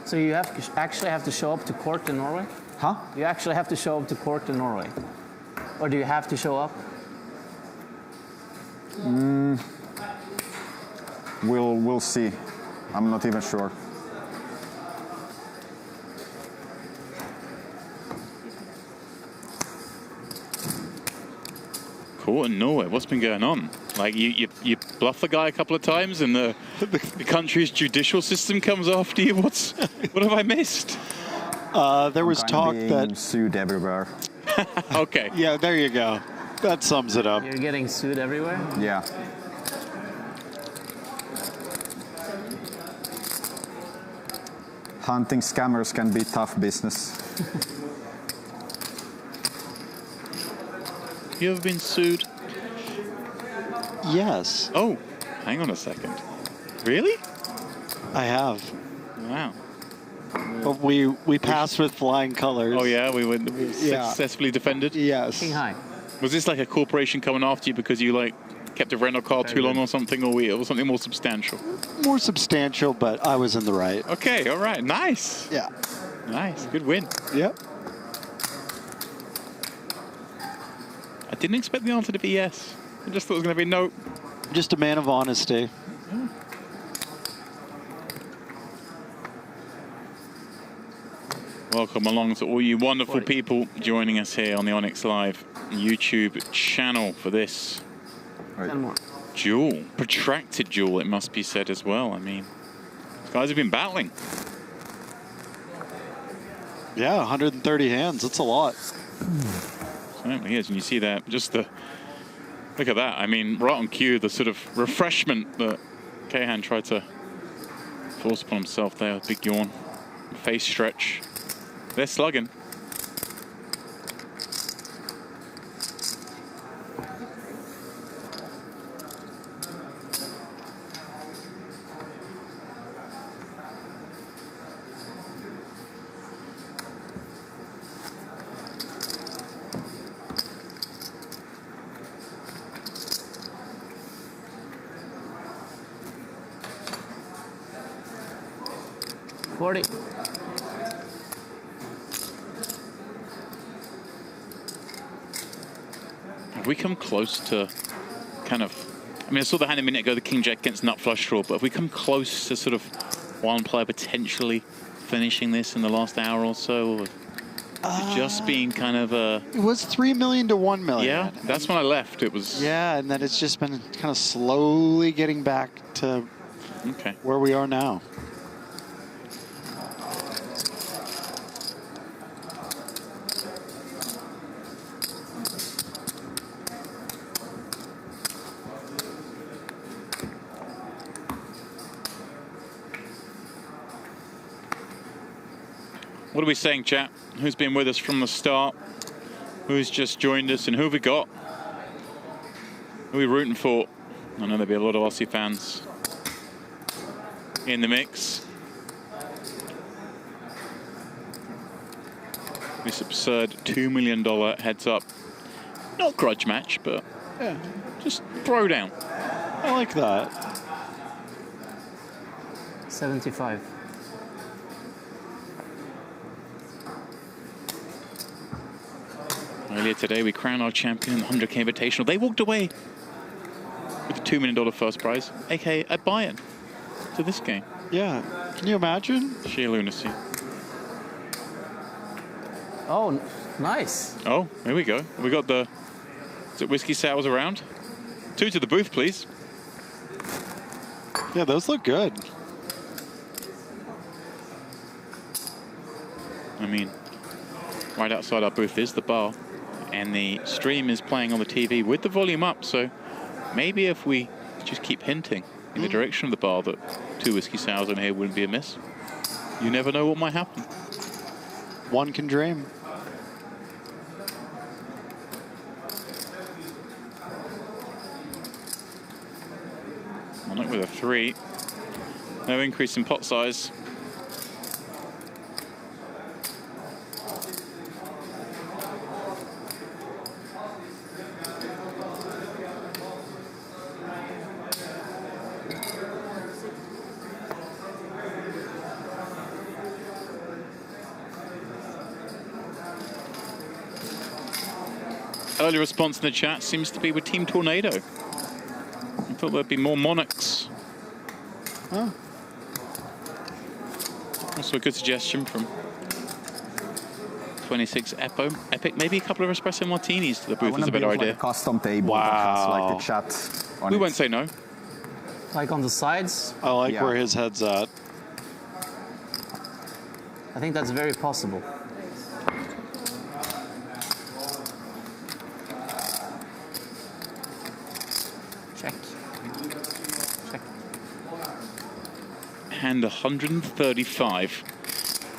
So you actually have to show up to court in Norway? Huh? You actually have to show up to court in Norway? Or do you have to show up? We'll see. I'm not even sure. Court in Norway. What's been going on? Like you bluff the guy a couple of times, and the country's judicial system comes after you. What have I missed? There was talk that sued everywhere. Okay. Yeah, there you go. That sums it up. You're getting sued everywhere? Yeah. Hunting scammers can be tough business. You ever been sued? Yes, Oh, hang on a second. Really? I have. Wow. But we passed with flying colors. Oh yeah, we Yeah. successfully defended. Yes. King high. Was this like a corporation coming after you because you like kept a rental car too long or something, or something more substantial? More substantial, but I was in the right. Okay, all right, nice, Yeah. nice, good win. Yep. I didn't expect the answer to be yes. I just thought it was going to be no. Just a man of honesty. Welcome along to all you wonderful people joining us here on the Onyx Live YouTube channel for this 10 more. duel. Protracted duel, it must be said as well. I mean, these guys have been battling. Yeah, 130 hands. That's a lot. Certainly is, and you see that, just the, look at that. I mean, right on cue, the sort of refreshment that Kayhan tried to force upon himself there, big yawn, face stretch. They're slugging. Have we come close to kind of, I mean, I saw the hand a minute ago, the king jack against nut flush draw, but have we come close to sort of one player potentially finishing this in the last hour or so? Or just being kind of a... It was 3 million to 1 million. Yeah, that's when I left. It was... Yeah, and then it's just been kind of slowly getting back to where we are now. What are we saying, chat? Who's been with us from the start? Who's just joined us, and who have we got? Who are we rooting for? I know there'll be a lot of Ossi fans in the mix. This absurd $2 million heads up. Not grudge match, but yeah, just throw down. I like that. 75. Earlier today, we crowned our champion in the 100K Invitational. They walked away with a $2 million first prize, aka a buy-in to this game. Yeah. Can you imagine? Sheer lunacy. Oh, nice. Oh, here we go. We got the, is it whiskey sours around? 2 to the booth, please. Yeah, those look good. I mean, right outside our booth is the bar. And the stream is playing on the TV with the volume up, so maybe if we just keep hinting in the direction of the bar that 2 whiskey sours in here wouldn't be amiss, you never know what might happen. One can dream. Monarch with a 3. No increase in pot size. Early response in the chat seems to be with Team Tornado. I thought there'd be more Monarchs. Oh. Also a good suggestion from 26 Epic. Maybe a couple of espresso martinis to the booth is a better idea. Like a custom table that has like the chat on We it. won't say no. Like on the sides? I like where his head's at. I think that's very possible. Check. Check. Hand 135.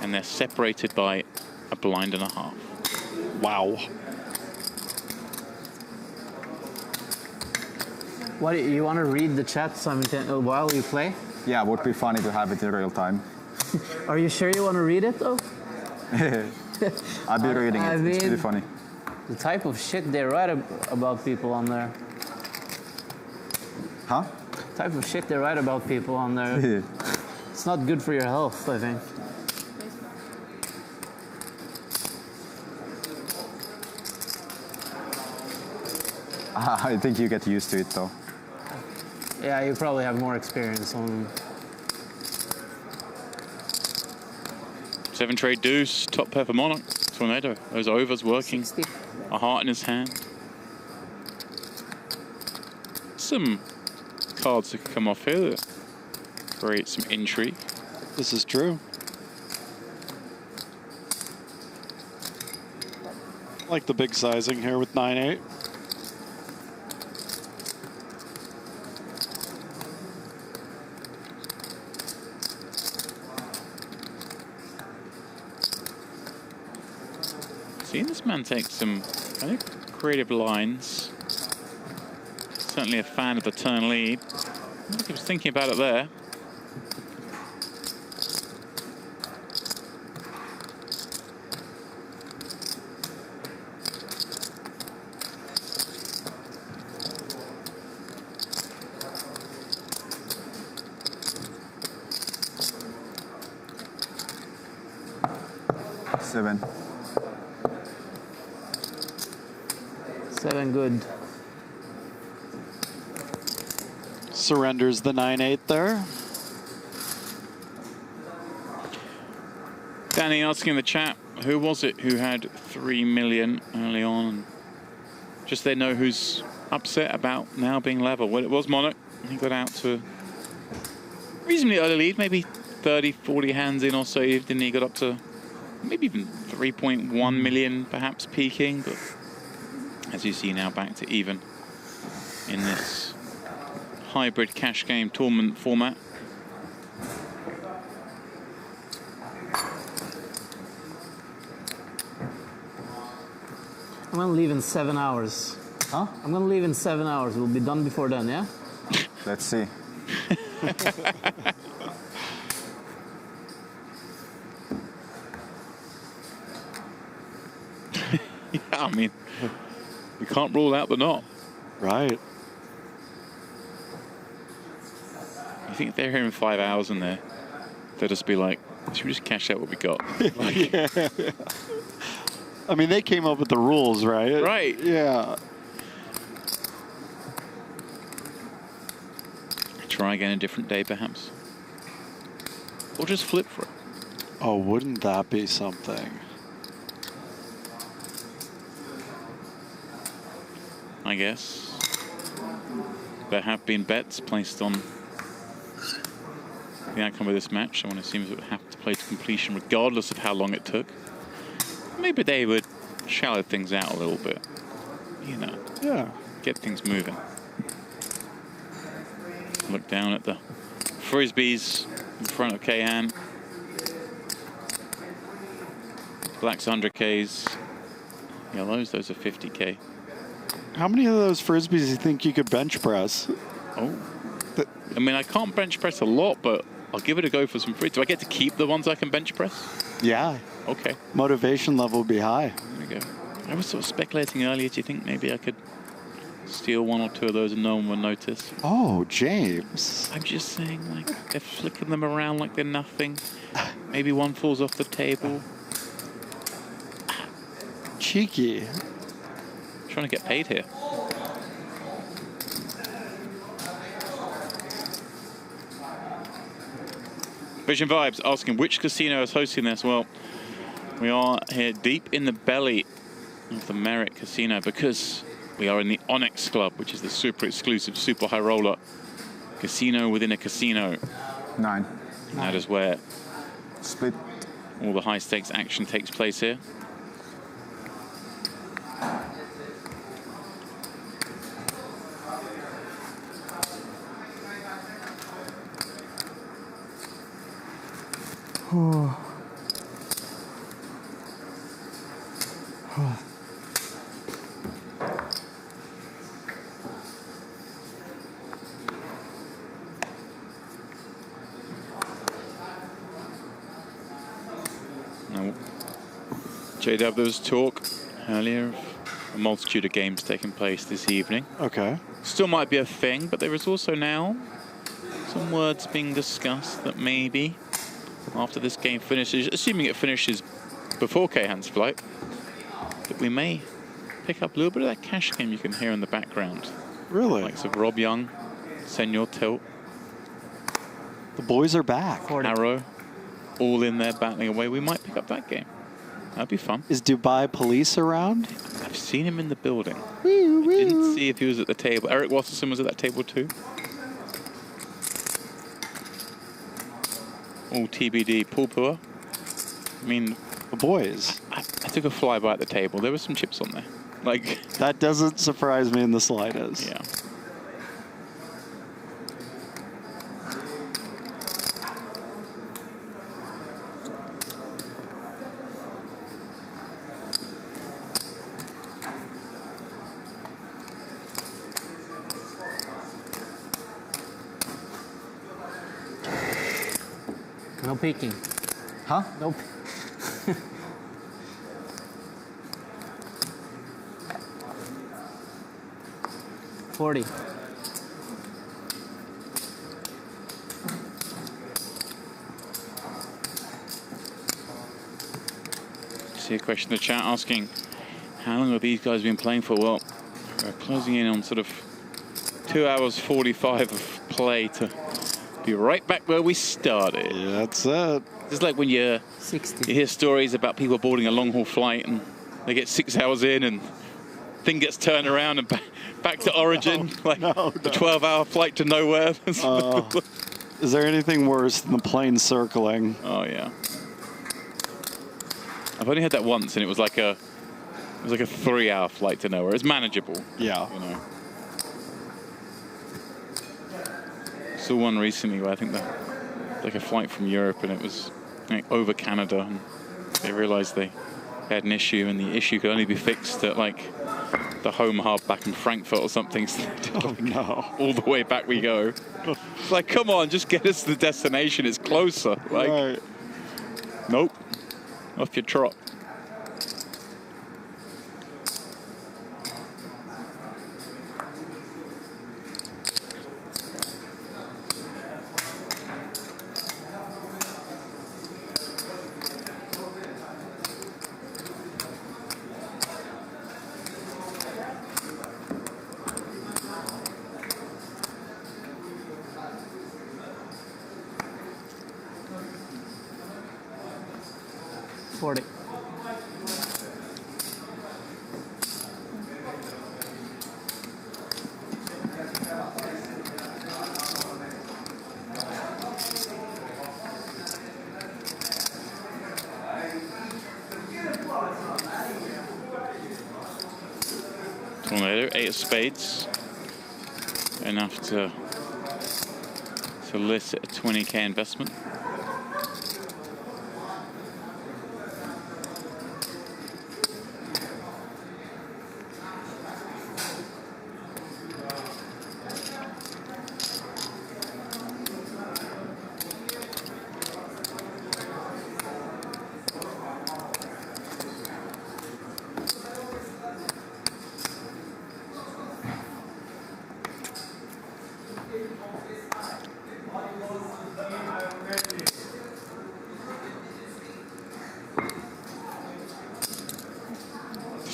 And they're separated by a blind and a half. Wow. What, you want to read the chat while you play? Yeah, it would be funny to have it in real time. Are you sure you want to read it though? I'll be reading it. It's really funny. The type of shit they write about people on there. Huh? The type of shit they write about people on there. It's not good for your health, I think. I think you get used to it though. Yeah, you probably have more experience on. 7 trade deuce, top pair for Monarch. Tornado, those overs working. 60. A heart in his hand. Some cards that could come off here that create some intrigue. This is true. I like the big sizing here with 9-8. Seeing this man take some kind of creative lines. Certainly a fan of the turn lead. I think he was thinking about it there. Seven. 7 good. Surrenders the 9-8 there. Danny asking in the chat, who was it who had 3 million early on? Just they know who's upset about now being level. Well, it was Monarch. He got out to a reasonably early lead, maybe 30, 40 hands in or so. Didn't he? Got up to maybe even 3.1 million, perhaps peaking. But as you see now, back to even in this hybrid cash game tournament format. I'm gonna leave in 7 hours. Huh? I'm gonna leave in 7 hours. We'll be done before then, yeah? Let's see. Yeah, I mean, you can't rule out the knot. Right. I think if they're here in 5 hours and they'll just be like, should we just cash out what we got? Like, Yeah. I mean, they came up with the rules, right? Right. Yeah. try again a different day, perhaps. Or just flip for it. Oh, wouldn't that be something? I guess. There have been bets placed on the outcome of this match. Someone assumes it would have to play to completion regardless of how long it took. Maybe they would shallow things out a little bit. You know. Yeah. Get things moving. Look down at the frisbees in front of Kayhan. Blacks 100Ks. Yellows, those are 50K. How many of those frisbees do you think you could bench press? Oh. I mean, I can't bench press a lot, but I'll give it a go for some free. Do I get to keep the ones I can bench press? Yeah. Okay. Motivation level would be high. There we go. I was sort of speculating earlier. Do you think maybe I could steal one or two of those and no one would notice? Oh, James. I'm just saying, like, they're flicking them around like they're nothing. Maybe one falls off the table. Cheeky. Trying to get paid here. Vision Vibes asking which casino is hosting this. Well, we are here deep in the belly of the Merit Casino because we are in the Onyx Club, which is the super exclusive, super high roller casino within a casino. 9. And that is where Split. all the high stakes action takes place here. Now, JW, there was talk earlier of a multitude of games taking place this evening. Okay. Still might be a thing, but there is also now some words being discussed that maybe after this game finishes, assuming it finishes before Kayhan's flight, that we may pick up a little bit of that cash game you can hear in the background. Really? Likes of Rob Young, Senor Tilt, The boys are back. Arrow, all in there battling away. We might pick up that game. That'd be fun. Is Dubai Police around? I've seen him in the building. I didn't see if he was at the table. Eric Watterson was at that table too. All TBD. Pool Pua. I mean, The boys. I took a flyby at the table. There were some chips on there. Like, That doesn't surprise me in the slightest. yeah. No peeking. Huh? Nope. $40. See a question in the chat asking, how long have these guys been playing for? Well, we're closing in on sort of 2 hours 45 of play to be right back where we started. Yeah, that's it. It's like when you 60. hear stories about people boarding a long-haul flight and they get 6 hours in and thing gets turned around and back to origin, like no. the 12-hour flight to nowhere. Is there anything worse than the plane circling? Oh yeah. I've only had that once, and it was like a 3-hour flight to nowhere. It's manageable. Yeah. You know. Saw one recently where I think like a flight from Europe, and it was like over Canada, and they realized they had an issue, and the issue could only be fixed at like the home hub back in Frankfurt or something. So Oh, no. all the way back we go. It's like, come on, just get us to the destination. It's closer. Like, Right. nope. Off your trot. $40. Tornado, 8 of spades. Enough to solicit a 20k investment.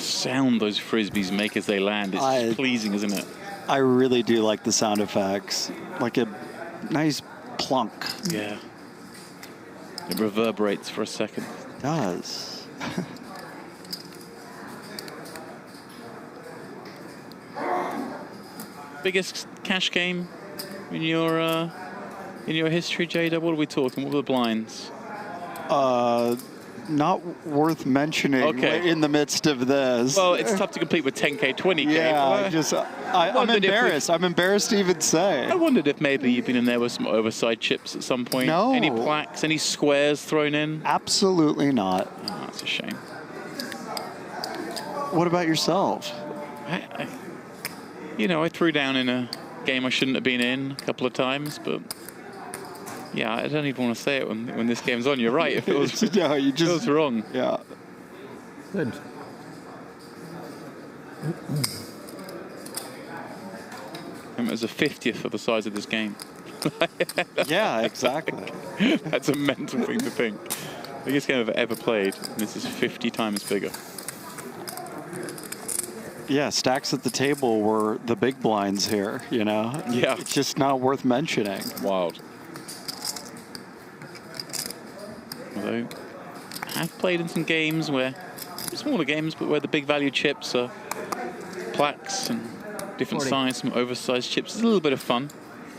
Sound those frisbees make as they land. It's just pleasing, isn't it? I really do like the sound effects. Like a nice plunk. Yeah. It reverberates for a second. It does. Biggest cash game in your history, Jada? What are we talking? What were the blinds? Not worth mentioning in the midst of this. Well, it's tough to compete with 10k, 20k. Yeah, I'm embarrassed. I'm embarrassed to even say. I wondered if maybe you've been in there with some oversized chips at some point. No. Any plaques, any squares thrown in? Absolutely not. Oh, that's a shame. What about yourself? I threw down in a game I shouldn't have been in a couple of times, but yeah, I don't even want to say it when this game's on. You're right. It feels, no, you just, feels wrong. Yeah. Good. It was a 50th of the size of this game. Yeah, exactly. That's a mental thing to think. Biggest game I've ever played. This is 50 times bigger. Yeah, stacks at the table were the big blinds here, you know? Yeah. It's just not worth mentioning. Wild. Although, I've played in some games where, smaller games, but where the big value chips are plaques and different size, some oversized chips. It's a little bit of fun.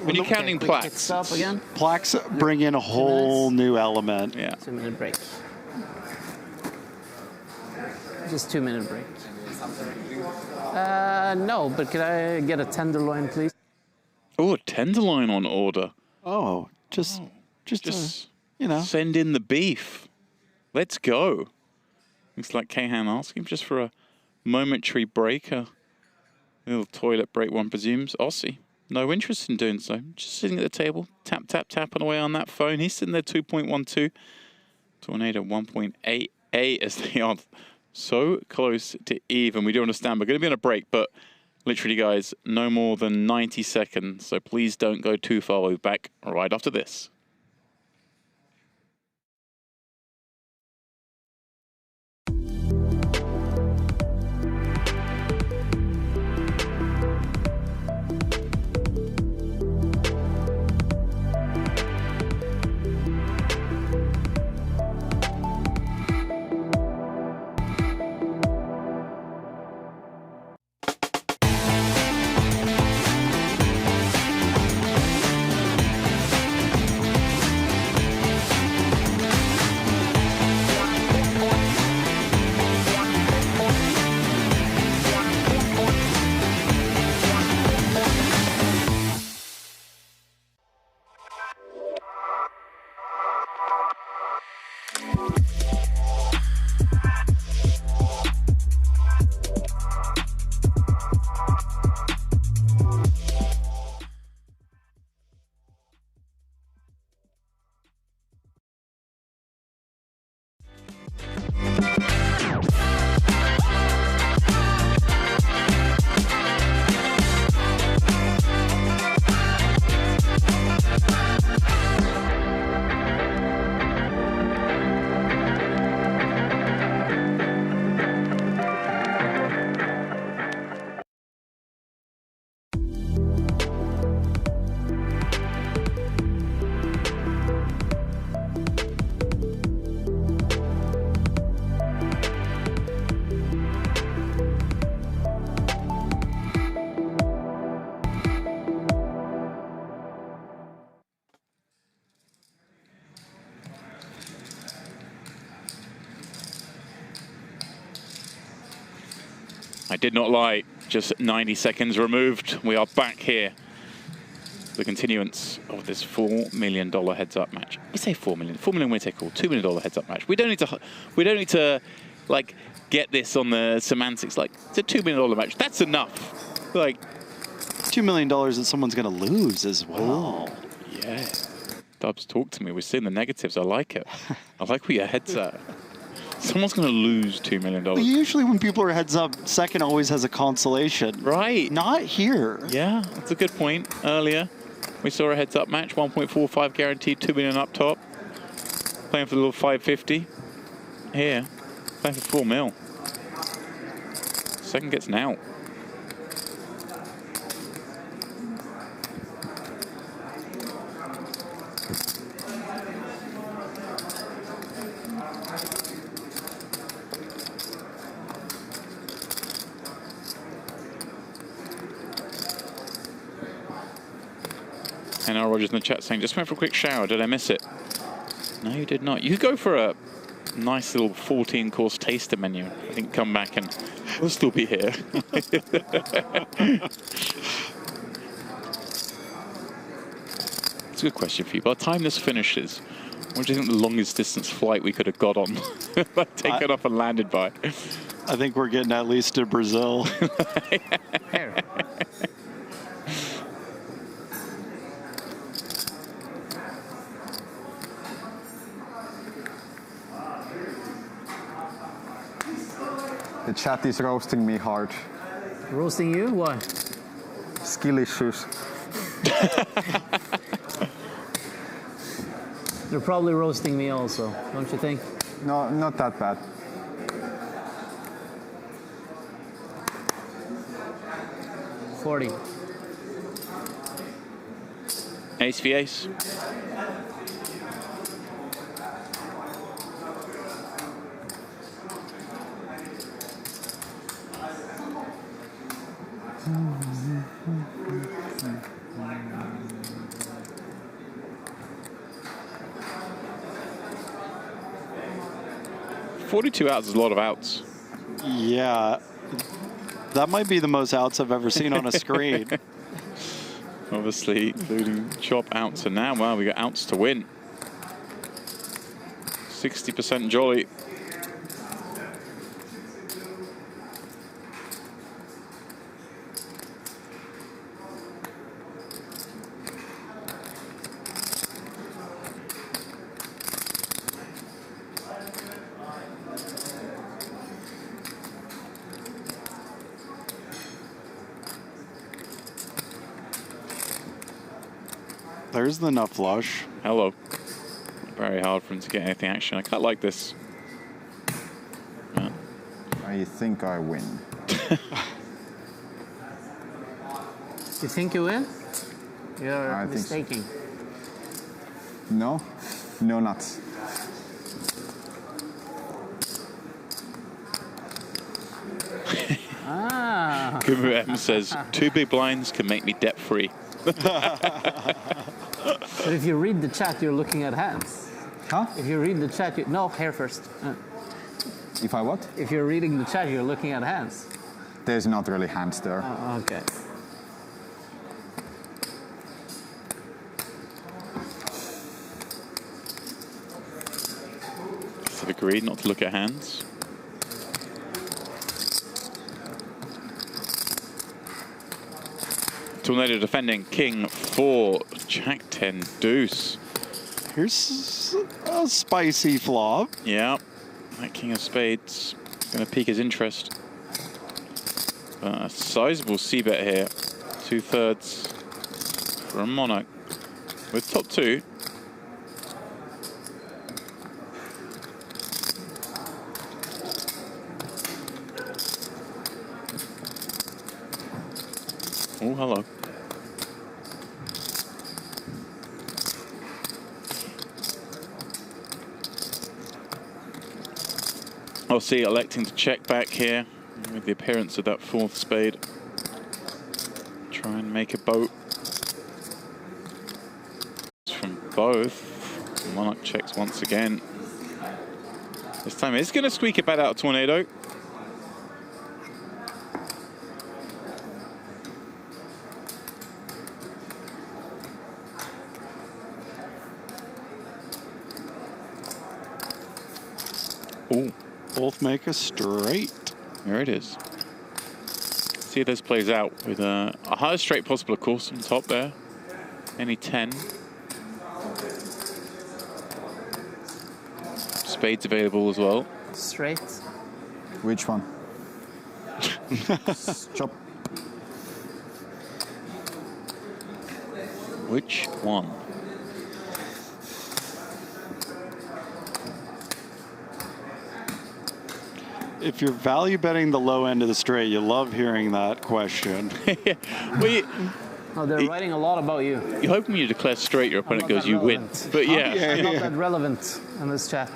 When you're counting plaques. Stop again. Plaques bring in a whole new element. Yeah. 2-minute break. Just 2-minute break. No, but could I get a tenderloin, please? Oh, a tenderloin on order. Oh, just you know. Send in the beef. Let's go. Looks like Kayhan asking just for a momentary break. A little toilet break, one presumes. Ossi, no interest in doing so. Just sitting at the table, tap, tap, tapping away on that phone. He's sitting there 2.12. Tornado 1.88 as they are so close to even. We do understand we're going to be on a break, but literally, guys, no more than 90 seconds. So please don't go too far. We'll be back right after this. I did not lie. just 90 seconds removed. We are back here. The continuance of this $4 million heads-up match. We say 4 million. 4 million win take all. $2 million heads-up match. We don't need to like get this on the semantics. Like it's a $2 million match. That's enough. Like $2 million that someone's going to lose as well. Yeah. Dubs, talk to me. We're seeing the negatives. I like it. I like where your head's at. Someone's going to lose $2 million. Well, usually when people are heads up, second always has a consolation. Right. Not here. Yeah, that's a good point. Earlier, we saw a heads up match, 1.45 guaranteed, 2 million up top. Playing for the little 550. Here, playing for 4 mil. Second gets an out. And now Roger's in the chat saying, just went for a quick shower. Did I miss it? No, you did not. You go for a nice little 14-course taster menu. I think come back and we'll still be here. It's a good question for you. By the time this finishes, what do you think the longest distance flight we could have got on? Taken off and landed by? I think we're getting at least to Brazil. The chat is roasting me hard. Roasting you? Why? Skill issues. They're probably roasting me also, don't you think? No, not that bad. $40. Ace v ace. $42 outs is a lot of outs. Yeah. That might be the most outs I've ever seen on a screen. Obviously, including chop outs. And now, wow, we got outs to win. 60% jolly. There's the nut flush. Hello. Very hard for him to get anything action. I quite like this. I think I win. You think you win? You're I think so. mistaking. No? No nuts. Kumu M says, 2 big blinds can make me debt-free. But if you read the chat, you're looking at hands. Huh? If you read the chat, no, hair first. If I what? If you're reading the chat, you're looking at hands. There's not really hands there. Okay. So agreed not to look at hands. Tornado defending King 4, Jack 10 deuce. Here's a spicy flop. Yeah, that King of Spades is going to pique his interest. A sizable C-bet here. 2/3 for a Monarch with top 2. Oh, hello. Ossi electing to check back here with the appearance of that 4th spade. Try and make a boat. From both. Monarch checks once again. This time it's going to squeak it back out of Tornado. Ooh. Both make a straight. There it is. See if this plays out with a highest straight possible, of course, on top there. Any 10. Spades available as well. Straight. Which one? Chop. Which one? If you're value betting the low end of the straight, you love hearing that question. Well, Oh, they're writing a lot about you. you're hoping when you declare straight, your opponent not goes, that you win. relevant. But yeah. I'm not that relevant in this chat.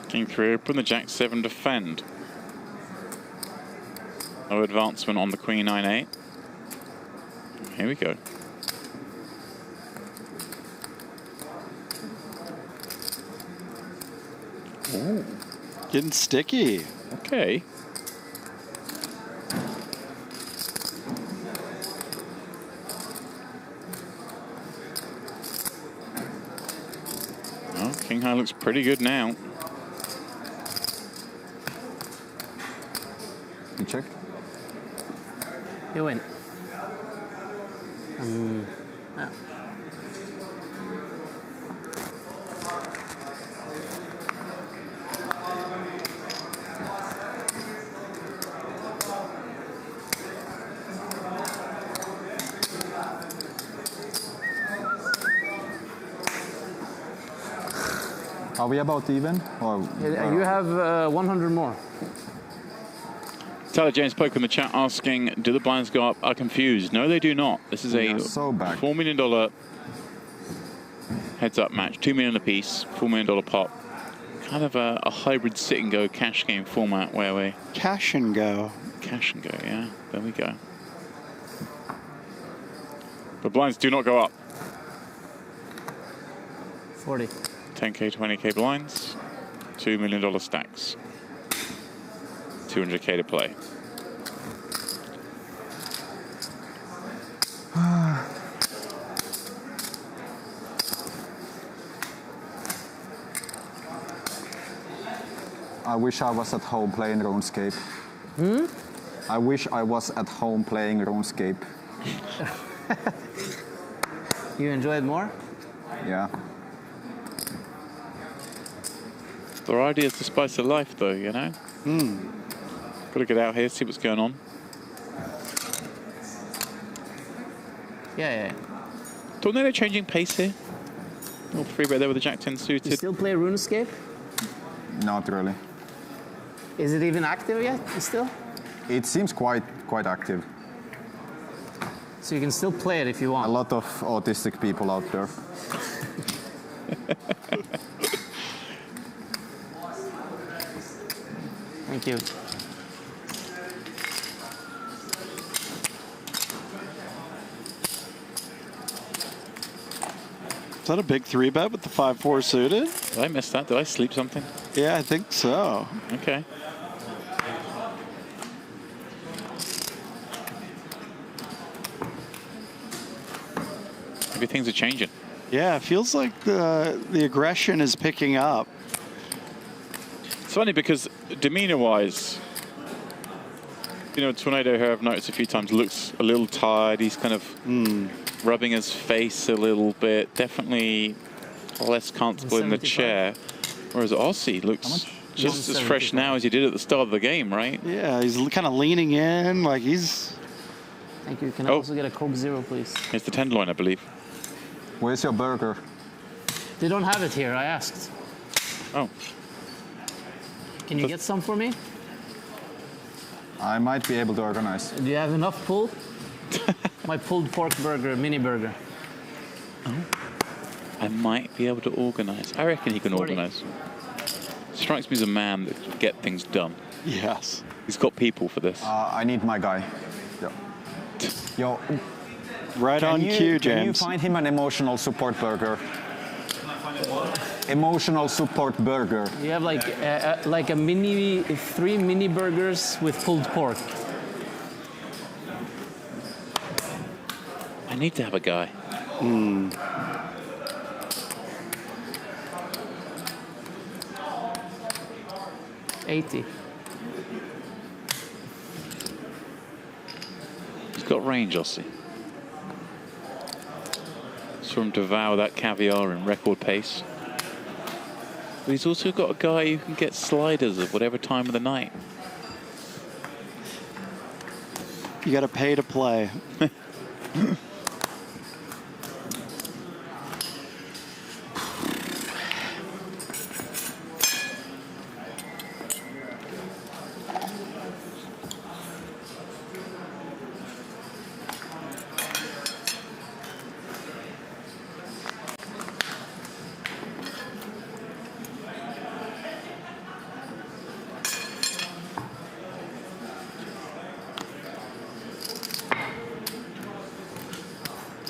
King 3 open, the Jack 7 defend. No advancement on the Queen 9-8. Here we go. Ooh. Getting sticky. Okay. Well, King High looks pretty good now. You check? You win. Yeah. Are we about even? Or You have 100 more. Tyler James Poke in the chat asking, do the blinds go up? Are confused. No, they do not. This is a so back. $4 million heads-up match. $2 million apiece, $4 million pop. Kind of a hybrid sit-and-go cash game format where we... Cash and go. Cash and go, yeah. There we go. The blinds do not go up. 40. 10K, 20K blinds. $2 million stacks. 200K to play. I wish I was at home playing RuneScape. I wish I was at home playing RuneScape. You enjoy it more? Yeah. Variety is the spice of life, though, you know? Got to get out here, see what's going on. Yeah. Tornado changing pace here. Little free bet there with the Jack 10 You suited. still play RuneScape? Not really. Is it even active yet? Still? It seems quite active. So you can still play it if you A want. lot of autistic people out there. Thank you. Is that a big 3-bet with the 5-4 suited? Did I miss that? Did I sleep something? Yeah, I think so. Okay. Maybe things are changing. Yeah, it feels like the aggression is picking up. It's funny because demeanor-wise, you know, Tornado here I've noticed a few times looks a little tired. He's kind of rubbing his face a little bit. Definitely less comfortable in the chair. Whereas Ossi looks just as fresh now as he did at the start of the game, right? Yeah, he's kind of leaning in, like he's... Thank you. Can I also get a Coke Zero, please? It's the tenderloin, I believe. Where's your burger? They don't have it here. I asked. Oh. Can you get some for me? I might be able to organize. Do you have enough pull? My pulled pork burger, mini burger. Oh. I might be able to organize. I reckon he can 40. organize. strikes me as a man that can get things done. Yes. He's got people for this. I need my guy. Yo, right on cue, James. Can you find him an emotional support burger? Emotional support burger. You have like a mini, 3 mini burgers with pulled pork. I need to have a guy. 80. He's got range, Ossi. Saw him devour that caviar in record pace. But he's also got a guy who can get sliders at whatever time of the night. You got to pay to play.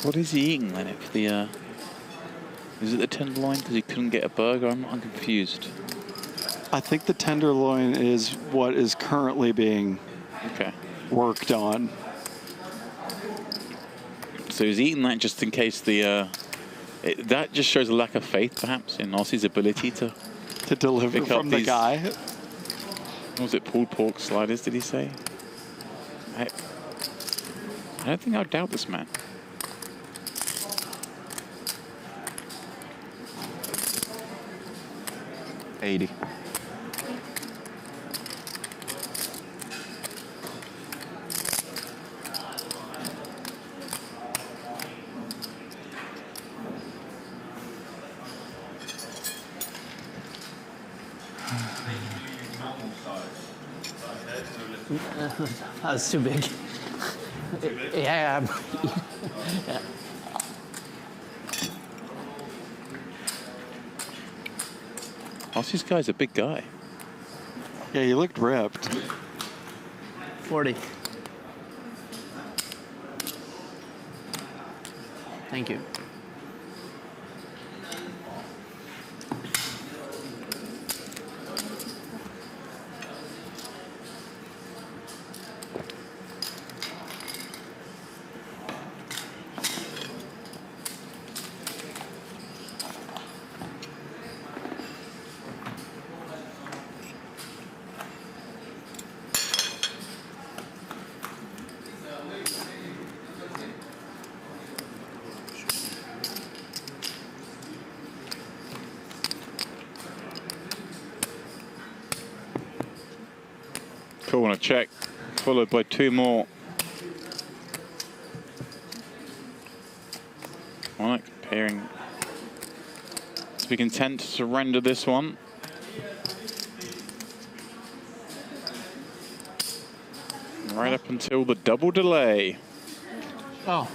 What is he eating then? If the is it the tenderloin because he couldn't get a burger? I'm confused. I think the tenderloin is what is currently being worked on. So he's eating that just in case the that just shows a lack of faith, perhaps, in Ossi's ability to deliver pick from up the these, guy. What was it, pulled pork sliders? Did he say? I don't think I would doubt this man. $80. That's too big. Yeah. Yeah. Ossi's guy's a big guy. Yeah, he looked ripped. 40. Thank you. Cool, on a check, followed by 2 more. Monarch pairing to be content to surrender this one. Right up until the double delay. Oh.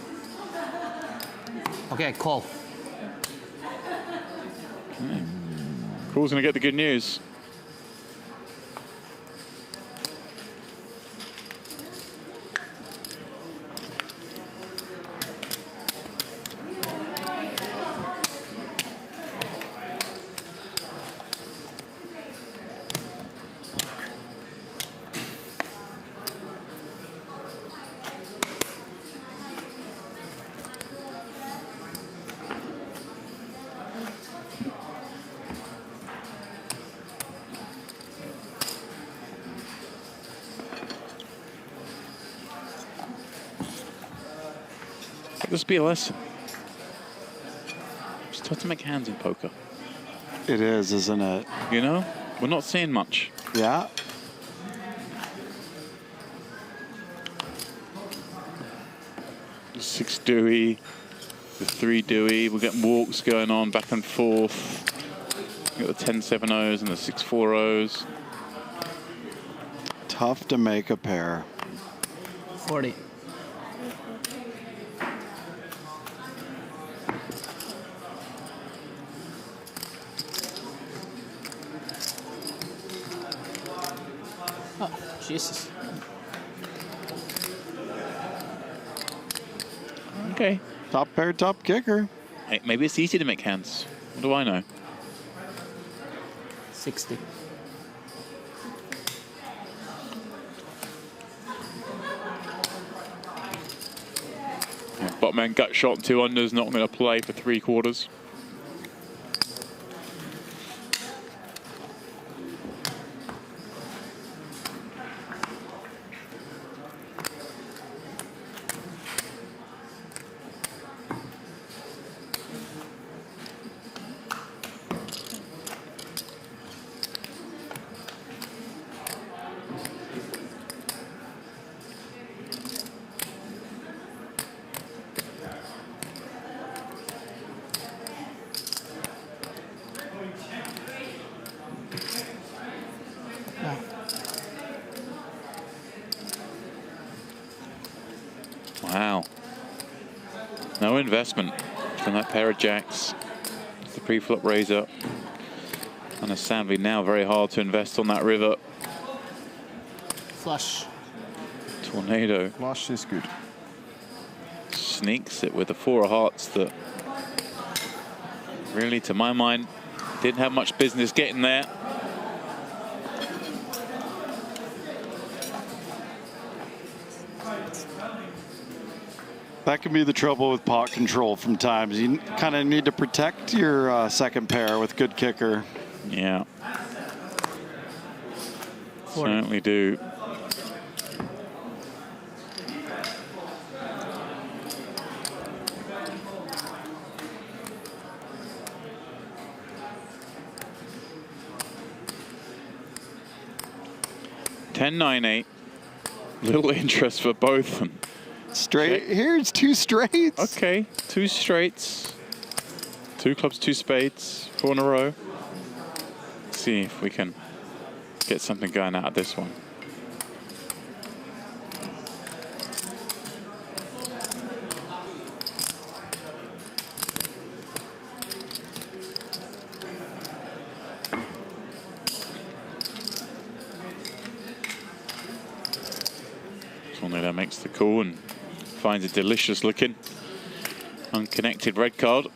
Okay, call. Cool's gonna get the good news. Let this be a lesson. It's tough to make hands in poker. It is, isn't it? You know, we're not seeing much. Yeah. The 6 Dewey, the 3 Dewey. We're getting walks going on back and forth. We've got the 10-7-0s and the 6-4-0s. Tough to make a pair. 40. Jesus. Okay. Top pair, top kicker. Hey, maybe it's easy to make hands. What do I know? 60. Bottom end gut shot, 2 unders, not going to play for 3/4. Wow. No investment from that pair of jacks. It's the pre-flop raise up. And it's sadly now very hard to invest on that river. Flush. Tornado. Flush is good. Sneaks it with the 4 of hearts that really, to my mind, didn't have much business getting there. That can be the trouble with pot control from times. You kind of need to protect your second pair with good kicker. Yeah. Certainly do. $10-9-8. Little interest for both of them. Straight. Here's 2 straights. Okay, 2 straights. 2 clubs, 2 spades, 4 in a row. Let's see if we can get something going out of this one. Tornado makes the call and finds a delicious looking unconnected red card.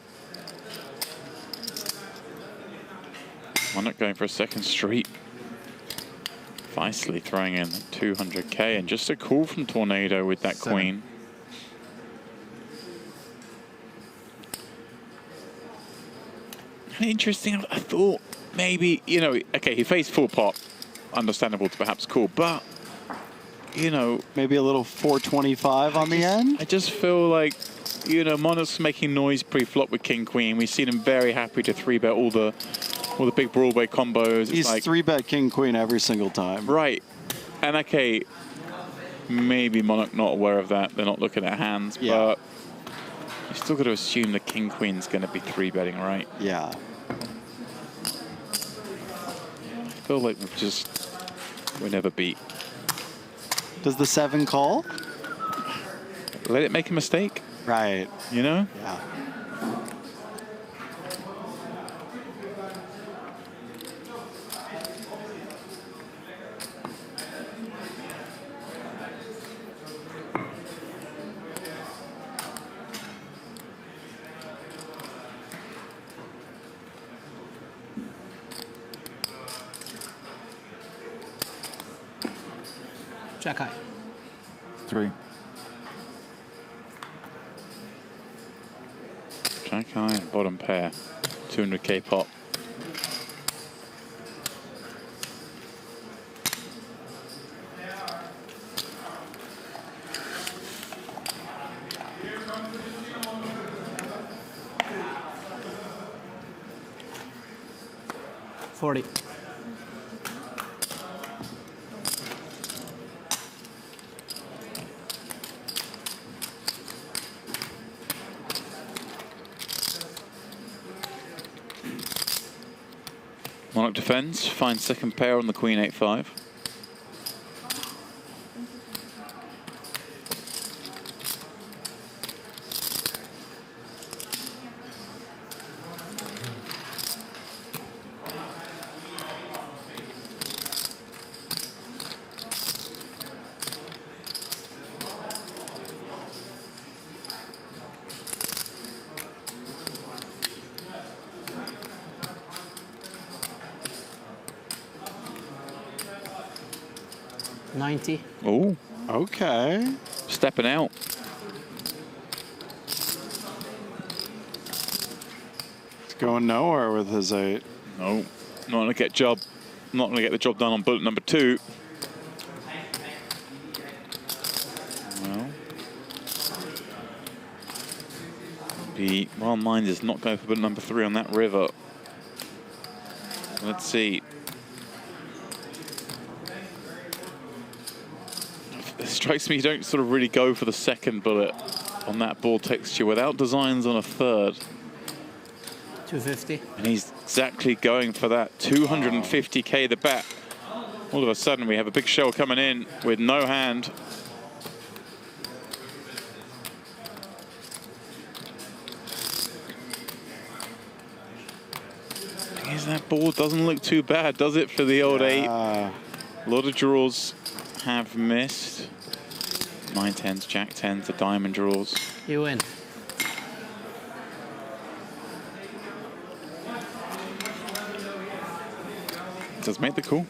Monarch going for a second street. Vicely throwing in 200k and just a call from Tornado with that 7. queen. Interesting. I thought maybe, you know, okay, he faced full pot. Understandable to perhaps call, but you know, maybe a little 425 on the end. I just feel like, you know, Monarch's making noise pre-flop with King Queen. We've seen him very happy to 3-bet all the big Broadway combos. He's like 3-bet King Queen every single time. Right. And okay, maybe Monarch not aware of that. They're not looking at hands, but you still got to assume the King Queen's going to be 3-betting, right? Yeah. I feel like we're never beat. Does the 7 call? Let it make a mistake. Right. You know? Yeah. Jack high. 3. Jack high, bottom pair. 200k pot. $40. Monarch defends, finds second pair on the Queen 8-5. 90. Oh, Okay. stepping out. It's going nowhere with his 8. No, not going to get job. Not going to get the job done on bullet number 2. Well, the Wild Mind is not going for bullet number 3 on that river. Let's see. It strikes me you don't sort of really go for the second bullet on that ball texture without designs on a third. 250. And he's exactly going for that. 250k the bet. All of a sudden we have a big shell coming in with no hand. Thing is, that ball doesn't look too bad, does it, for the old 8? A lot of draws have missed. 9-10s, Jack-10s, the diamond draws. You win. Does make the call.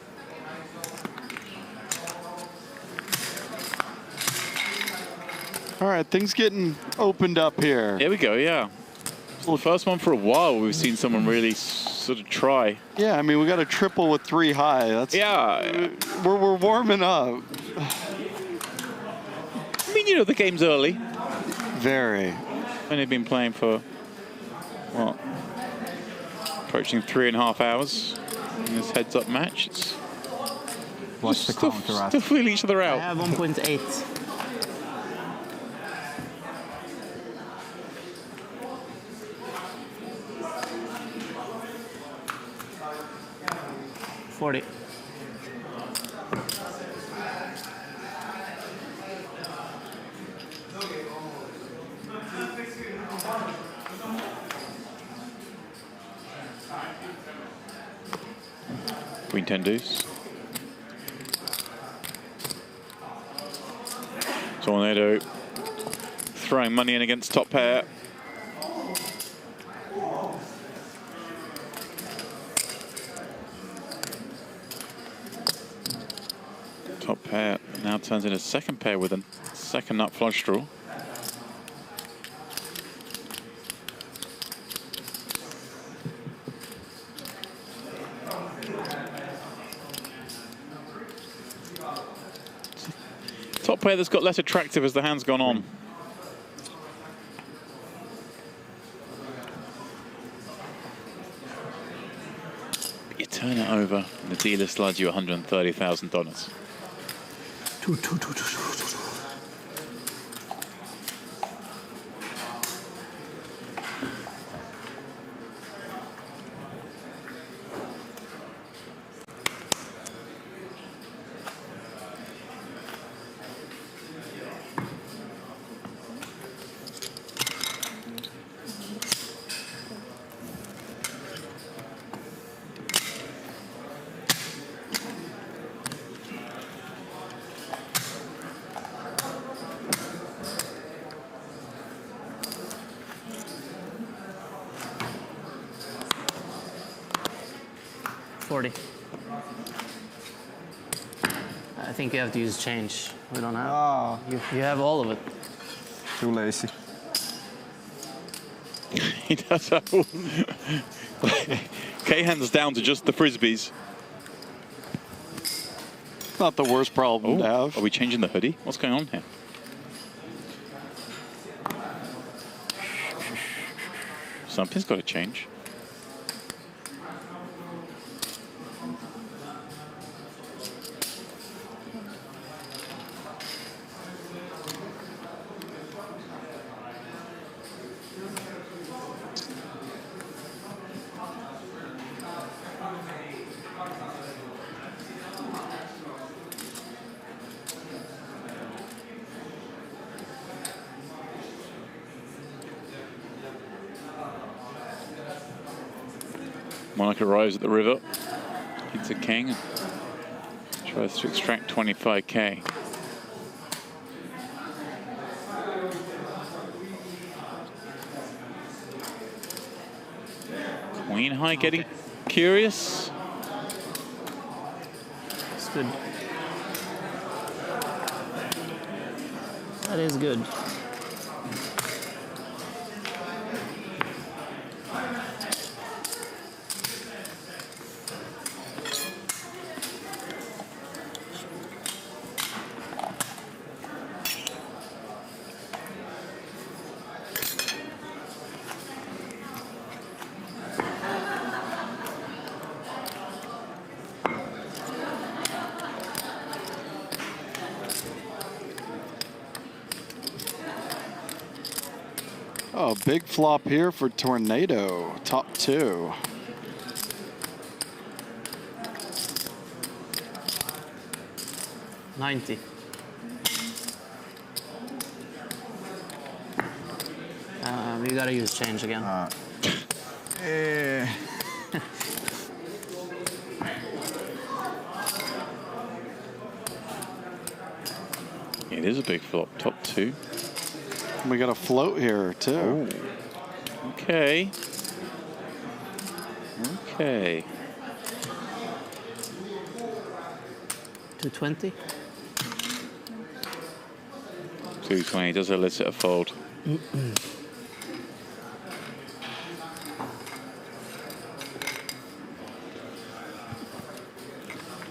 All right, things getting opened up here. Here we go, yeah. It's the first one for a while we've seen someone really sort of try. Yeah, I mean, we got a triple with 3 high. That's Yeah. We're warming up. I mean, you know, the game's early. Very. Only been playing for, what, approaching 3.5 hours in this heads-up match. It's What's the counter at? still feeling each other I out. have 1.8. $40. Queen 10 deuce. Tornado throwing money in against top pair. Top pair now turns into second pair with a second nut flush draw. Top pair that's got less attractive as the hand's gone on. But you turn it over and the dealer slides you $130,000. $40. I think you have to use change. We don't have. Ah, You have all of it. too lazy. He does have all. Kayhan's down to just the frisbees. Not the worst problem to have. Are we changing the hoodie? What's going on here? Something's got to change. Monarch arrives at the river, hits a king, and tries to extract 25k. Queen high getting curious. It's good. That is good. Oh, big flop here for Tornado, top 2. $90. You gotta use change again. It is a big flop, top 2. We got a float here, too. Oh. Okay. Okay. 220. 220 does elicit a fold. At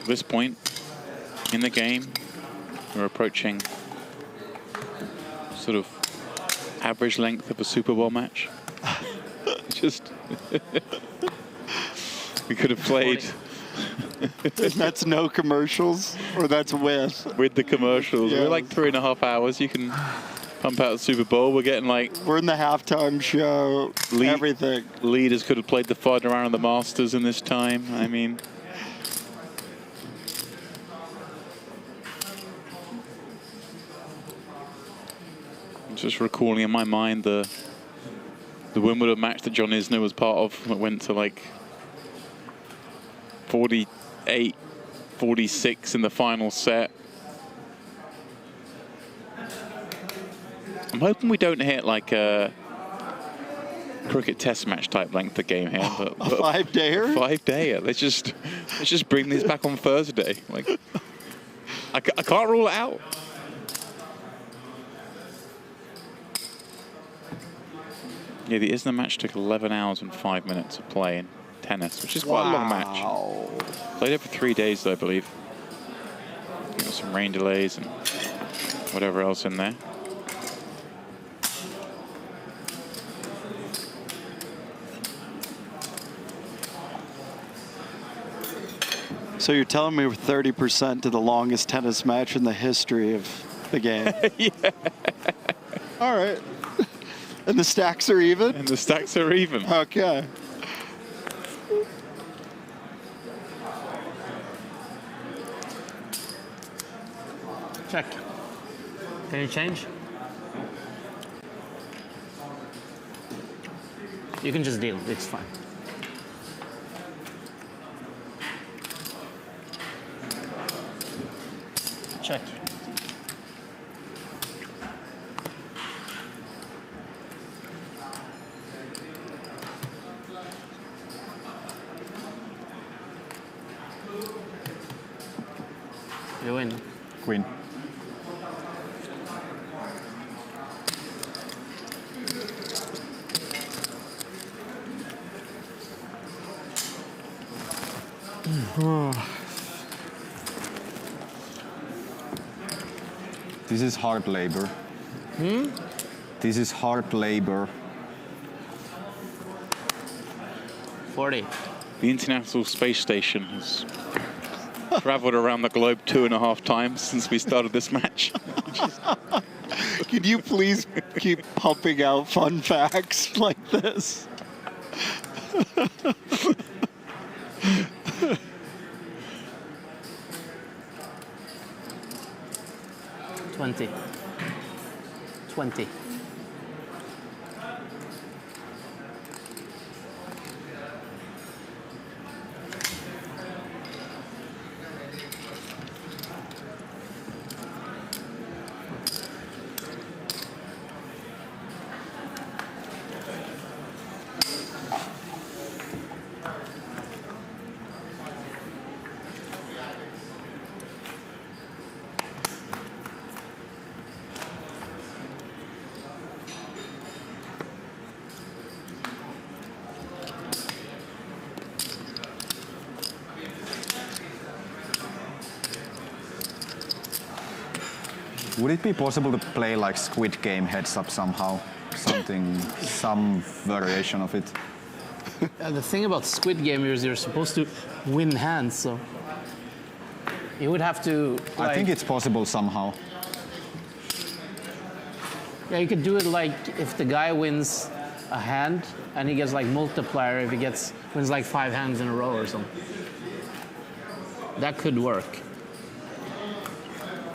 this point in the game, we're approaching sort of average length of a Super Bowl match. Just we could have played. And that's no commercials, or that's with the commercials. Yes. We're like 3.5 hours. You can pump out the Super Bowl. We're getting like we're in the halftime show. Everything. Leaders could have played the final round of the Masters in this time. I mean. Just recalling in my mind the Wimbledon match that John Isner was part of that went to like 48, 46 in the final set. I'm hoping we don't hit like a cricket test match type length of game here. But a 5-dayer? 5-dayer. Let's just bring these back on Thursday. Like I can't rule it out. Yeah, the Isner match took 11 hours and 5 minutes of play in tennis, which is quite a long match. Played it for 3 days, though, I believe. There was some rain delays and whatever else in there. So you're telling me we're 30% to the longest tennis match in the history of the game? Yeah. All right. And the stacks are even? And the stacks are even. Okay. Check. Can you change? You can just deal. It's fine. Check. You win. Queen. This is hard labor. This is hard labor. 40. The International Space Station has traveled around the globe 2.5 times since we started this match. Can you please keep pumping out fun facts like this? $20. $20. Would it be possible to play like Squid Game heads up somehow? Something, some variation of it. The thing about Squid Game is you're supposed to win hands, so you would have to. Like, I think it's possible somehow. Yeah, you could do it like if the guy wins a hand and he gets like multiplier if he wins like 5 hands in a row or something. That could work.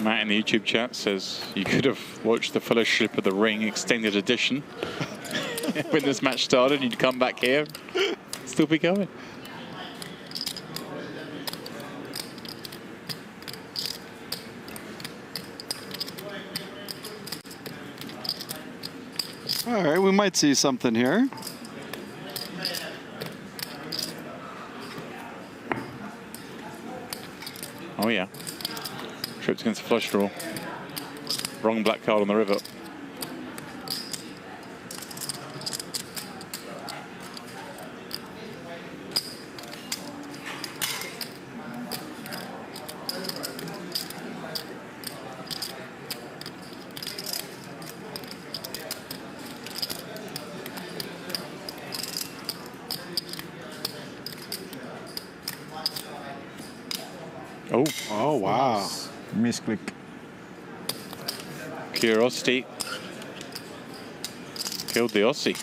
Matt in the YouTube chat says you could have watched the Fellowship of the Ring extended edition when this match started. You'd come back here, still be going. All right, we might see something here. Oh yeah. Trips against a flush draw. Wrong black card on the river. Oh. Oh, wow. Misclick. Curiosity killed the Ossi.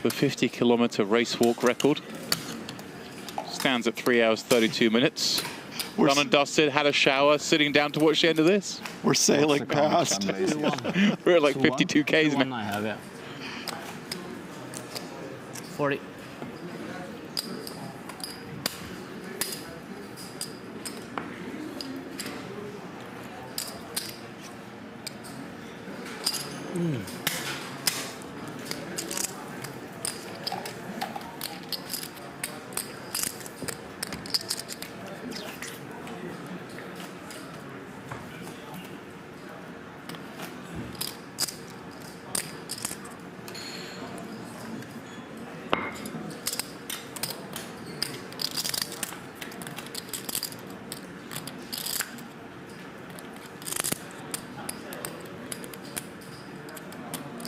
The 50-kilometer race walk record stands at 3 hours 32 minutes. Done and dusted, had a shower, sitting down to watch the end of this. We're sailing past. We're at like 52 Ks One now. I have, yeah. 40.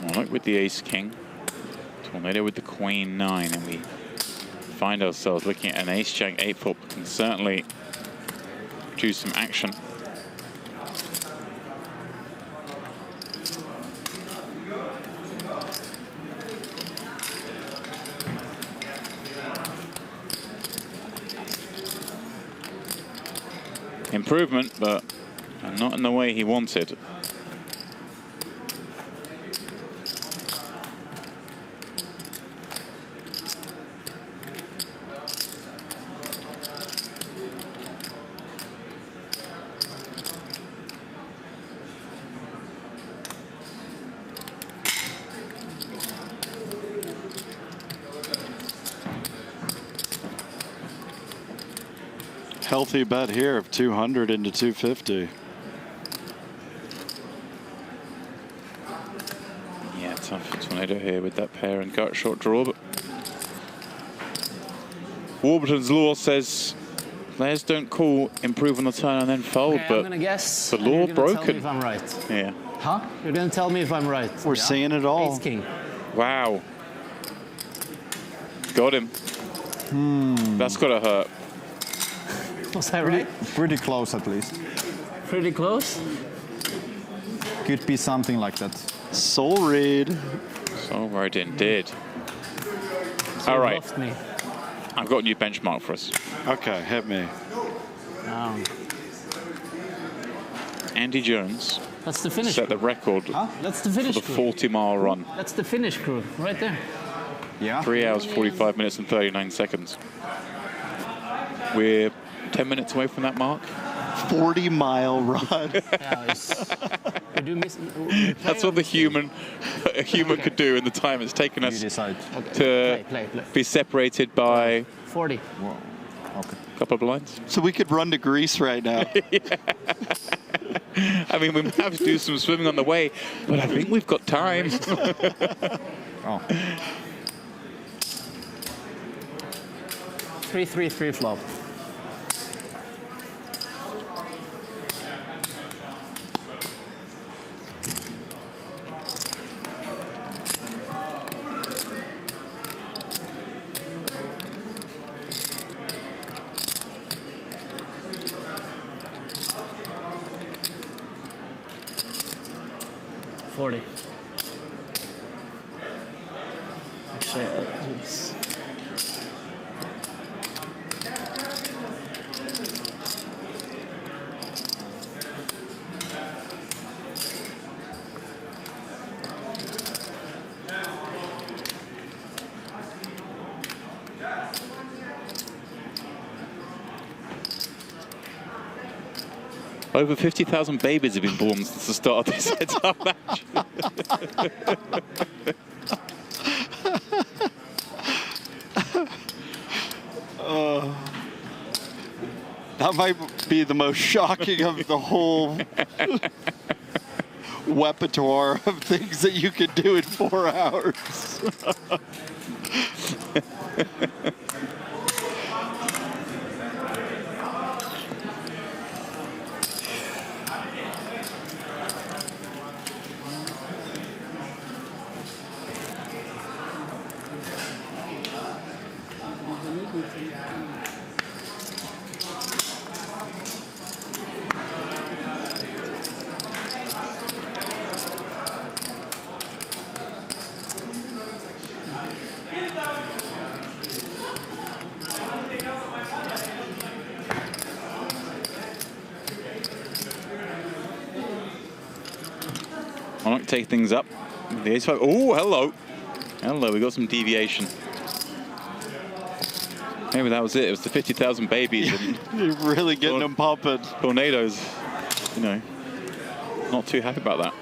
Monarch with the ace-king, Tornado with the queen-9, and we find ourselves looking at an ace-jack 8-flop. Can certainly produce some action. Improvement, but not in the way he wanted. Healthy bet here of 200 into 250. Yeah, tough for Tornado here with that pair and gut short draw, but Warburton's law says players don't call, improve on the turn and then fold, Okay, but I'm gonna guess. the and law you're gonna tell me broken. if I'm right. Yeah. Huh? You're gonna tell me if I'm right. We're seeing it all. Ace king. Wow. Got him. That's gotta hurt. Was I right? Pretty close at least. Pretty close. Could be something like that. Soul read. So right indeed. So All you right. bluffed me. I've got a new benchmark for us. Okay, hit me. Andy Jones That's the finish. set the record That's the for finish the crew. 40-mile run. That's the finish crew right there. Yeah. 3 hours, 45 minutes and 39 seconds. We're 10 minutes away from that mark. 40-mile run. Yeah, we do we That's what a human could do in the time it's taken You us decide. to play. be separated by 40. Whoa. Okay. a couple of lines. So we could run to Greece right now. I mean, we might have to do some swimming on the way, but I think we've got time. Oh. 3-3-3 flop. $40. Actually, oops. Over 50,000 babies have been born since the start of this heads-up match. That might be the most shocking of the whole repertoire of things that you could do in 4 hours. Monarch take things up. The ace-5. Oh, hello. Hello, we got some deviation. Maybe that was it. It was the 50,000 babies. And You're really getting them pumping. Tornadoes, you know, not too happy about that.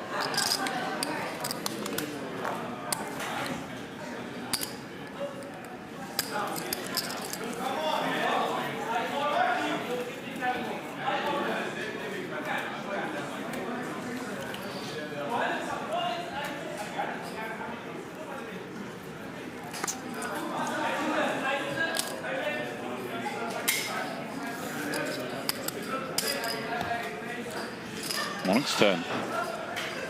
Monarch's turn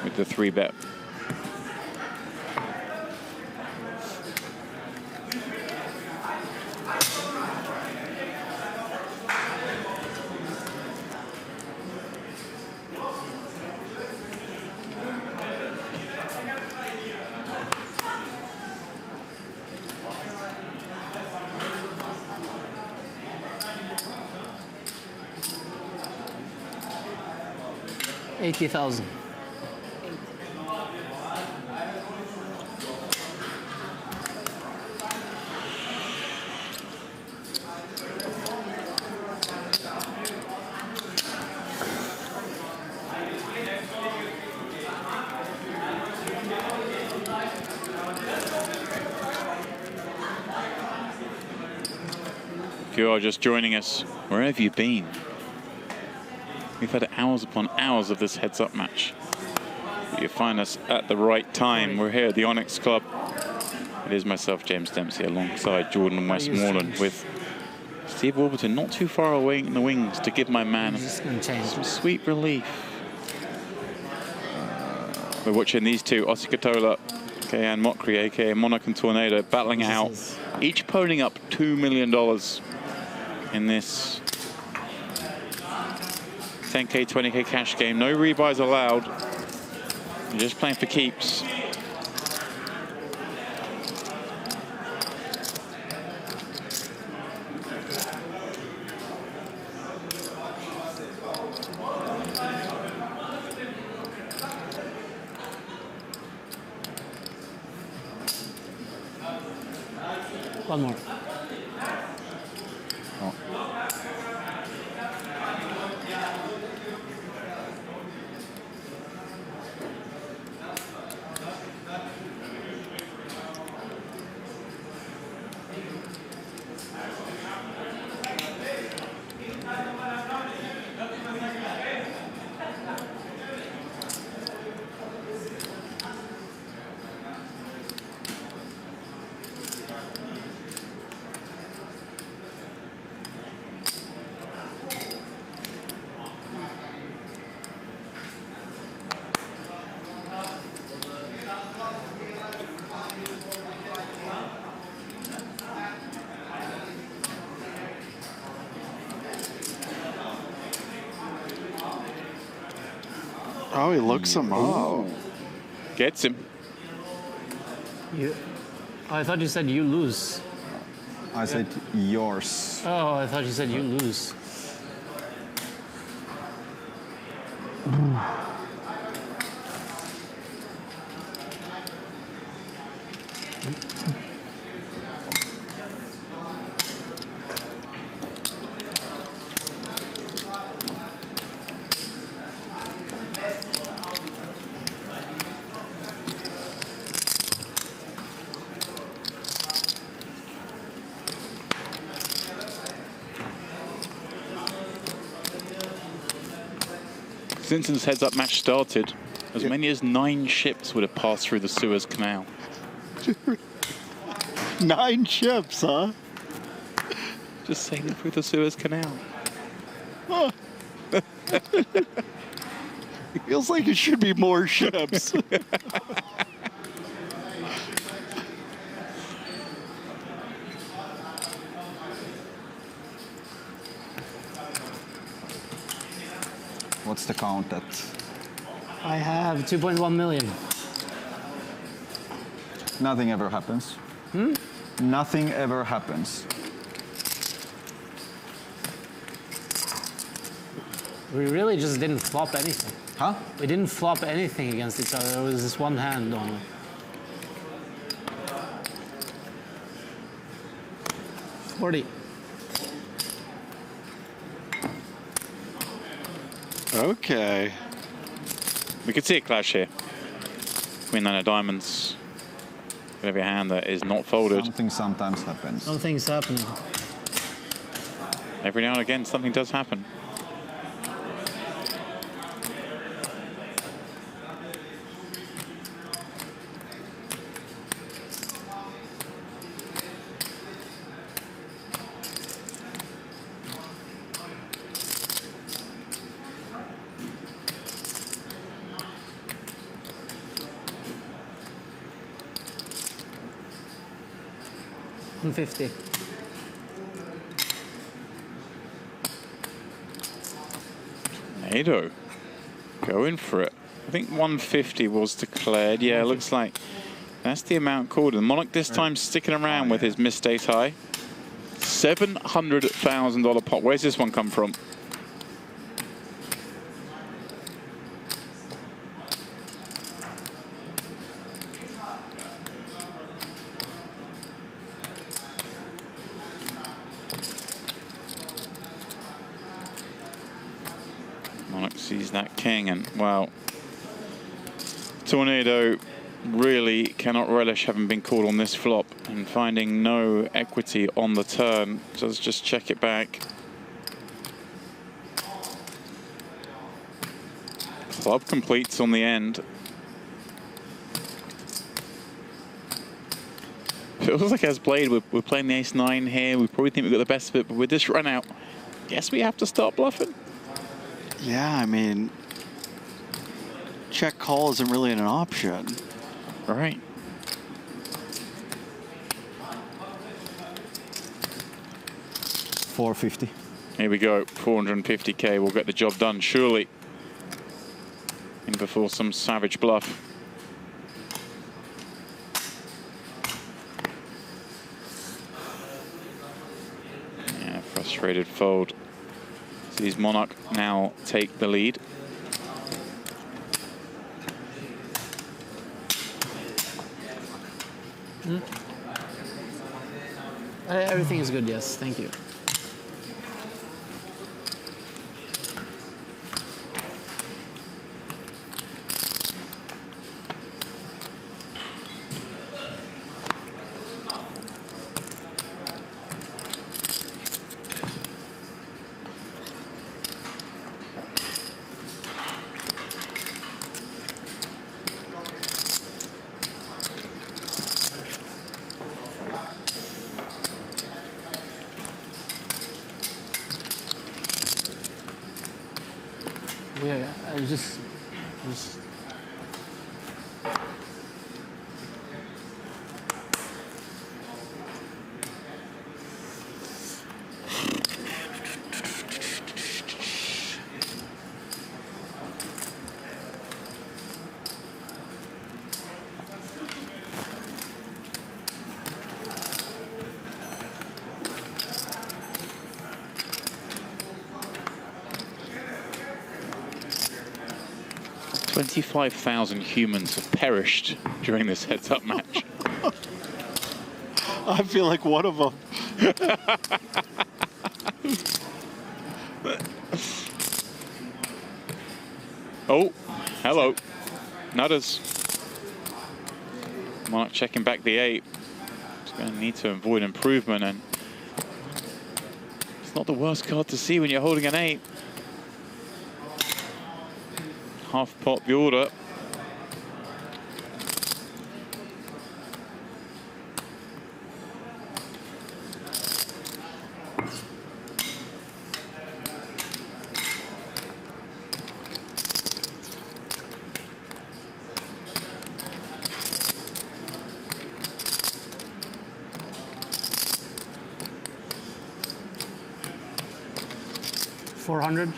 with the 3-bet. $80,000. If you are just joining us, where have you been? We've had hours upon hours of this heads-up match. You find us at the right time. We're here at the Onyx Club. It is myself, James Dempsey, alongside Jordan and Westmoreland, with Steve Warburton not too far away in the wings to give my man some sweet relief. We're watching these two, Ossi Ketola, Kayhan Mokri, aka Monarch and Tornado, battling it out, each ponying up $2 million in this 10K, 20K cash game. No rebuys allowed. You're just playing for keeps. One more. Oh, he looks him up. Gets him. You, oh, I thought you said you lose. I said yours. Oh, I thought you said you lose. Since this heads-up match started, as many as 9 ships would have passed through the Suez Canal. 9 ships, huh? Just sailing through the Suez Canal. Huh. Feels like it should be more ships. What's the count at? I have 2.1 million. Nothing ever happens. Nothing ever happens. We really just didn't flop anything. Huh? We didn't flop anything against each other. There was this one hand only. $40. Okay. We could see a clash here. Queen 9 of diamonds. Could have a hand that is not folded. Something sometimes happens. Something's happening. Every now and again, something does happen. $150. Tornado. Going for it. I think 150 was declared. Yeah, it looks like that's the amount called. And Monarch this time sticking around with his missed ace high. $700,000 pot. Where's this one come from? Monarch sees that king and, well, Tornado really cannot relish having been called on this flop and finding no equity on the turn. So let's just check it back. Club completes on the end. Feels like as played, we're playing the ace-9 here. We probably think we've got the best of it, but with this run out, guess we have to start bluffing. Yeah, I mean, check call isn't really an option. All right. $450. Here we go. 450K will get the job done, surely. In before some savage bluff. Yeah, frustrated fold. Sees Monarch now take the lead. Everything is good, yes. Thank you. Yeah, I just 25,000 humans have perished during this heads-up match. I feel like one of them. Oh, hello. Nutters. Monarch checking back the 8. He's going to need to avoid improvement, and it's not the worst card to see when you're holding an 8. Half pot the order. $400.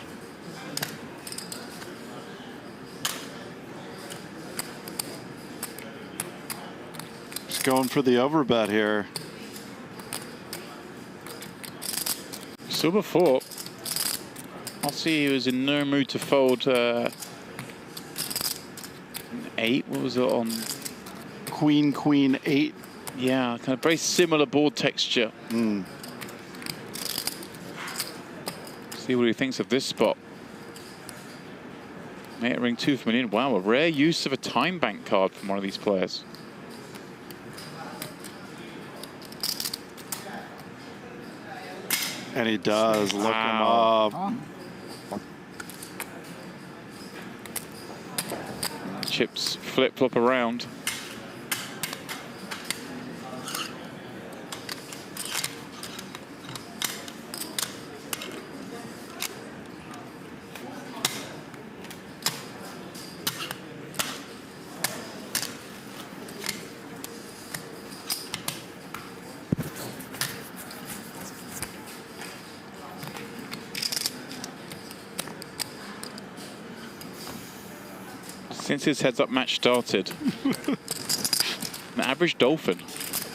Just going for the overbet here. So before, Ossi was in no mood to fold an 8. What was it on? Queen, queen, 8. Yeah, kind of very similar board texture. See what he thinks of this spot. Mate ring 2 from an in. Wow, a rare use of a time bank card from one of these players. And he does. Look him up. Chips flip-flop around. Since his heads-up match started, an average dolphin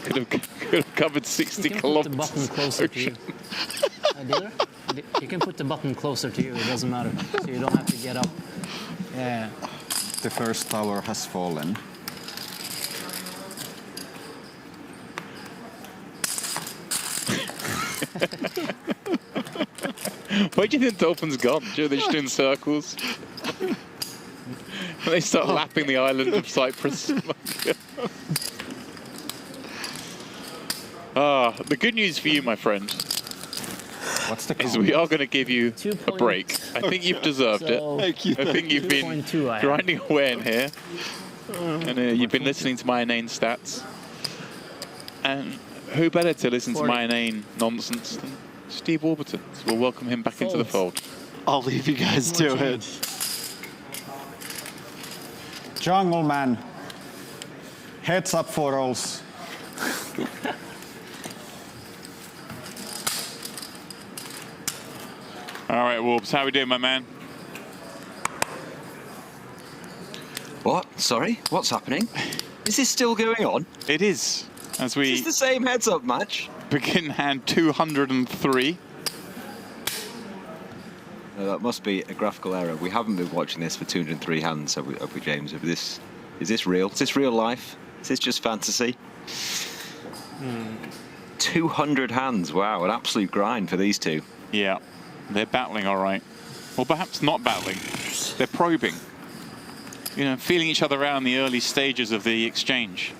could have covered 60 kilometers. Put the button closer to you. Dealer? You can put the button closer to you. It doesn't matter, so you don't have to get up. Yeah. The first tower has fallen. Where do you think dolphins gone? They're just doing circles. They start lapping the island of Cyprus. The good news for you, my friend, is we are going to give you a break. I think you've deserved it. Thank you. I think you've been grinding away in here. And you've been listening to my inane stats. And who better to listen to my inane nonsense than Steve Warburton? So we'll welcome him back into the fold. I'll leave you guys to it. Jungle man. Heads up for rolls. All right, Warbs, how we doing, my man? What? Sorry? What's happening? Is this still going on? It is. As we Is this the same heads-up match? begin hand 203. No, that must be a graphical error. We haven't been watching this for 203 hands, have we, James? Is this real? Is this real life? Is this just fantasy? 200 hands. Wow, an absolute grind for these two. Yeah, they're battling all right. Or perhaps not battling. They're probing. You know, feeling each other out in the early stages of the exchange.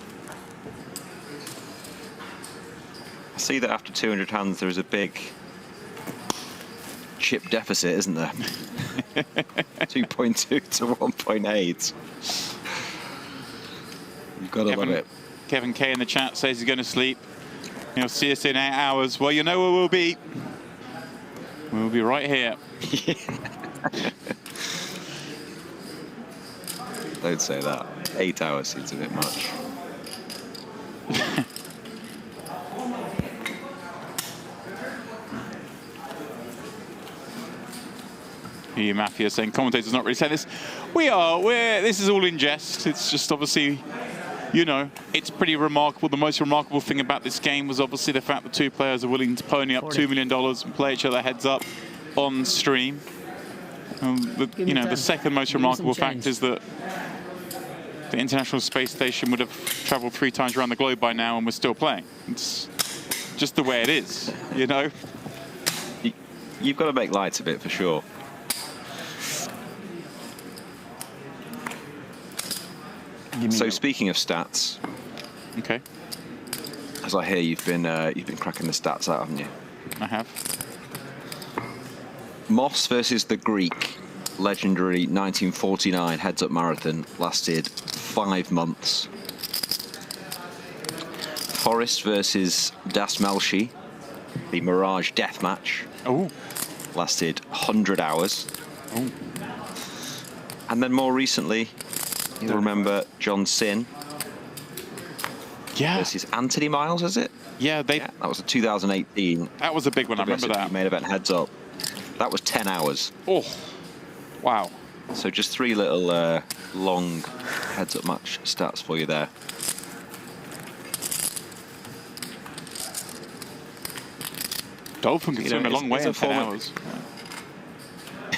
I see that after 200 hands, there is a big chip deficit, isn't there? 2.2 to 1.8. You've got to love it. Kevin K in the chat says he's going to sleep. You'll see us in 8 hours. Well, you know where we'll be. We'll be right here. Don't say that. 8 hours seems a bit much. You, Mafia, saying commentators not really saying this. This is all in jest. It's just obviously, you know, it's pretty remarkable. The most remarkable thing about this game was obviously the fact that two players are willing to pony up $2 million and play each other heads up on stream. The second most remarkable fact is that the International Space Station would have traveled 3 times around the globe by now and we're still playing. It's just the way it is, you know? You've got to make light of it for sure. So speaking of stats, okay. As I hear, you've been cracking the stats out, haven't you? I have. Moss versus the Greek, legendary 1949 heads-up marathon, lasted 5 months. Forrest versus Das Melshi, the Mirage death match, lasted 100 hours. Ooh. And then more recently, you'll remember John Sin versus Anthony Miles, is it? Yeah, that was a 2018. That was a big one, I remember that. Main event heads-up. That was 10 hours. Oh, wow. So just 3 little long heads-up match stats for you there. Dolphin can swim a long way in 10 hours.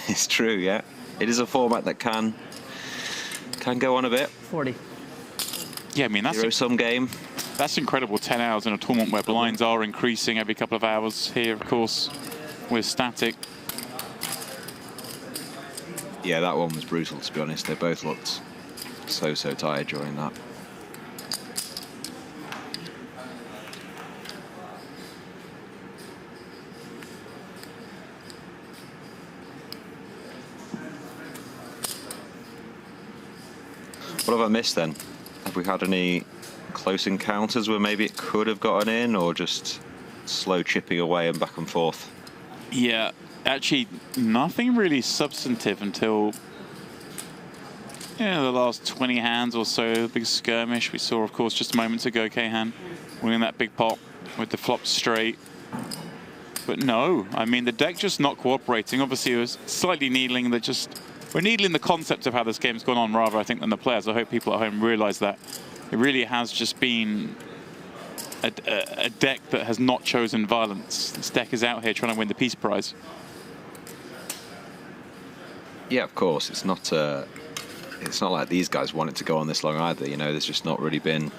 It's true, yeah. It is a format that can go on a bit. 40. Yeah, I mean, that's zero-sum game. That's incredible, 10 hours in a tournament where blinds are increasing every couple of hours. Here, of course, we're static. Yeah, that one was brutal, to be honest. They both looked so tired during that. What have I missed then? Have we had any close encounters where maybe it could have gotten in, or just slow chipping away and back and forth? Yeah, actually nothing really substantive until the last 20 hands or so. Big skirmish we saw, of course, just moments ago. Kayhan winning that big pot with the flop straight. But no, I mean, the deck just not cooperating. Obviously, it was slightly needling. We're needling the concept of how this game's gone on rather, I think, than the players. I hope people at home realize that. It really has just been a deck that has not chosen violence. This deck is out here trying to win the Peace Prize. Yeah, of course. It's not like these guys want it to go on this long either. You know, there's just not really been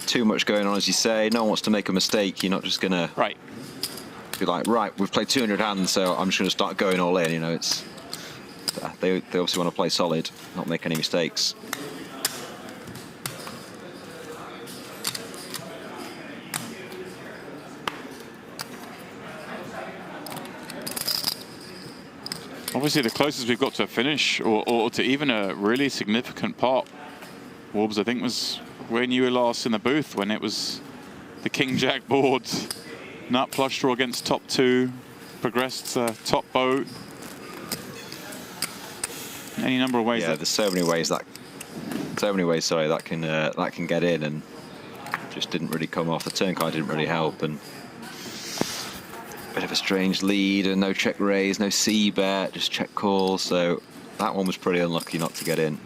too much going on, as you say. No one wants to make a mistake. You're not just gonna be like, right, we've played 200 hands, so I'm just gonna start going all in. You know, it's they obviously want to play solid, not make any mistakes. Obviously, the closest we've got to a finish or to even a really significant pot, Worbs, I think, was when you were last in the booth, when it was the King-Jack board, nut flush draw against top 2, progressed top boat. Any number of ways. Yeah, there's so many ways that can get in, and just didn't really come off. The turn card didn't really help, and bit of a strange lead, and no check raise, no c-bet, just check call. So that one was pretty unlucky not to get in.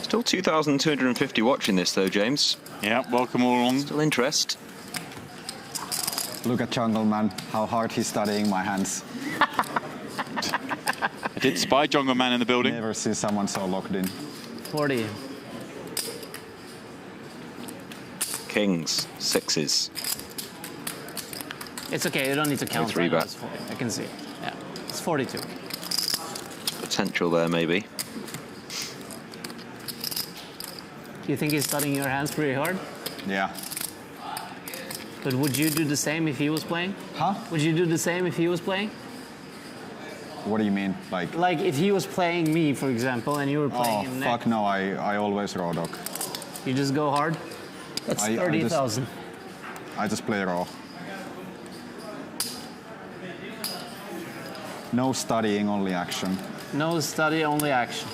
Still 2,250 watching this though, James. Yeah, welcome all along. Still interest. Look at Jungle Man, how hard he's studying my hands. I did spy Jungle Man in the building. Never seen someone so locked in. 40. Kings, 6s. It's okay, you don't need to count. Three bet. I can see. Yeah, it's 42. Potential there, maybe. You think he's studying your hands pretty hard? Yeah. But would you do the same if he was playing? Huh? Would you do the same if he was playing? What do you mean? Like if he was playing me, for example, and you were playing him fuck no, I always raw dog. You just go hard? That's 30,000. I just play raw. No studying, only action. No study, only action.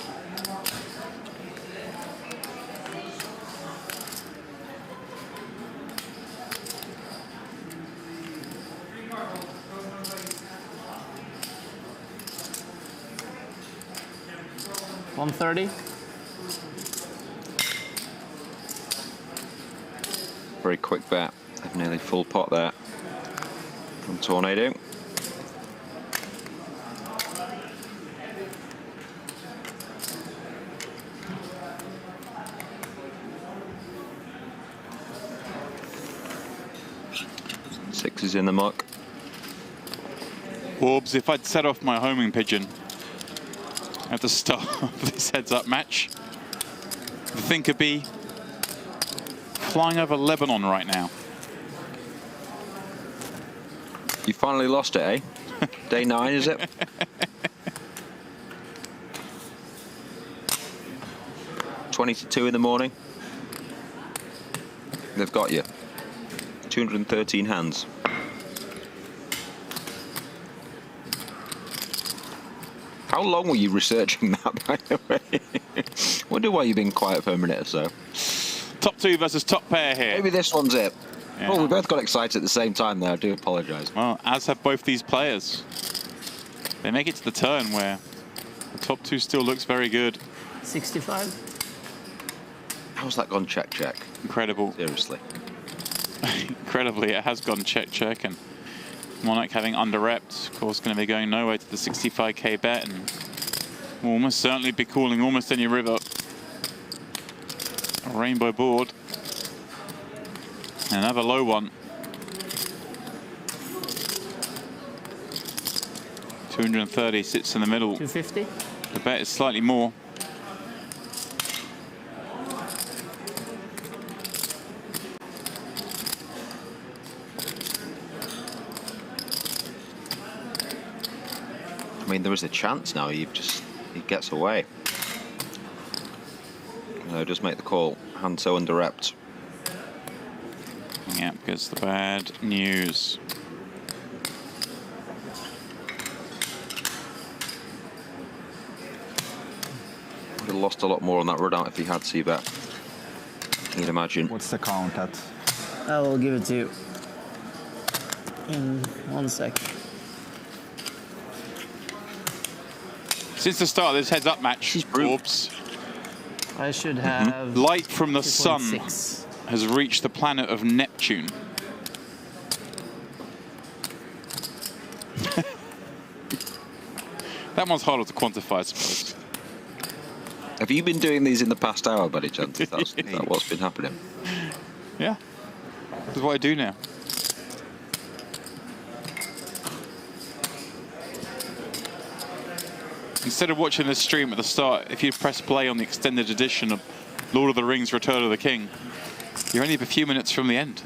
130. Very quick bet. Nearly full pot there from Tornado. Six is in the muck. Orbs, if I'd set off my homing pigeon at the start of this heads-up match, the thing could be flying over Lebanon right now. You finally lost it, eh? Day 9, is it? $20 in the morning. They've got you. 213 hands. How long were you researching that, by the way? Wonder why you've been quiet for a minute or so. Top 2 versus top pair here. Maybe this one's it. Yeah. Oh, we both got excited at the same time there. I do apologise. Well, as have both these players. They make it to the turn where the top 2 still looks very good. 65. How's that gone check, check? Incredible. Seriously. Incredibly, it has gone check, check, and Monarch having under-repped, of course, going to be going nowhere to the 65k bet, and will almost certainly be calling almost any river. A rainbow board. Another low one. 230 sits in the middle. 250. The bet is slightly more. I mean, there is a chance now. He gets away. No, just make the call. Hand so under-repped. Yeah, because the bad news. Would have lost a lot more on that run out if he had C-bet. You'd imagine. What's the count at? I will give it to you in 1 sec. Since the start of this heads-up match, Orbs, I should have light from the sun 2.6. has reached the planet of Neptune. That one's harder to quantify, I suppose. Have you been doing these in the past hour, by any chance? Is that what's been happening? Yeah, that's what I do now. Instead of watching this stream at the start, if you press play on the extended edition of Lord of the Rings Return of the King, you're only a few minutes from the end.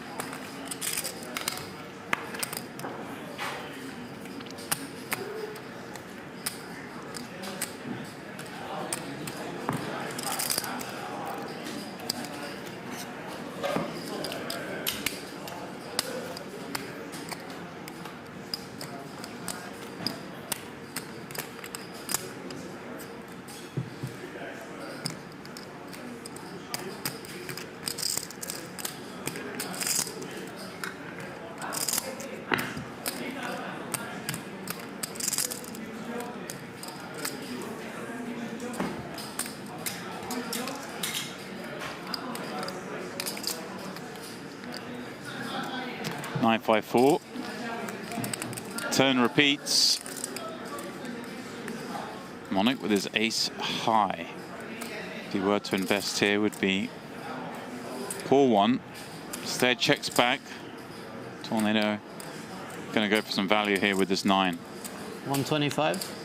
(954). Turn repeats. Monarch with his ace high. If he were to invest here, would be poor one. Instead checks back. Tornado going to go for some value here with this 9. 125.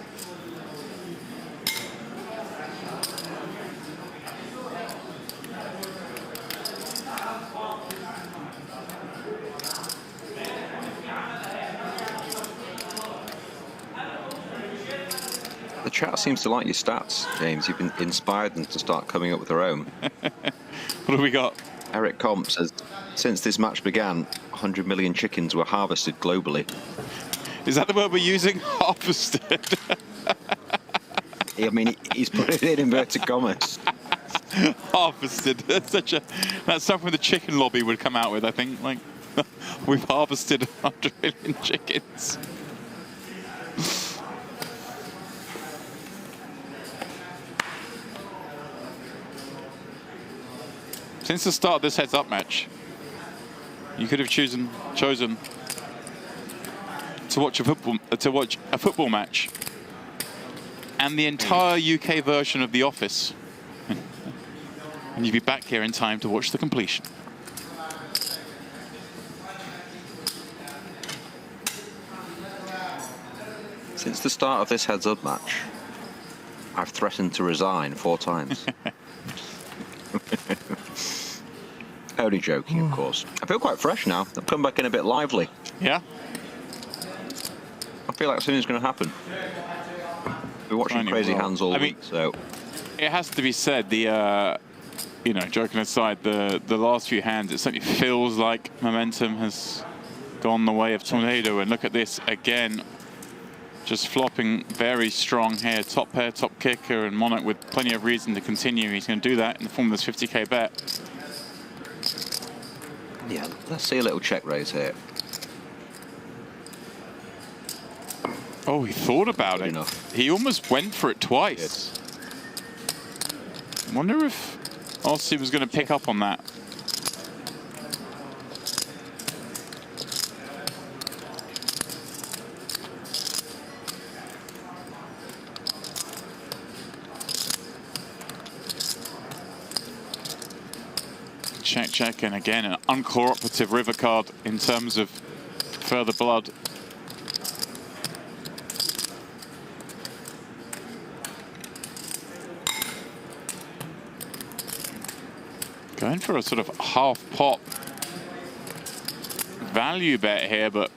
The chat seems to like your stats, James. You've been inspired them to start coming up with their own. What do we got? Eric Comp says, since this match began, 100 million chickens were harvested globally. Is that the word we're using? Harvested. I mean, he's put it in inverted commas. Harvested. That's something the chicken lobby would come out with, I think. Like, we've harvested 100 million chickens. Since the start of this heads-up match, you could have chosen to watch a football match and the entire UK version of The Office, and you'd be back here in time to watch the completion. Since the start of this heads-up match, I've threatened to resign 4 times. Only joking, of course. I feel quite fresh now. I've come back in a bit lively. Yeah. I feel like something's going to happen. We're watching crazy hands all week, so it has to be said. The you know, joking aside, the last few hands, it certainly feels like momentum has gone the way of Tornado. And look at this again, just flopping very strong here. Top pair, top kicker, and Monarch with plenty of reason to continue. He's going to do that in the form of this 50k bet. Yeah, let's see a little check raise here. Oh, he thought about it. Enough. He almost went for it twice. I wonder if Ossi was going to pick up on that. Check, check, and again, an uncooperative river card in terms of further blood. Going for a sort of half pot value bet here, but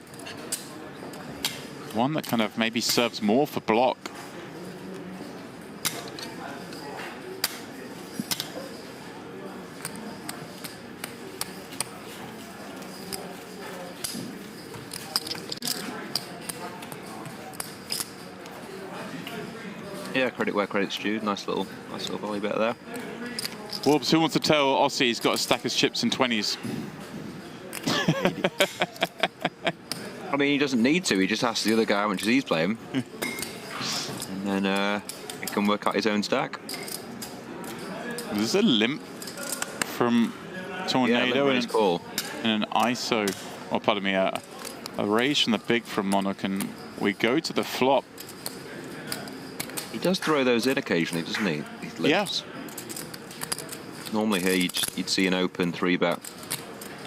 one that kind of maybe serves more for block. Yeah, credit where credit's due. Nice little volley bet there. Wolves, who wants to tell Ossi he's got a stack of chips and 20s? I mean, he doesn't need to. He just asks the other guy how much he's playing. And then he can work out his own stack. There's a limp from Tornado and an ISO, or pardon me, a raise from the big from Monarch, and we go to the flop. He does throw those in occasionally, doesn't he? These limps. Yeah. Normally here you'd see an open 3-bet.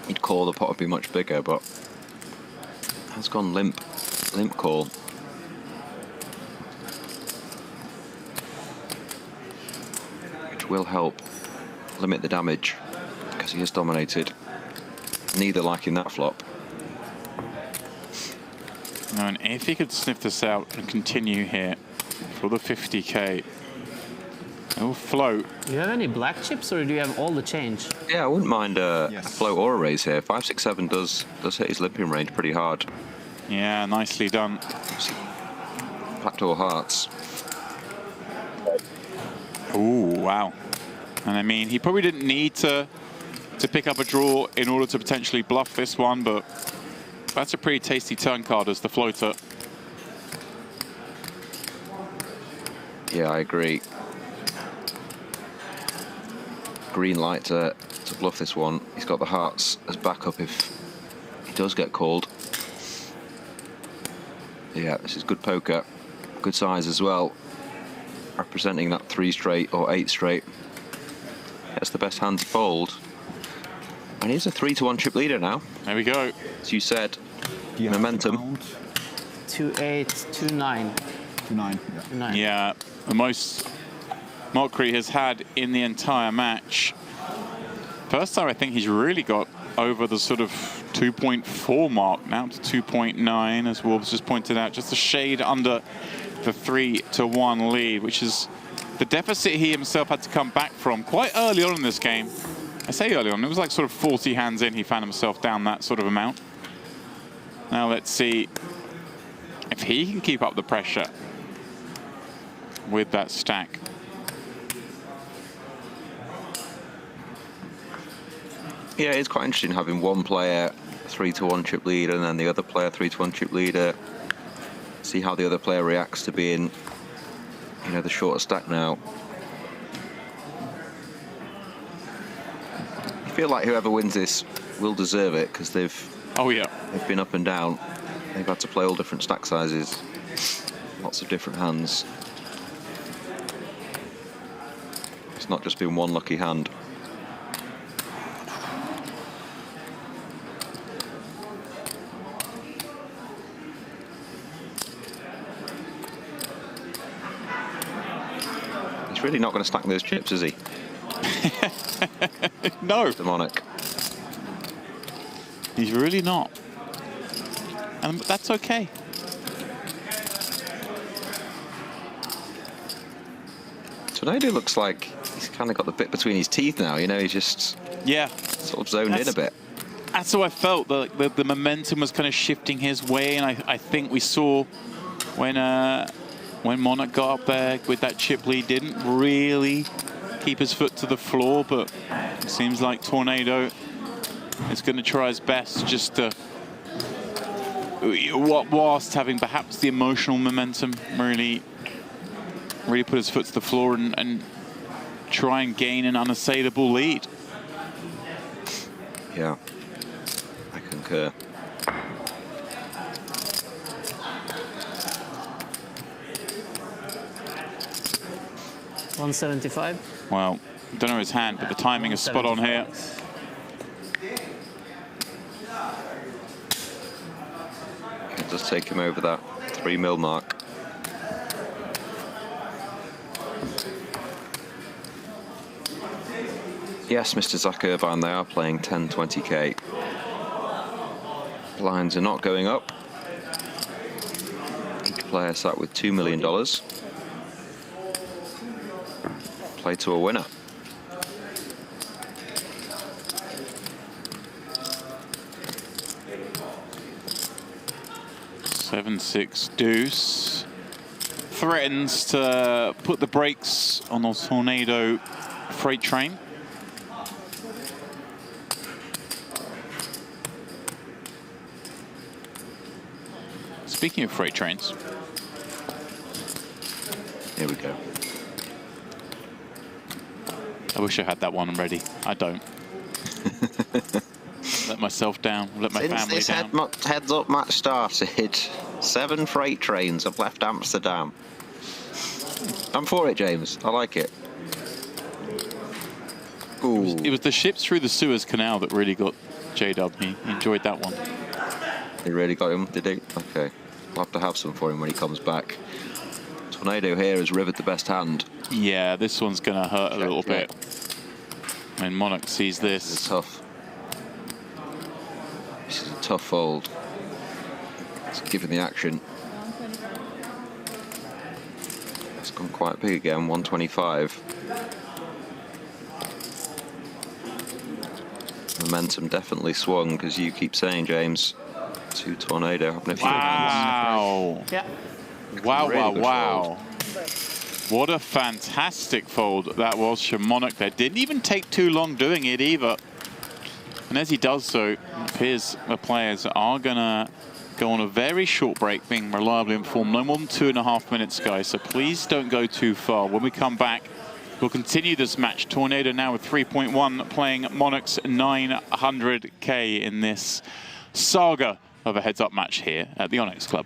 He'd call, the pot would be much bigger, but has gone limp call. Which will help limit the damage, because he is dominated. Neither liking that flop. No, and if he could sniff this out and continue here for the 50k, it'll float. Do you have any black chips, or do you have all the change? Yeah, I wouldn't mind a float or a raise here. 5, 6, 7 does hit his limping range pretty hard. Yeah, nicely done. Backdoor hearts. Ooh, wow. And I mean, he probably didn't need to pick up a draw in order to potentially bluff this one, but that's a pretty tasty turn card as the floater. Yeah, I agree. Green light to bluff this one. He's got the hearts as backup if he does get called. Yeah, this is good poker. Good size as well. Representing that 3 straight or 8 straight. That's the best hand to fold. And he's a 3-1 chip leader now. There we go. As you said, momentum. 2-8, 2-9. 2-9. 2-9. Yeah, the most Mokri has had in the entire match. First time I think he's really got over the sort of 2.4 mark, now to 2.9, as Wolves just pointed out, just a shade under the 3-1 lead, which is the deficit he himself had to come back from quite early on in this game. I say early on, it was like sort of 40 hands in, he found himself down that sort of amount. Now let's see if he can keep up the pressure with that stack. Yeah, it's quite interesting having one player 3-1 chip leader and then the other player 3-1 chip leader. See how the other player reacts to being, you know, the shorter stack now. feel like whoever wins this will deserve it because they've been up and down. They've had to play all different stack sizes, lots of different hands. It's not just been one lucky hand. He's really not going to stack those chips, is he? No. The Monarch. He's really not. And that's okay. Tornado looks like he's kind of got the bit between his teeth now, you know, he's just sort of zoned in a bit. That's how I felt. The momentum was kind of shifting his way, and I think we saw when Monarch got up there with that chip lead, didn't really keep his foot to the floor, but it seems like Tornado is going to try his best just to, whilst having perhaps the emotional momentum, really put his foot to the floor and try and gain an unassailable lead. Yeah, I concur. $175. Well, don't know his hand, but the timing is spot on here. It does take him over that 3 mil mark. Yes, Mr. Zach Irvine, they are playing 10, 20K. Blinds are not going up. Each player sat with $2 million. Play to a winner. Seven, 6 deuce. Threatens to put the brakes on the Tornado freight train. Speaking of freight trains. Here we go. I wish I had that one ready. I don't. Let myself down. Let my family down. Since this heads-up match started, 7 freight trains have left Amsterdam. I'm for it, James. I like it. Ooh. It was the ships through the Suez Canal that really got J-Dub. He enjoyed that one. He really got him, did he? Okay. I'll have to have some for him when he comes back. Tornado here has rivered the best hand. Yeah, this one's going to hurt a little bit. When Monarch sees this. It's tough. This is a tough fold. It's given the action. It's gone quite big again, 125. Momentum definitely swung, because you keep saying, James, to Tornado having a few hands. Yeah. Wow, really wow. What a fantastic fold that was from Monarch there. Didn't even take too long doing it either. And as he does so, it appears the players are going to go on a very short break, being reliably informed. No more than 2.5 minutes, guys, so please don't go too far. When we come back, we'll continue this match. Tornado now with 3.1, playing Monarch's 900K in this saga of a heads-up match here at the Onyx Club.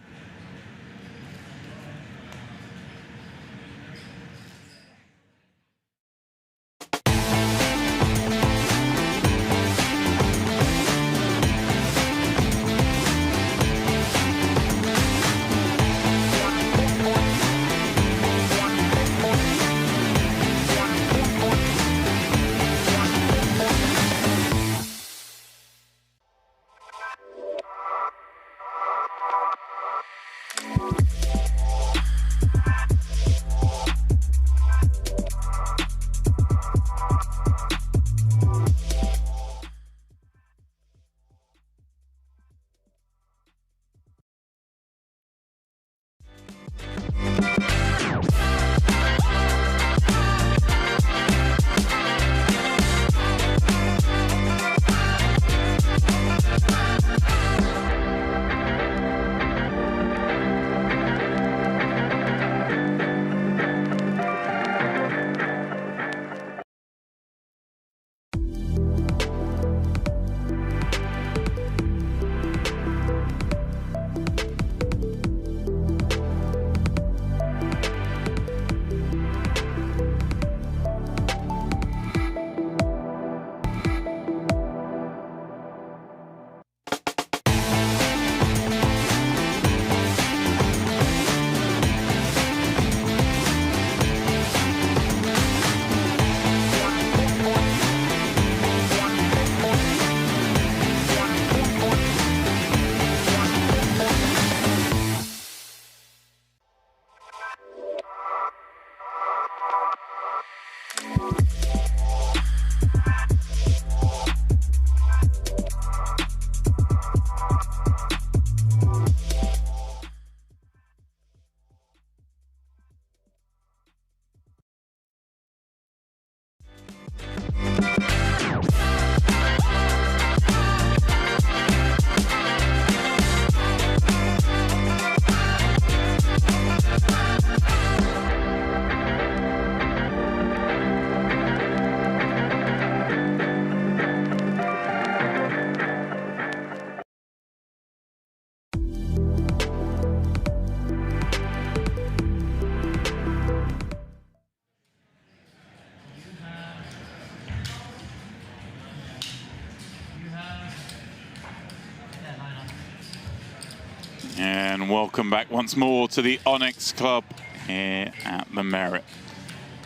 And welcome back once more to the Onyx Club here at the Merit.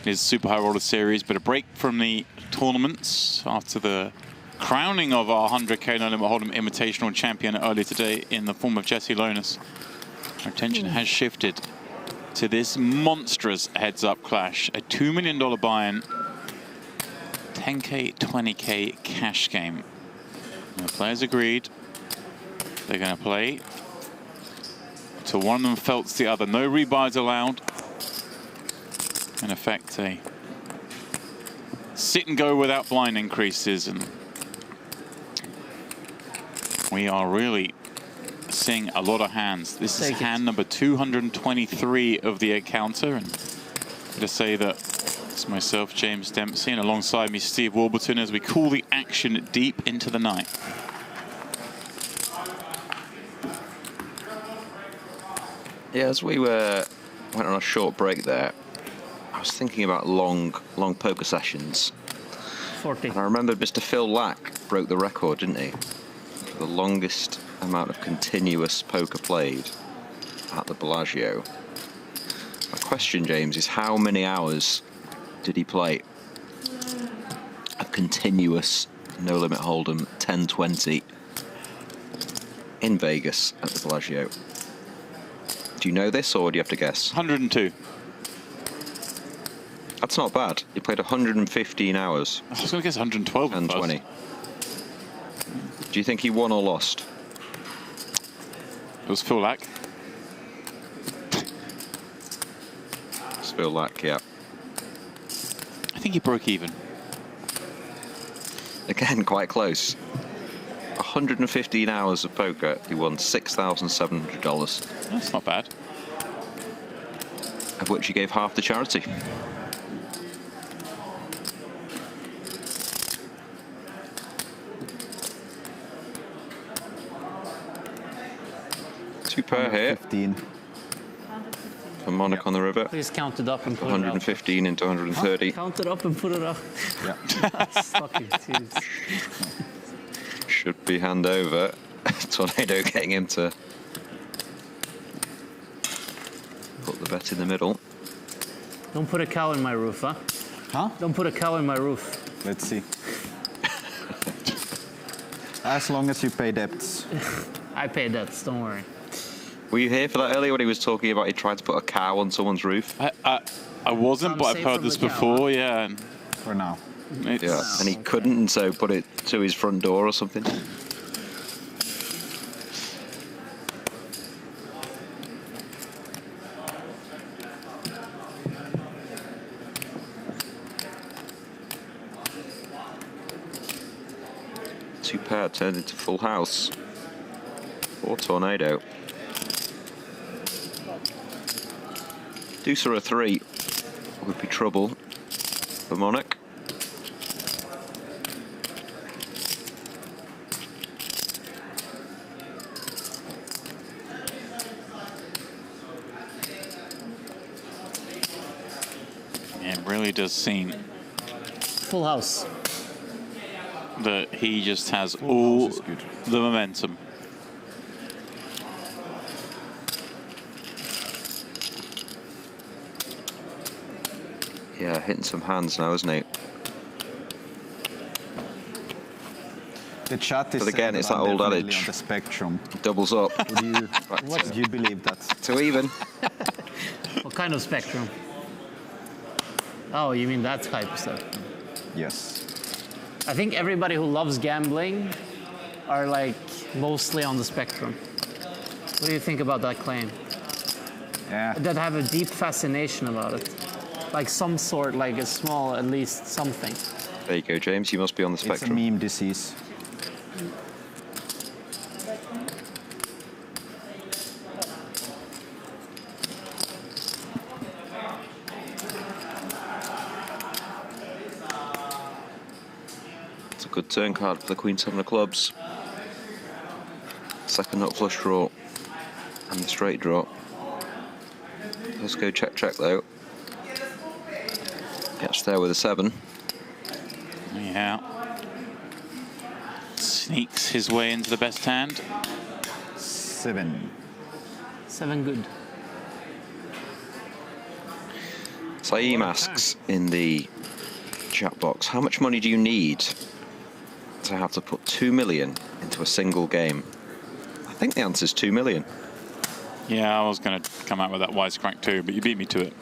It is Super High Roller Series, but a break from the tournaments after the crowning of our 100K No Limit Hold'em Invitational Champion earlier today in the form of Jesse Lonis. Our attention has shifted to this monstrous heads-up clash. A $2 million buy-in, 10K, 20K cash game. And the players agreed they're going to play till one of them felts the other. No rebuys allowed. In effect, a sit and go without blind increases. And we are really seeing a lot of hands. This is hand number 223 of the encounter. And to say that it's myself, James Dempsey, and alongside me, Steve Warburton, as we call the action deep into the night. Yeah, as we went on a short break there, I was thinking about long poker sessions. 40. And I remembered Mr. Phil Lack broke the record, didn't he? For the longest amount of continuous poker played at the Bellagio. My question, James, is how many hours did he play a continuous No Limit Hold'em 10-20 in Vegas at the Bellagio? Do you know this, or do you have to guess? 102. That's not bad. He played 115 hours. I was going to guess 112. And 20. Do you think he won or lost? It was Phil Lack. It's Phil Lack, yeah. I think he broke even. Again, quite close. 115 hours of poker, he won $6,700. That's not bad. Of which he gave half to charity. Two pair here. 15. For Monarch on the river. Please count it up and put it up. 115 into 130. Count it up and put it up. Yeah. Fucking serious. Should be hand over. Tornado getting him to put the bet in the middle. Don't put a cow in my roof, huh? Huh? Don't put a cow in my roof. Let's see. As long as you pay debts. I pay debts, don't worry. Were you here for that earlier when he was talking about he tried to put a cow on someone's roof? I wasn't, Some but I've say heard from this the cow, before, yeah. And For now. it's, Yeah, and he couldn't, and so put it to his front door or something. Two pair turned into full house. Or tornado. Deuce or a 3 would be trouble for Monarch. it really does seem Full house. that he just has all the momentum. Yeah, hitting some hands now, isn't he? The chat is But again, saying it's that that I'm old definitely adage. on the spectrum. Doubles up. Do you believe that? To even. What kind of spectrum? Oh, you mean that type of stuff? Yes. I think everybody who loves gambling are like mostly on the spectrum. What do you think about that claim? Yeah. That have a deep fascination about it. Like some sort, like a small, at least something. There you go, James. You must be on the It's a spectrum. meme disease. It's a good turn card for the Queen 7 of clubs. Second nut flush draw. And the straight draw. Let's go check though. Gets there with a 7. Yeah. Sneaks his way into the best hand. 7. 7 good. Saeem asks in the chat box, how much money do you need to have to put 2 million into a single game? I think the answer is 2 million. Yeah, I was going to come out with that wisecrack too, but you beat me to it.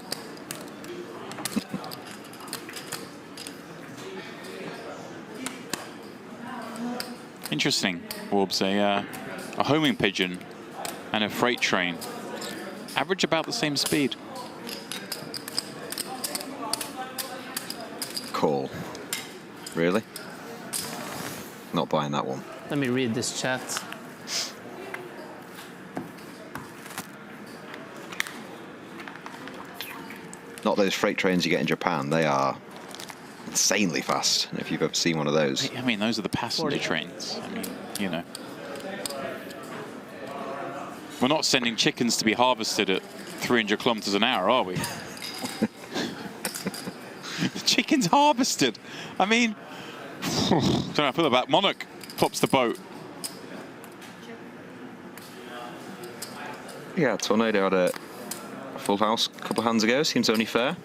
Interesting, Warbs. A homing pigeon and a freight train average about the same speed. Call. Really? Not buying that one. Let me read this chat. Not those freight trains you get in Japan. They are insanely fast, if you've ever seen one of those. I mean, those are the passenger trains. I mean, you know. We're not sending chickens to be harvested at 300 kilometers an hour, are we? The chicken's harvested. I mean, don't know how I feel about Monarch. Pops the boat. Yeah, Tornado had a full house a couple of hands ago. Seems only fair.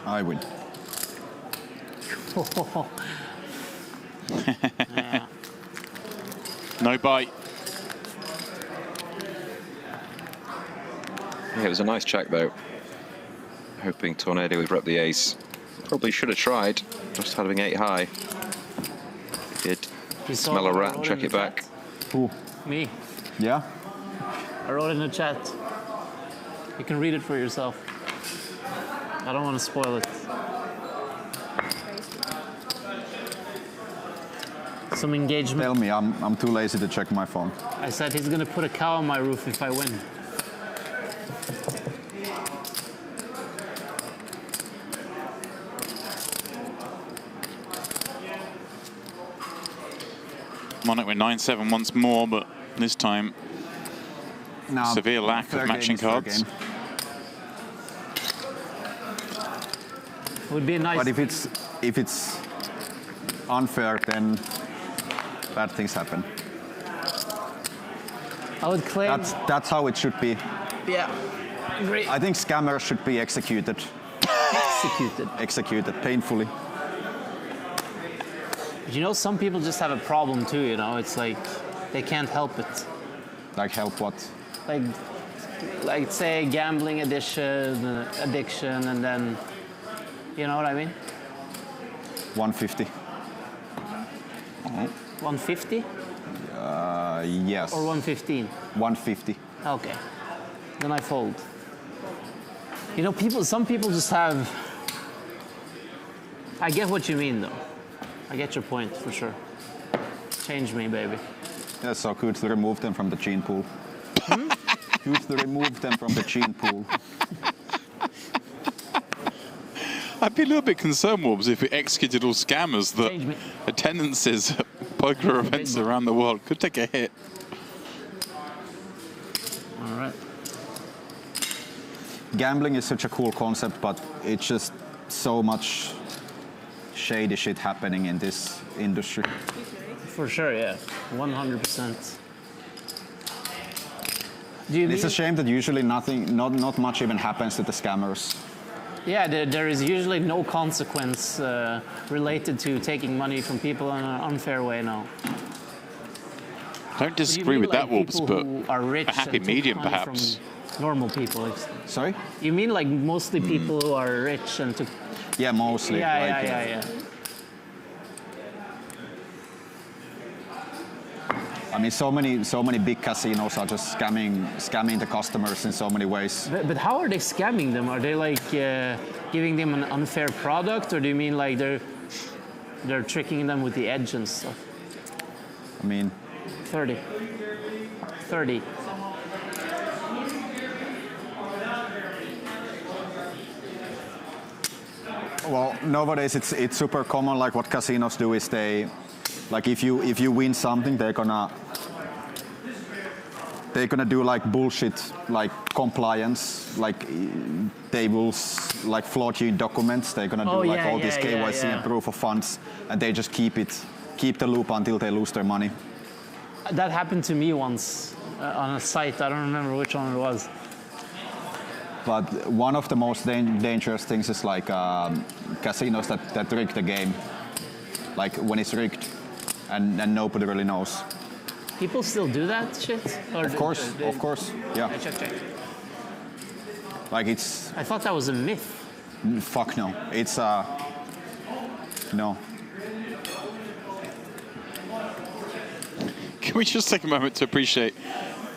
I win. Yeah. No bite. Yeah, it was a nice check though. Hoping Tornado would rep the ace. Probably should have tried, just having 8 high. Did You saw smell a what I rat and wrote check in it the back. chat? Who? Me. Yeah? I wrote in the chat. You can read it for yourself. I don't want to spoil it. Some engagement. Tell me, I'm too lazy to check my phone. I said he's gonna put a cow on my roof if I win. Monarch with 9-7 once more, but this time No, severe lack fair of game matching is fair cards. game. Would be a nice. But if it's unfair, then bad things happen. I would claim. That's how it should be. Yeah. Great. I think scammers should be executed. Executed. Executed painfully. But you know, some people just have a problem too. You know, it's like they can't help it. Like help what? Like say gambling addiction, and then, you know what I mean? 150. 150 Yes. or 115? 150. Okay. Then I fold. You know, some people just have. I get what you mean, though. I get your point for sure. Change me, baby. Yeah, so good to remove them from the gene pool. Good to remove them from the gene pool. I'd be a little bit concerned, Wobbs, if we executed all scammers that Change me. attendances at poker events around the world could take a hit. All right. Gambling is such a cool concept, but it's just so much shady shit happening in this industry. For sure, yeah. 100%. Do you It's mean- a shame that usually not much even happens to the scammers. Yeah, there is usually no consequence related to taking money from people in an unfair way now. Don't Do you disagree mean with like that, Wobbs, people but who are rich a happy and took medium, money perhaps. from normal people. Sorry? You mean like mostly people who are rich and took... Yeah, mostly. Yeah. I mean, so many big casinos are just scamming the customers in so many ways. But how are they scamming them? Are they like giving them an unfair product, or do you mean like they're tricking them with the edge and stuff? I mean, 30. Well, nowadays it's super common. Like what casinos do is they, like if you win something, they're gonna do like bullshit, like compliance, like they will like float you in documents. They're gonna do like all this KYC and proof of funds, and they just keep the loop until they lose their money. That happened to me once on a site. I don't remember which one it was. But one of the most dangerous things is like casinos that rig the game, like when it's rigged, and nobody really knows. People still do that shit? Or of course, yeah. Check. Like it's. I thought that was a myth. Fuck no, it's no. Can we just take a moment to appreciate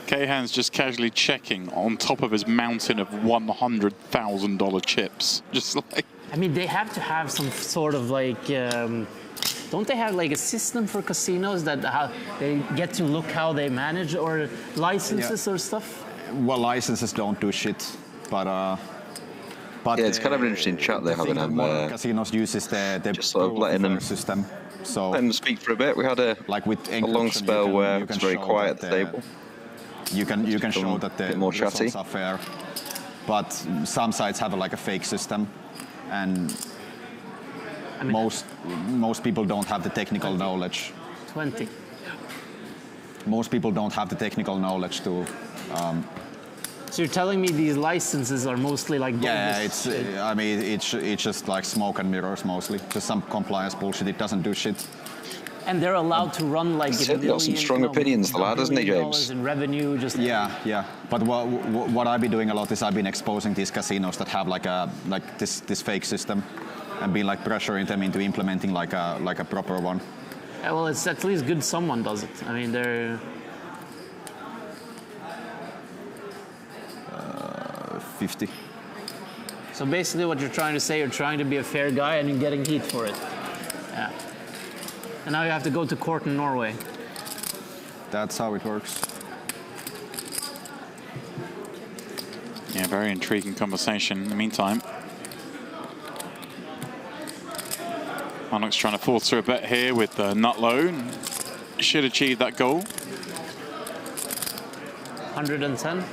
Kayhan's just casually checking on top of his mountain of $100,000 chips? Just like. I mean, they have to have some sort of like. Don't they have like a system for casinos that how they get to look how they manage, or licenses or stuff? Well, licenses don't do shit, but yeah, it's kind of an interesting chat they're having. Casinos uses the just sort of letting them system. So let them speak for a bit. We had a long spell where it was very quiet at the table. You can show that the more chatty. results are fair, but some sites have like a fake system, and I mean, most people don't have the technical knowledge. 20. Most people don't have the technical knowledge to. So you're telling me these licenses are mostly like yeah, it's. I mean, it's just like smoke and mirrors mostly. Just some compliance bullshit. It doesn't do shit. And they're allowed to run like. He's got some strong opinions, the lad, hasn't he, James? In revenue, just. Yeah. But what I've been doing a lot is I've been exposing these casinos that have like this fake system, and been like pressuring them into implementing like a proper one. Yeah, well, it's at least good someone does it. I mean, they're. 50. So basically, what you're trying to say, you're trying to be a fair guy, and you're getting heat for it. Yeah. And now you have to go to court in Norway. That's how it works. Yeah, very intriguing conversation. In the meantime, Onyx trying to force through a bet here with nut low. Should achieve that goal. 110.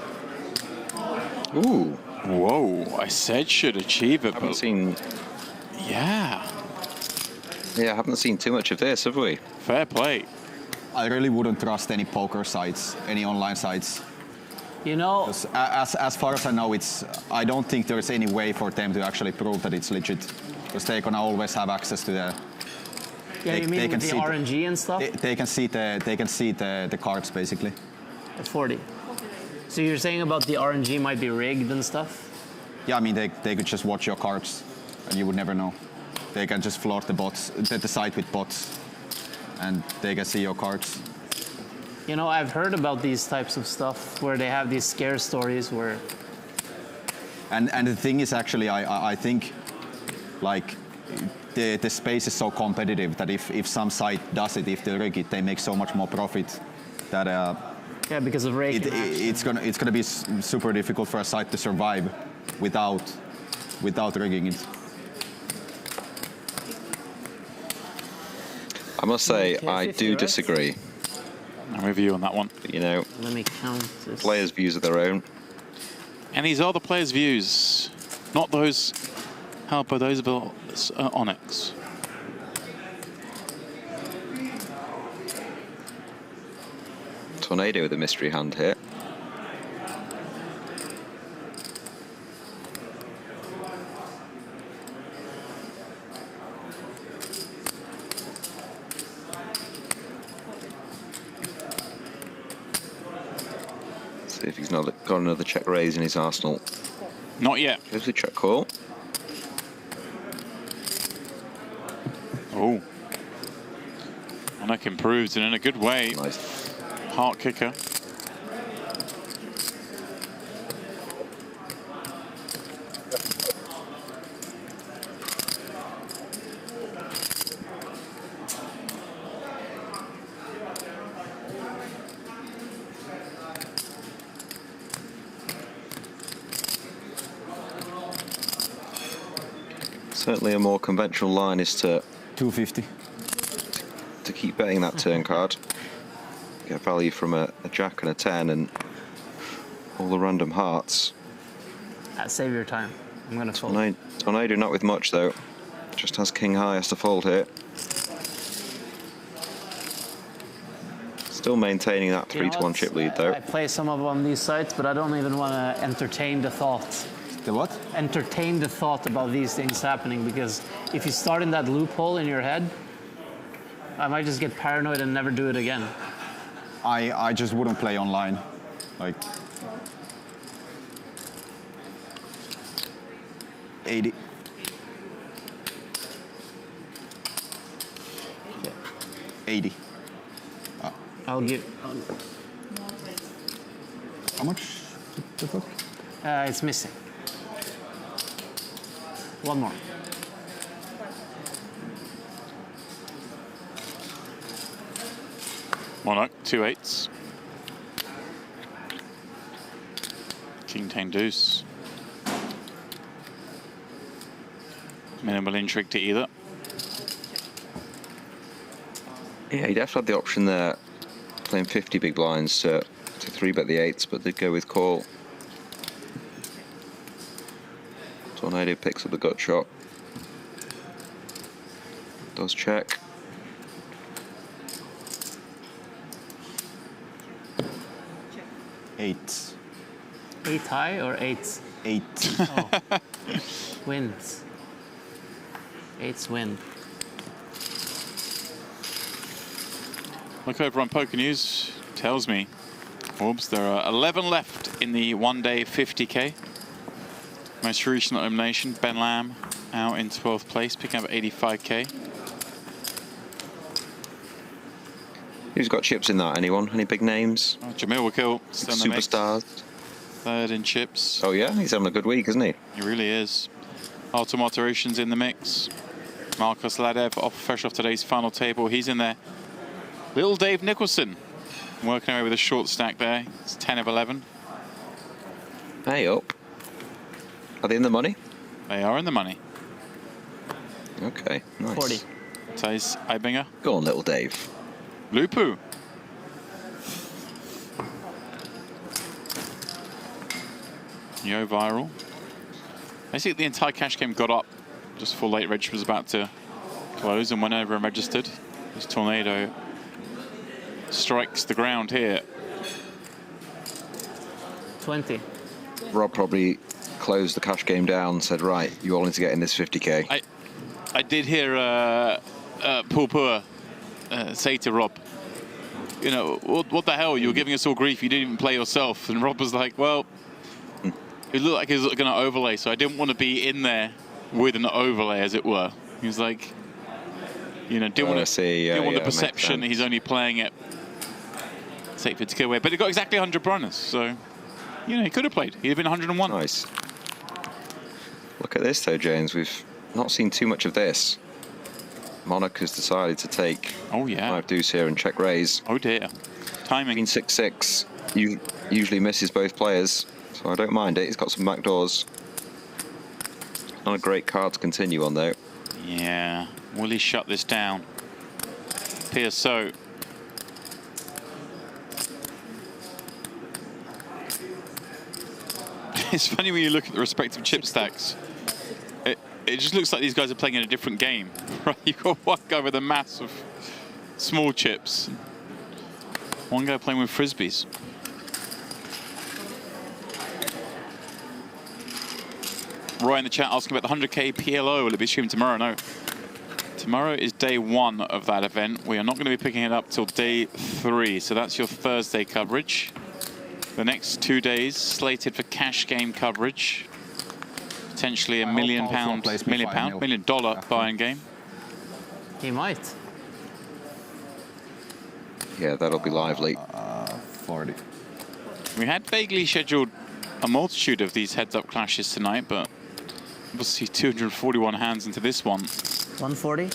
Ooh. Whoa, I said should achieve it. I haven't seen. Yeah. Yeah, I haven't seen too much of this, have we? Fair play. I really wouldn't trust any poker sites, any online sites. You know, as far as I know, I don't think there is any way for them to actually prove that it's legit, because they're gonna always have access to the. Yeah, you mean with the RNG and stuff? They can see the cards basically. 40. So you're saying about the RNG might be rigged and stuff? Yeah, I mean they could just watch your cards, and you would never know. They can just flood the site with bots, and they can see your cards. You know, I've heard about these types of stuff where they have these scare stories where. And the thing is, actually, I think, like, the space is so competitive that if some site does it, if they rig it, they make so much more profit that. Yeah, because of raking. It's gonna be super difficult for a site to survive without rigging it. I must say, I do disagree. I'm with you on that one. You know, let me count this. Players' views are their own. And these are the players' views, not those held by those of Onyx. Tornado with a mystery hand here. See if he's not got another check raise in his arsenal. Not yet. Goes the check call. Oh. Monarch improves and in a good way. Nice. Heart kicker. Certainly a more conventional line is to 250. To keep betting that turn card. Get value from a jack and a 10 and all the random hearts. Save your time. I'm going to fold. Tornado not with much though. Just has king high, has to fold here. Still maintaining that 3-1 chip lead though. I play some of on these sites, but I don't even want to entertain the thought. The what? Entertain the thought about these things happening, because if you start in that loophole in your head, I might just get paranoid and never do it again. I just wouldn't play online. Like 80. Yeah. 80. I'll give. How much? It's missing. One more. Monarch, 2 8s. King 10 deuce. Minimal intrigue to either. Yeah, he definitely had the option there, playing 50 big blinds to 3-bet the 8s, but did go with call. Tornado picks up the gut shot. Does check. Eight. 8 high or 8s? 8. Oh. Wins. 8s win. Look over on Poker News, tells me, oops, there are 11 left in the one-day 50K. Most recent elimination, Ben Lamb out in 12th place, picking up 85K. Who's got chips in that? Anyone? Any big names? Oh, Jamil Wakil, still in the mix. Superstars. Third in chips. Oh yeah, he's having a good week, isn't he? He really is. Ultimate Alterations in the mix. Marcus Ladev, fresh off today's final table. He's in there. Little Dave Nicholson, working away with a short stack there. It's 10 of 11. Hey up. Are they in the money? They are in the money. Okay, nice. 40. Thijs Eibinger. Go on, little Dave. Lupu. Yo viral. Basically, the entire cash game got up just before late reg was about to close and went over and registered. This Tornado strikes the ground here. 20. Rob probably closed the cash game down, said, right, you all need to get in this 50K. I did hear Paul Poor say to Rob, you know, what the hell, you were giving us all grief, you didn't even play yourself. And Rob was like, well, it looked like he was going to overlay, so I didn't want to be in there with an overlay, as it were. He was like, you know, didn't want the perception he's only playing it safe to get away. But it got exactly 100 runners, so, you know, he could have played. He'd have been 101. Nice. Look at this, though, James. We've not seen too much of this. Monarch has decided to take 5 deuce here and check raise. Oh, dear. Timing. Queen 6-6 usually misses both players, so I don't mind it. He's got some back doors. Not a great card to continue on, though. Yeah. Will he shut this down? Appears so. It's funny when you look at the respective chip stacks. It just looks like these guys are playing in a different game. Right? You've got one guy with a mass of small chips. One guy playing with frisbees. Roy in the chat asking about the 100K PLO. Will it be streamed tomorrow? No. Tomorrow is day 1 of that event. We are not going to be picking it up till day 3. So that's your Thursday coverage. The next 2 days slated for cash game coverage. Potentially $1 million $1 million buy-in game. He might. Yeah, that'll be lively. 140. We had vaguely scheduled a multitude of these heads-up clashes tonight, but we'll see 241 hands into this one. 140?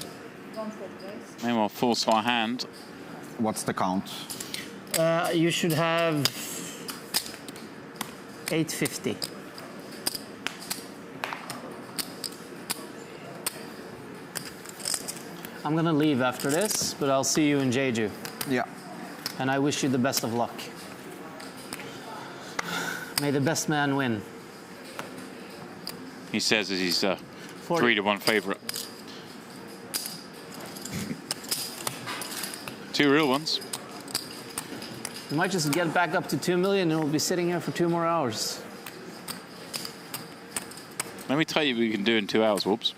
May well force our hand. What's the count? You should have 850. I'm gonna leave after this, but I'll see you in Jeju. Yeah. And I wish you the best of luck. May the best man win. He says as he's 40. 3-1 favorite. 2 real ones. We might just get back up to 2 million and we'll be sitting here for 2 more hours. Let me tell you what we can do in 2 hours, whoops.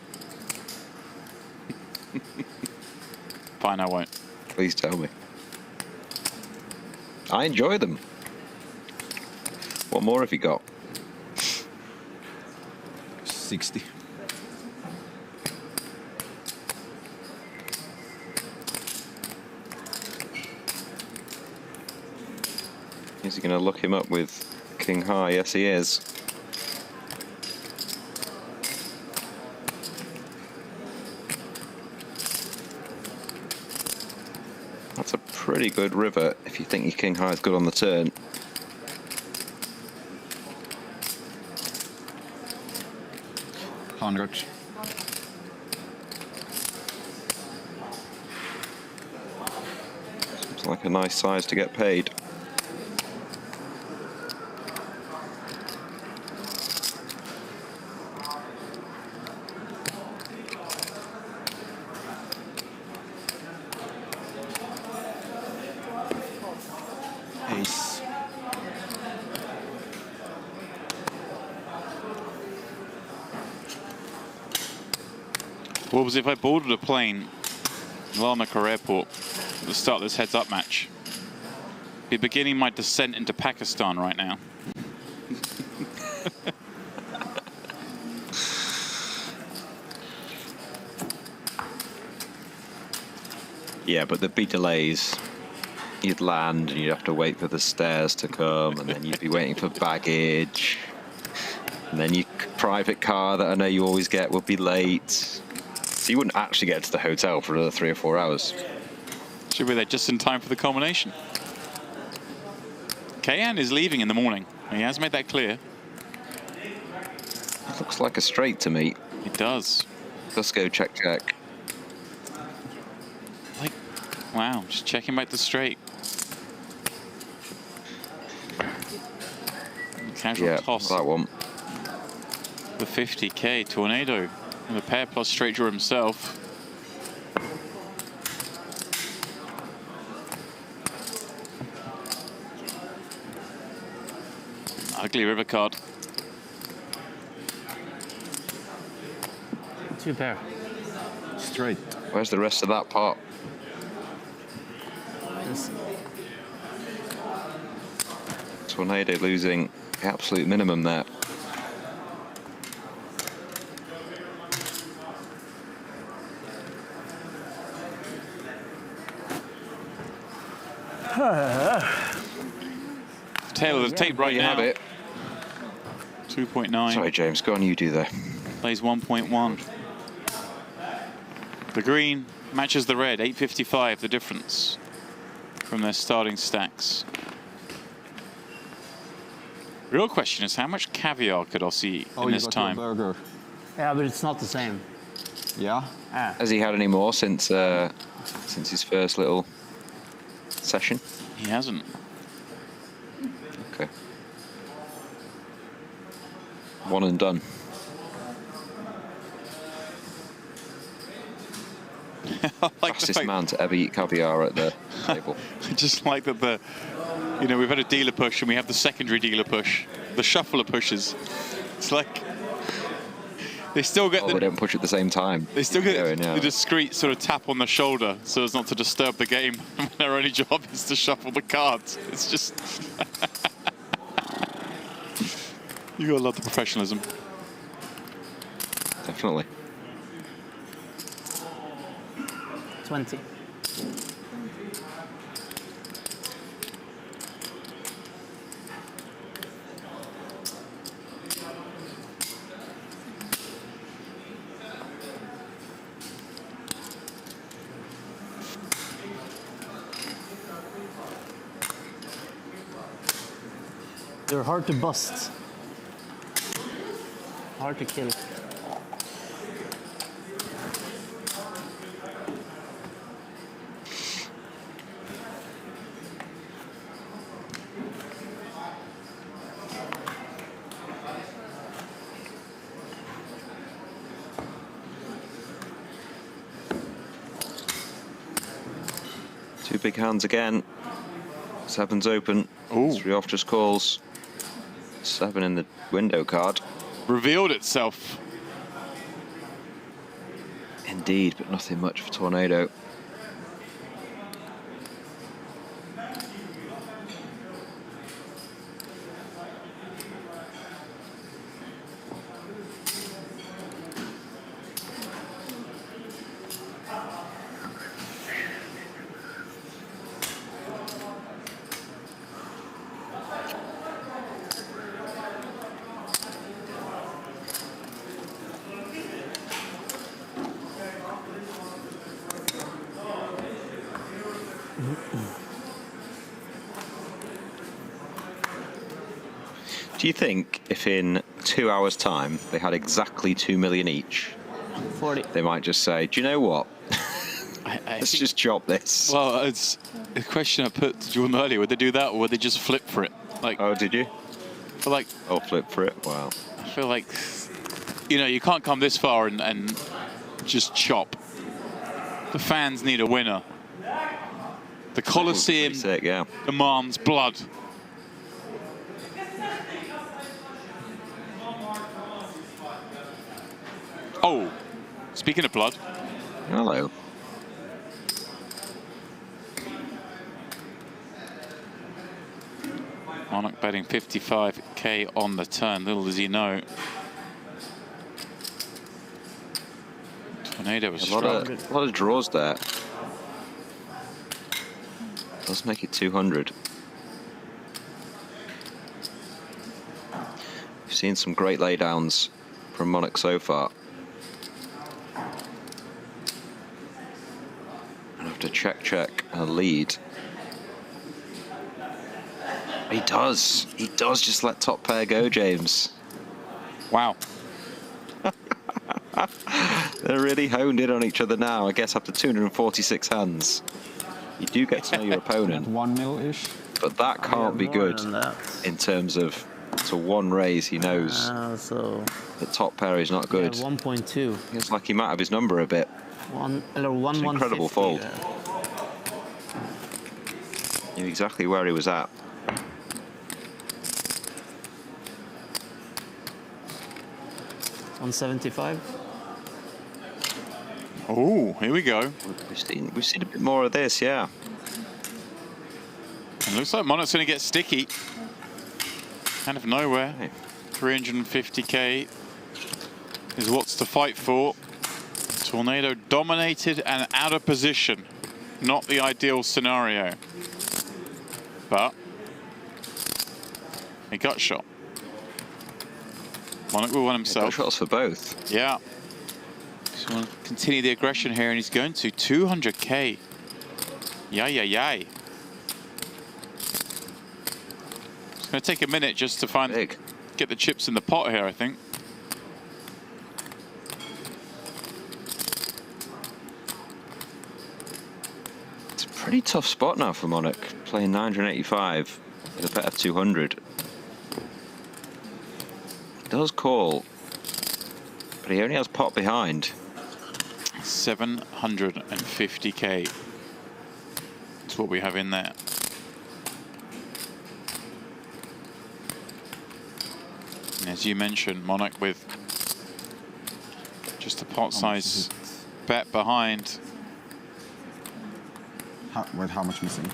Fine, I won't. Please tell me. I enjoy them. What more have you got? 60. Is he going to look him up with King High? Yes, he is. That's a pretty good river if you think your King High is good on the turn. $100. Seems like a nice size to get paid. Ace. What was if I boarded a plane in Larnaca Airport at the start of this heads-up match? Be beginning my descent into Pakistan right now. Yeah, but there'd be delays. You'd land and you'd have to wait for the stairs to come, and then you'd be waiting for baggage. And then your private car that I know you always get would be late. So you wouldn't actually get to the hotel for another 3 or 4 hours. Should be there just in time for the culmination. Kayhan is leaving in the morning. He has made that clear. It looks like a straight to me. It does. Let's go check. Like, wow, just checking back the straight. Casual Yeah, toss. that one. The 50k tornado. And the pair plus straight draw himself. Ugly river card. 2 pair. Straight. Where's the rest of that pot? Tornado losing the absolute minimum there. Tail of the tape right You now. have it. 2.9. Sorry, James. Go on, you do there. Plays 1.1. The green matches the red. 855, the difference from their starting stacks. Real question is how much caviar could Ossi eat in this time? Burger. Yeah, but it's not the same. Yeah. Has he had any more since his first little session? He hasn't. Okay. One and done. I like the Fastest fact, man to ever eat caviar at the table. I just like that we've had a dealer push and we have the secondary dealer push, the shuffler pushes. It's like they still get They don't push at the same time. They still get Going, yeah. the discreet sort of tap on the shoulder so as not to disturb the game. Their only job is to shuffle the cards. It's just... You gotta love the professionalism. Definitely. 20. They're hard to bust. Hard to kill. Two big hands again. Seven's open. Ooh. 3 off just calls. 7 in the window card. Revealed itself. Indeed, but nothing much for Tornado. Do you think if in 2 hours' time they had exactly 2 million each, 40. they might just say, do you know what? Let's just chop this. Well, it's a question I put to Jordan earlier. Would they do that, or would they just flip for it? Like, Oh, did you? but like, Oh, flip for it. Wow. I feel like, you know, you can't come this far and just chop. The fans need a winner. The Coliseum Pretty sick, yeah. demands blood. Oh, speaking of blood, Hello. Monarch betting 55k on the turn. Little does he know. Tornado was A strong. lot of draws there. Does make it 200. We've seen some great laydowns from Monarch so far. And after check and a lead. He does just let top pair go, James. Wow. They're really honed in on each other now. I guess after 246 hands, you do get to know your opponent. 1 mil-ish. But that can't be More good than that. in terms of to one raise. He knows So the top pair is not good. 1.2. It's like he might have his number a bit. One It's an incredible 150, fold. yeah. Knew exactly where he was at. $175. Oh, here we go. We've seen a bit more of this, yeah. And looks like Monarch's going to get sticky. Out of nowhere. Right. 350k is what's to fight for. Tornado dominated and out of position. Not the ideal scenario. But a gut shot. Monarch will win himself. Got shots for both. Yeah. Just want to continue the aggression here, and he's going to 200k. Yay. It's going to take a minute just to get the chips in the pot here, I think. It's a pretty tough spot now for Monarch, playing 985 with a bet of 200. He does call, but he only has pot behind. 750k. That's what we have in there. And as you mentioned, Monarch with just a pot size bet behind. Wait, how much missing?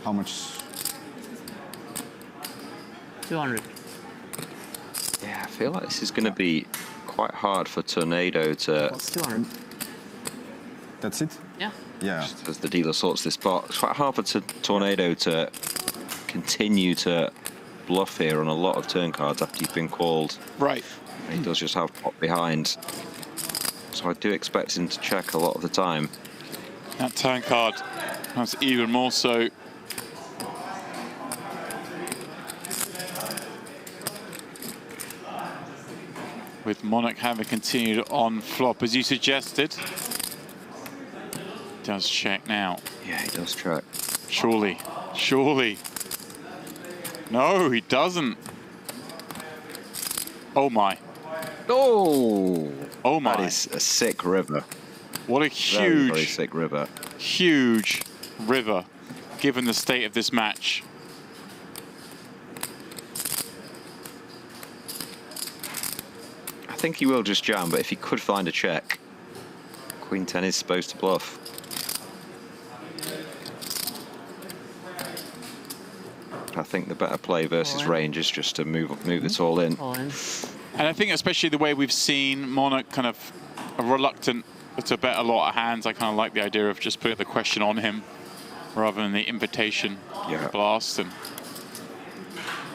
How much? 200. Yeah, I feel like this is going to be quite hard for Tornado to, What's 200? That's it? Yeah. Yeah. as the dealer sorts this spot, it's quite hard for Tornado to continue to bluff here on a lot of turn cards after you've been called. Right. And he does just have pot behind. So I do expect him to check a lot of the time. That turn card has even more so. with Monarch having continued on flop, as you suggested. Does check now. Yeah, he does check. Surely, surely. No, he doesn't. Oh my. Oh! Oh my. That is a sick river. What a huge, very sick river. Huge river, given the state of this match. I think he will just jam, but if he could find a check, Queen 10 is supposed to bluff. I think the better play versus range is just to move it all in. And I think especially the way we've seen Monarch kind of reluctant to bet a lot of hands, I kind of like the idea of just putting the question on him rather than the invitation blast. And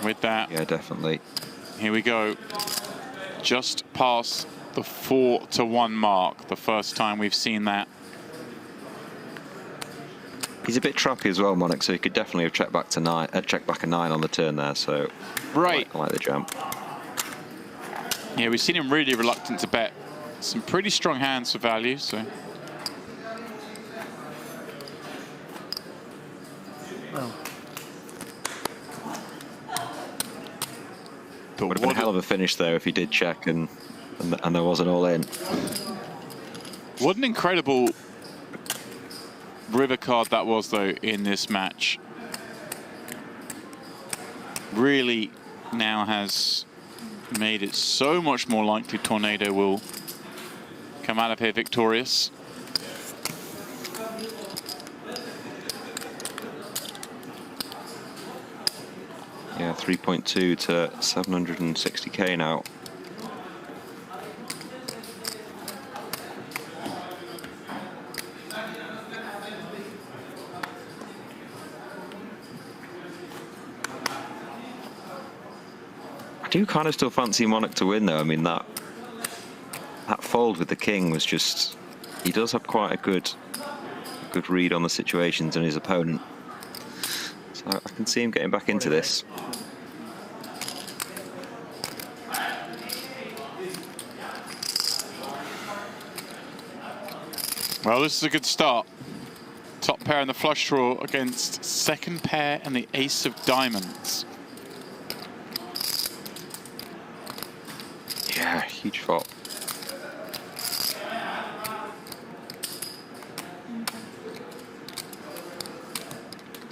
with that, yeah, definitely. Here we go. Just past the 4-1 mark, the first time we've seen that. He's a bit trappy as well, Monarch, so he could definitely have checked back to 9, checked back a 9 on the turn there. So right, I like the jam. Yeah, we've seen him really reluctant to bet some pretty strong hands for value. So. But would have been a hell of a finish though if he did check and there was an all in. What an incredible river card that was though in this match. Really now has made it so much more likely Tornado will come out of here victorious. Yeah, 3.2 to 760k now. I do kind of still fancy Monarch to win though. I mean, that fold with the king was just, he does have quite a good read on the situations and his opponent. So I can see him getting back into this. Well, this is a good start. Top pair in the flush draw against second pair and the ace of diamonds. Yeah, huge flop.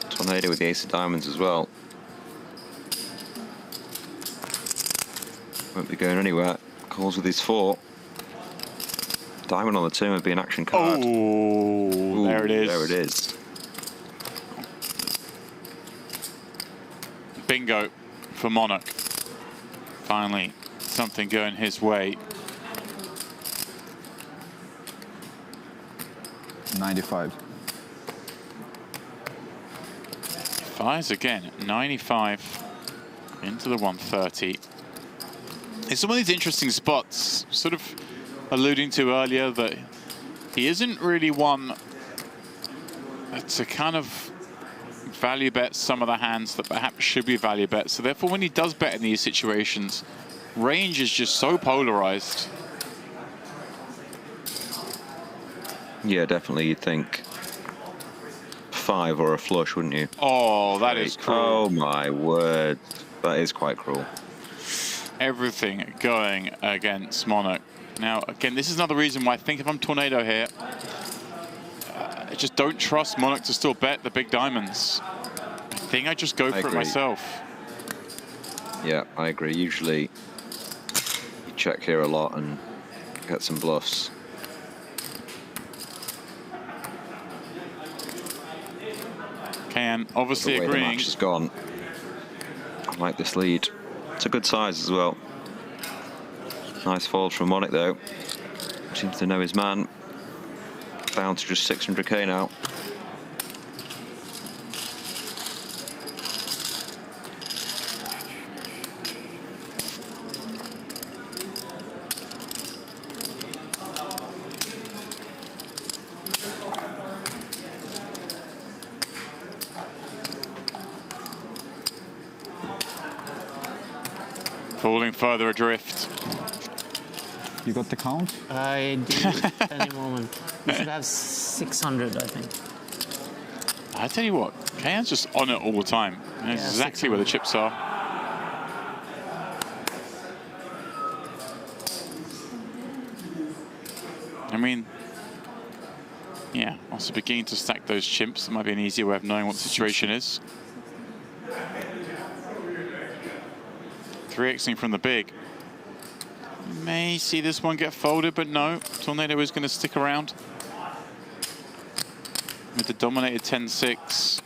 Tornado with the ace of diamonds as well. Won't be going anywhere. Calls with his 4. Diamond on the turn would be an action card. Oh, ooh, there it is. There it is. Bingo for Monarch. Finally, something going his way. 95. Fires again, 95 into the 130. It's some of these interesting spots, sort of alluding to earlier that he isn't really one to kind of value bet some of the hands that perhaps should be value bet. So therefore, when he does bet in these situations, range is just so polarized. Yeah, definitely. You'd think 5 or a flush, wouldn't you? Oh, that is cruel. Oh my word, that is quite cruel. Everything going against Monarch. Now, again, this is another reason why I think if I'm Tornado here, I just don't trust Monarch to still bet the big diamonds. I think I just go for it myself. Yeah, I agree. Usually you check here a lot and get some bluffs. Kayhan obviously the way agreeing. The match has gone. I like this lead. It's a good size as well. Nice fold from Monarch though. Seems to know his man. Down to just 600k now. Falling further adrift. You got the count? I do any moment. We should have 600, I think. I tell you what, Kayhan's just on it all the time. He knows exactly where the chips are. I mean, yeah, also beginning to stack those chimps. That might be an easier way of knowing what the situation is. 3xing from the big. You may see this one get folded, but no. Tornado is going to stick around. With the dominated 10-6.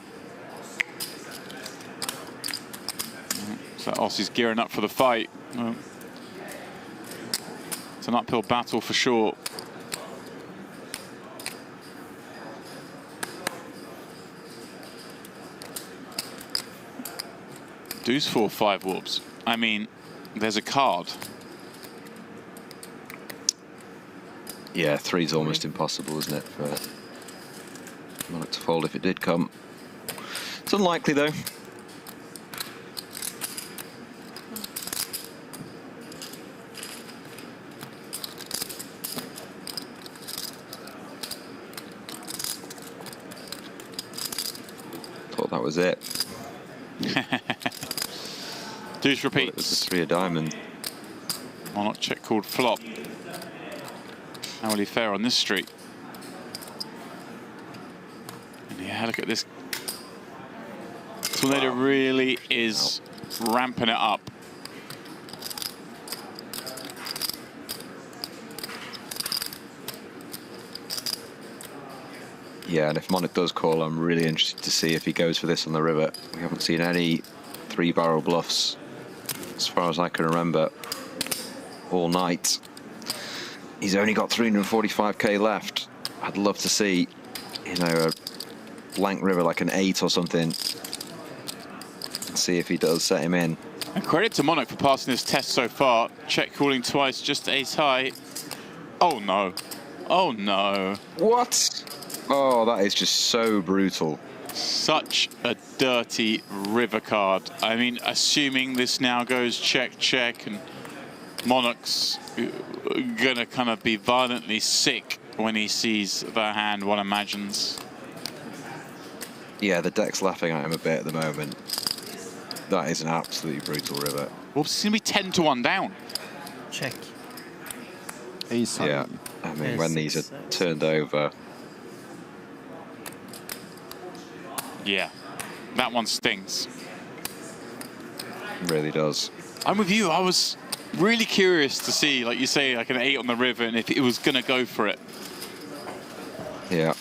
So Ossi's gearing up for the fight. It's an uphill battle for sure. Deuce 4, 5 warps. I mean, there's a card. Yeah, 3's almost impossible, isn't it, for Monarch to fold if it did come. It's unlikely, though. Thought that was it. Deuce repeats. It was a 3 of diamond. Monarch check called flop. How will he fare on this street? And yeah, look at this. Tornado really is ramping it up. Yeah, and if Monarch does call, I'm really interested to see if he goes for this on the river. We haven't seen any 3-barrel bluffs, as far as I can remember, all night. He's only got 345k left. I'd love to see, you know, a blank river like an 8 or something. And see if he does set him in. And credit to Monarch for passing this test so far. Check calling twice, just ace high. Oh no. Oh no. What? Oh, that is just so brutal. Such a dirty river card. I mean, assuming this now goes check, check, and Monarch's gonna kind of be violently sick when he sees the hand, one imagines. Yeah, the deck's laughing at him a bit at the moment. That is an absolutely brutal river. Well, it's gonna be 10-1 down. Check. Ace high. Yeah, I mean, when these are turned over. Yeah, that one stings. It really does. I'm with you. I was really curious to see, like you say, like an 8 on the river, and if it was gonna go for it. Yeah.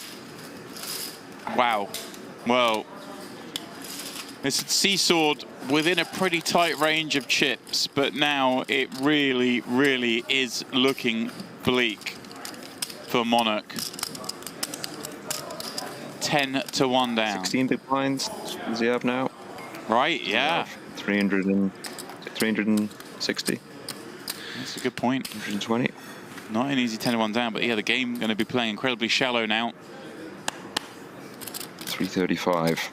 Wow. Well, this had seesawed within a pretty tight range of chips, but now it really, really is looking bleak for Monarch. 10-1 down. 16 big blinds does he have now? Right, yeah. 360. That's a good point. 120. Not an easy 10-1 down, but yeah, the game going to be playing incredibly shallow now. 335.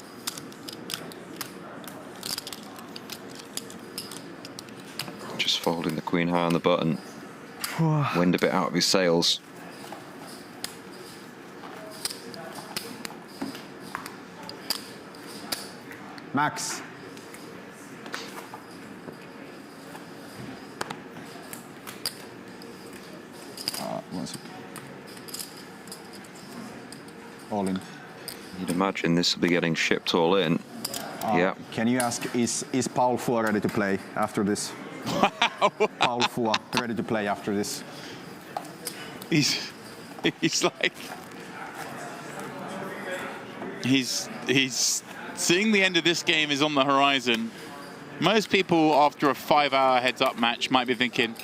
Just folding the queen high on the button. Wind a bit out of his sails. Max. One second. All in. You'd imagine this will be getting shipped all in. Yeah. Can you ask, is Paul Fua ready to play after this? Paul Fua ready to play after this? He's like... He's seeing the end of this game is on the horizon. Most people after a 5-hour heads-up match might be thinking,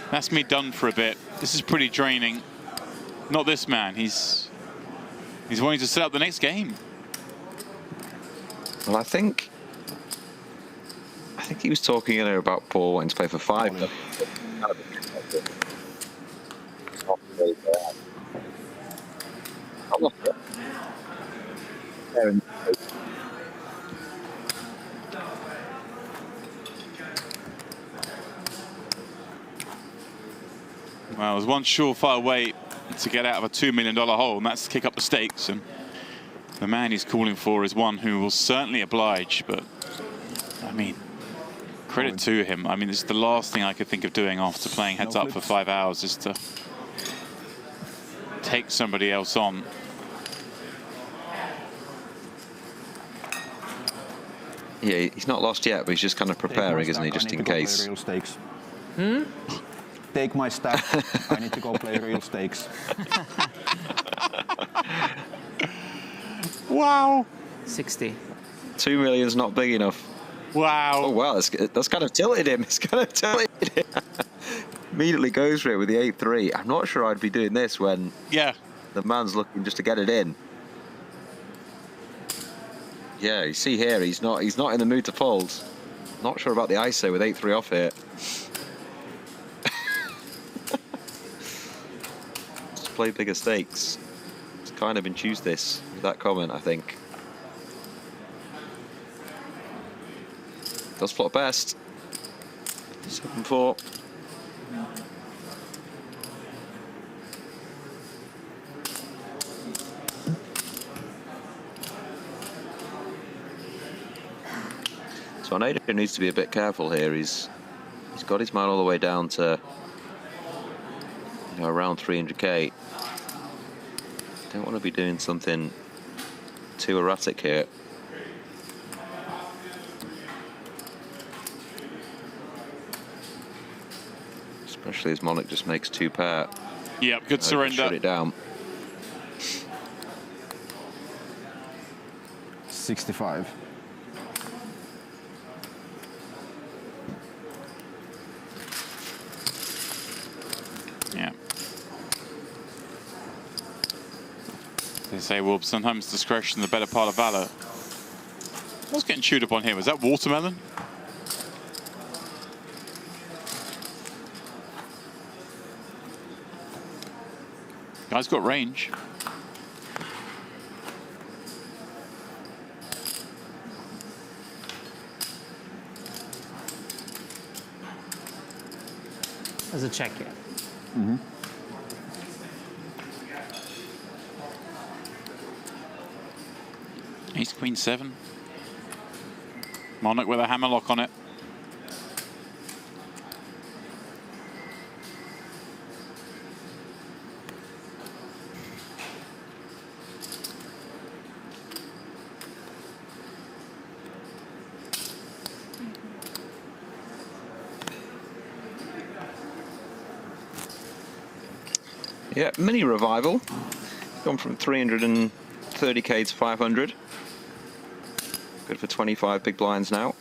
that's me done for a bit. This is pretty draining. Not this man. He's wanting to set up the next game. Well, I think he was talking earlier about Paul wanting to play for 5. Well, there's one surefire way to get out of a $2 million hole, and that's to kick up the stakes. And the man he's calling for is one who will certainly oblige, but I mean, credit to him. I mean, it's the last thing I could think of doing after playing heads up for 5 hours is to take somebody else on. Yeah, he's not lost yet, but he's just kind of preparing, isn't he, just in case. Real stakes. Take my stack. I need to go play real stakes. Wow. 60. 2 million's not big enough. Wow. Oh, wow, that's kind of tilted him. It's kind of tilted him. Immediately goes for it with the 8-3. I'm not sure I'd be doing this when the man's looking just to get it in. Yeah, you see here, he's not in the mood to fold. Not sure about the ISO with 8-3 off here. Just play bigger stakes. It's kind of induced this with that comment, I think. Does flop best. 7-4. So Onyx needs to be a bit careful here. He's got his man all the way down to around 300k. Don't want to be doing something too erratic here. Especially as Monarch just makes 2 pair. Yep, good surrender. Shut it down. 65. Yeah. They say, well, sometimes discretion is the better part of valor. What's getting chewed up on here? Was that watermelon? Guy's got range. There's a check here. Ace Queen 7. Monarch with a hammerlock on it. Yeah, mini revival. Gone from 330k to 500. Good for 25 big blinds now.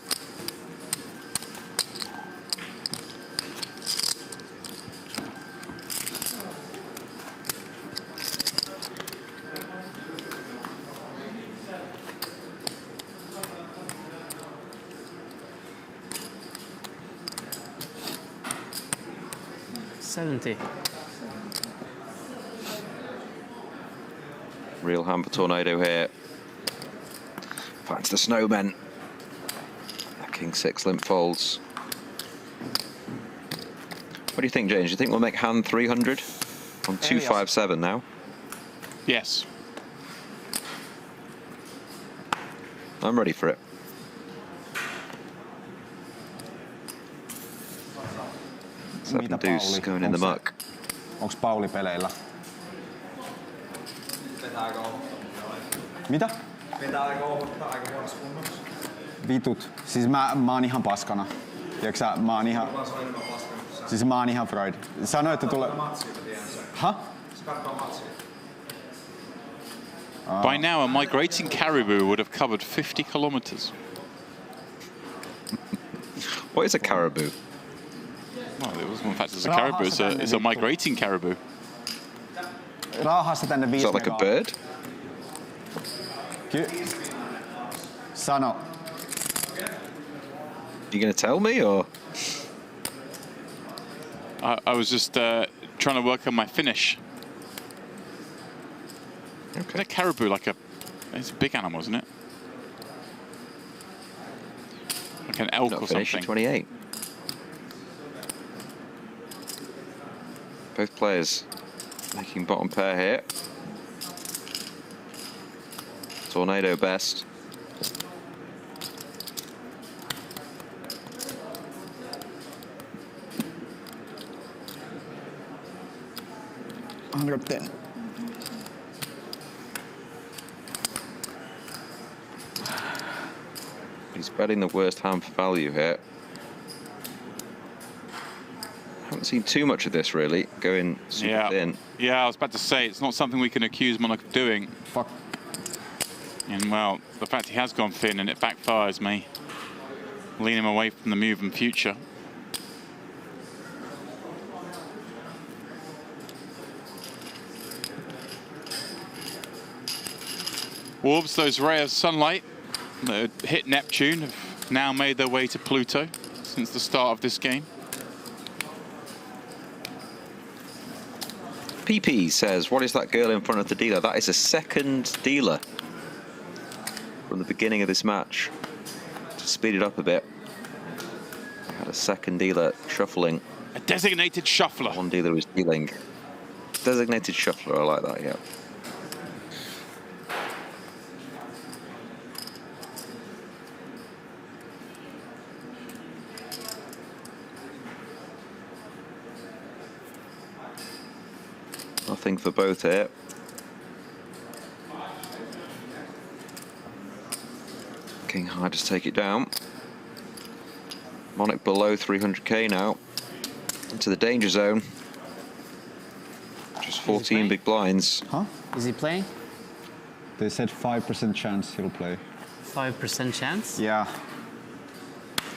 $70. Real hamper tornado here. Finds the snowman. King 6 limp folds. What do you think, James? Do you think we'll make hand 300 on 257 now? Yes. I'm ready for it. Seven deuce going in the muck. Onks Pauli peleillä? Mitä? Pitää aika ohuttaa aika huonossa kunnossa. Vitut. Siis mä oon ihan paskana. Tiedätkö mä oon ihan... Siis mä oon ihan Freud. Sano, että tulee... Huh? By now, a migrating caribou would have covered 50 kilometers. What is a caribou? Well, it was, in fact, it's a caribou. It's a migrating caribou. Raahassa tänne 5 Is that like a bird? Sano. You gonna tell me, or? I was just trying to work on my finish. Okay. Is a caribou like a... It's a big animal, isn't it? Like an elk or Finish something. 28. Both players making bottom pair here. Tornado best. $110. He's betting the worst hand for value here. Haven't seen too much of this really, going super thin. Yeah, I was about to say, it's not something we can accuse Monarch of doing. Fuck. And well, the fact he has gone thin and it backfires may lean him away from the move in future. Wolves, those rays of sunlight that hit Neptune, have now made their way to Pluto since the start of this game. PP says, what is that girl in front of the dealer? That is a second dealer from the beginning of this match. To speed it up a bit, I had a second dealer shuffling. A designated shuffler. One dealer was dealing. Designated shuffler, I like that, yeah. Nothing for both here. Kayhan just take it down. Monarch below 300k now. Into the danger zone. Just 14 big blinds. Huh? Is he playing? They said 5% chance he'll play. 5% chance? Yeah,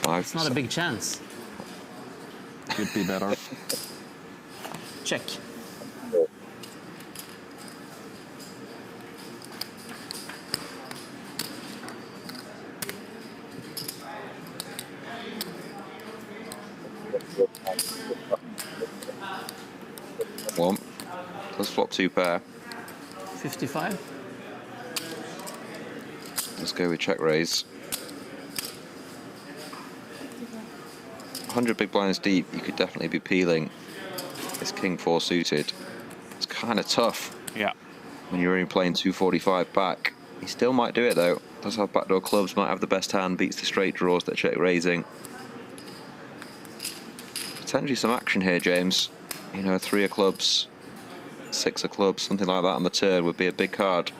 5%. It's not a big chance. could be better. Check. One. Let's flop 2 pair. 55. Let's go with check raise. 100 big blinds deep, you could definitely be peeling. It's King 4 suited. It's kind of tough. Yeah. When you're only playing 245 back. He still might do it though. Does have backdoor clubs, might have the best hand, beats the straight draws that check raising. Potentially some action here, James. You know, 3 of clubs, 6 of clubs, something like that on the turn would be a big card.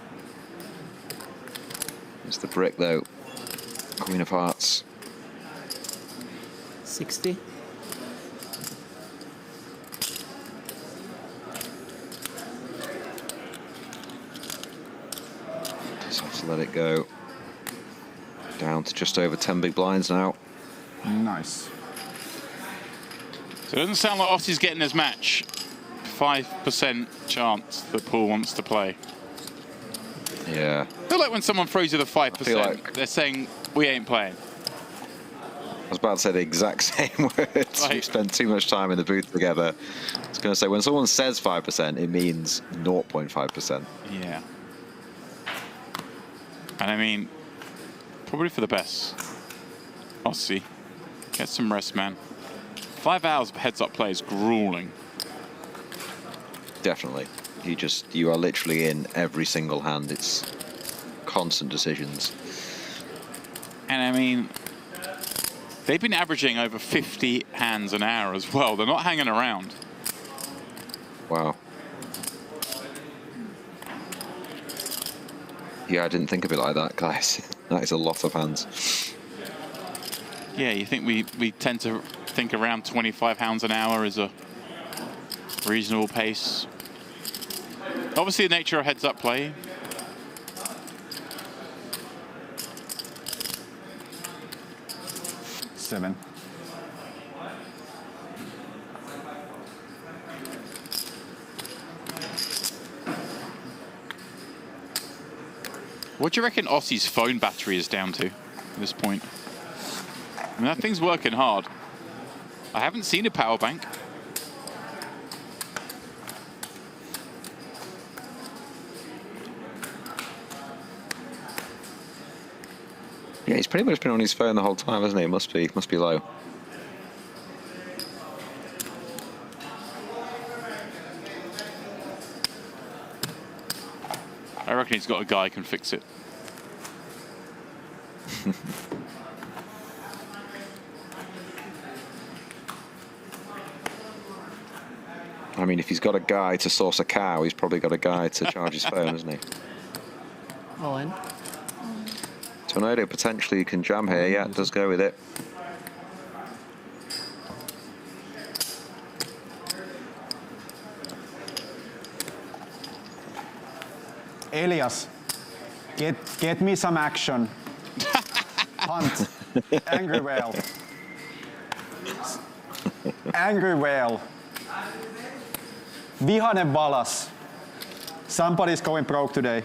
It's the brick though. Queen of Hearts. 60. Just have to let it go. Down to just over 10 big blinds now. Nice. So it doesn't sound like Ossi's getting his match. 5% chance that Paul wants to play. Yeah. I feel like when someone throws you the 5%, like they're saying, we ain't playing. I was about to say the exact same words. Right. We spent too much time in the booth together. I was going to say, when someone says 5%, it means 0.5%. Yeah. And I mean, probably for the best. Ossi, get some rest, man. 5 hours of heads-up play is grueling. Definitely. You are literally in every single hand. It's constant decisions. And I mean, they've been averaging over 50 hands an hour as well. They're not hanging around. Wow. Yeah, I didn't think of it like that, guys. That is a lot of hands. Yeah, you think we tend to think around 25 hands an hour is a reasonable pace. Obviously, the nature of heads-up play. Seven. What do you reckon Ossi's phone battery is down to at this point? I mean, that thing's working hard. I haven't seen a power bank. Yeah, he's pretty much been on his phone the whole time, hasn't he? Must be low. I reckon he's got a guy who can fix it. I mean, if he's got a guy to source a cow, he's probably got a guy to charge his phone, hasn't he? All in. Tornado potentially can jam here. Yeah, does go with it. Elias, get me some action. Punt. Angry whale. Angry whale. Vihanen balas. Somebody's going broke today.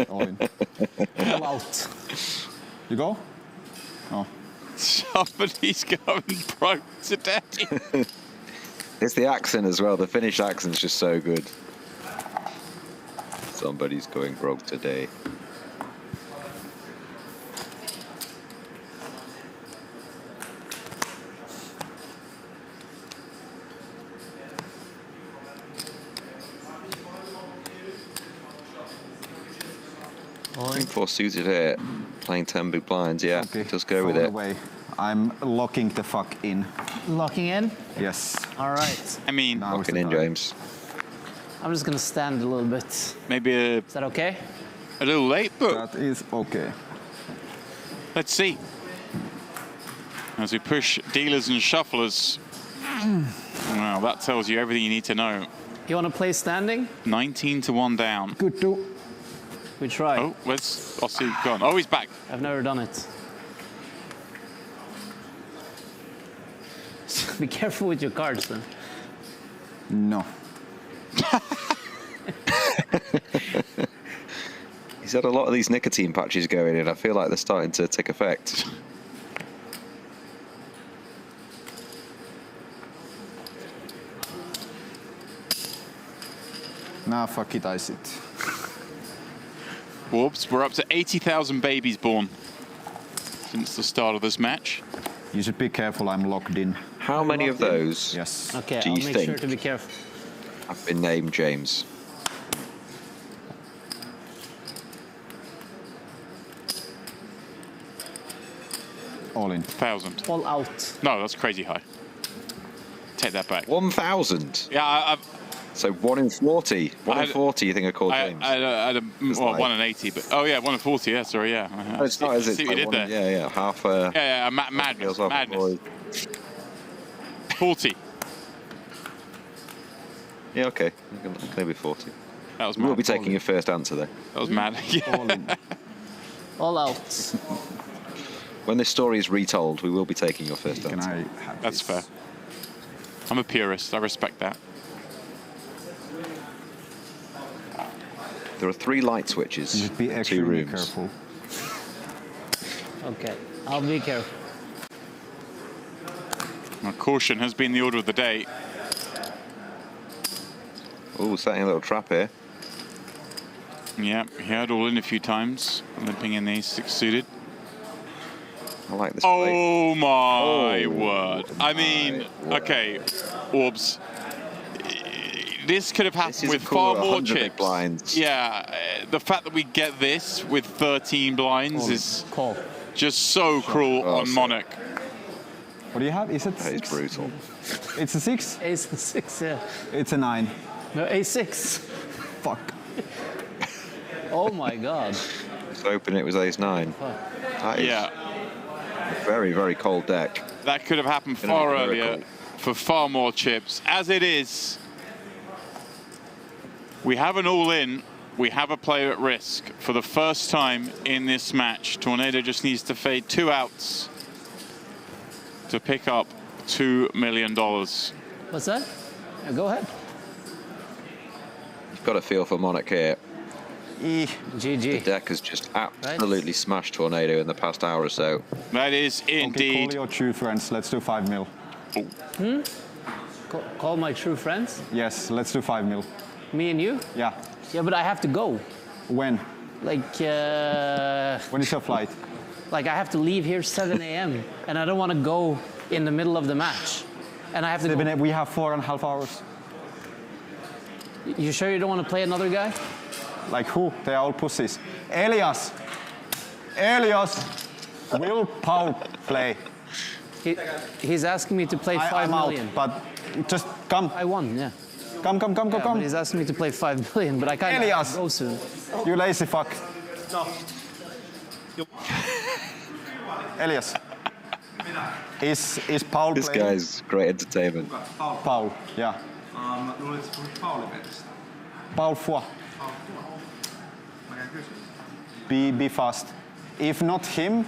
All in. All out. You go? Oh. Somebody's going broke today. It's the accent as well. The Finnish accent's just so good. Somebody's going broke today. I think 4 suited here, playing 10 big blinds. Yeah, Okay. just go with it. Away. I'm locking the fuck in. Locking in? Yes. All right. I mean, Now is Locking the in, time. James. I'm just going to stand a little bit. maybe Is that okay? a little late, but That is okay. let's see. As we push dealers and shufflers. Wow, that tells you everything you need to know. You want to play standing? 19 to 1 down. Good to. We try. Oh, where's Ossi gone? Oh, he's back. I've never done it. Be careful with your cards then. No. He's had a lot of these nicotine patches going in. I feel like they're starting to take effect. Nah, fuck it, I sit. Whoops, we're up to 80,000 babies born since the start of this match. You should be careful, I'm locked in. How many of those Yes. Okay, Do I'll you make sure think- to be careful. have been named James? All in. 1,000. All out. No, that's crazy high. Take that back. 1,000. Yeah, So 1 in 40. 1 I in had- 40 you think are called I James? had a well, like- 1 in 80, but oh yeah, 1 in 40. Yeah, sorry, yeah. No, it's not, is it? See what you Like did there? Yeah, half. Yeah, madness, feels off madness. boy. 40. Yeah, okay. Maybe 40. That was We'll mad. be taking your first answer there. That was mad. Yeah. All in. All out. When this story is retold, we will be taking your first Can answer. I have That's this? fair. I'm a purist. I respect that. There are 3 light switches, You should be 2 extremely rooms. careful. Okay, I'll be careful. Now, caution has been the order of the day. Oh, setting a little trap here. Yeah, he had all in a few times, limping in the 6 suited. I like this play. Oh my Oh, word. I mean, word. okay, Orbs. This could have This happened is with a far call, more 100 big chips. blinds. Yeah, the fact that we get this with 13 blinds is Call. just so cruel Oh, on so- Monarch. What do you have? Is it That is 6? brutal. It's a 6? Ace and 6, yeah. It's a 9. No, A6. Fuck. Oh my god. I was hoping it was ace-9. That is Yeah, a very, very cold deck. that could have happened Gonna far be a earlier miracle. for far more chips. As it is, we have an all-in. We have a player at risk for the first time in this match. Tornado just needs to fade 2 outs to pick up $2 million. What's that? Yeah, go ahead. You've got a feel for Monarch here. The GG. deck has just absolutely smashed Tornado in the past hour or so. That is Okay, indeed. call your true friends. Let's do 5 mil. Call my true friends. Yes, let's do 5 mil. Me and you? Yeah. Yeah, but I have to go. When? Like, When is your flight? I have to leave here 7 a.m. and I don't want to go in the middle of the match. And I have to go. We have 4.5 hours. You sure you don't want to play another guy? Like who? They are all pussies. Elias! Elias! Will Paul play? He's asking me to play 5 I'm million. out, but just come. I won, yeah. Come. But he's asking me to play 5 million, but I can't Elias! go soon. You lazy fuck. No. Elias. Is Paul This playing? guy's great entertainment. Paul, yeah. Luulit, että puhuit Pauli-pelistä? Paul Foy. Mä käyn kysyä. Be fast. If not him,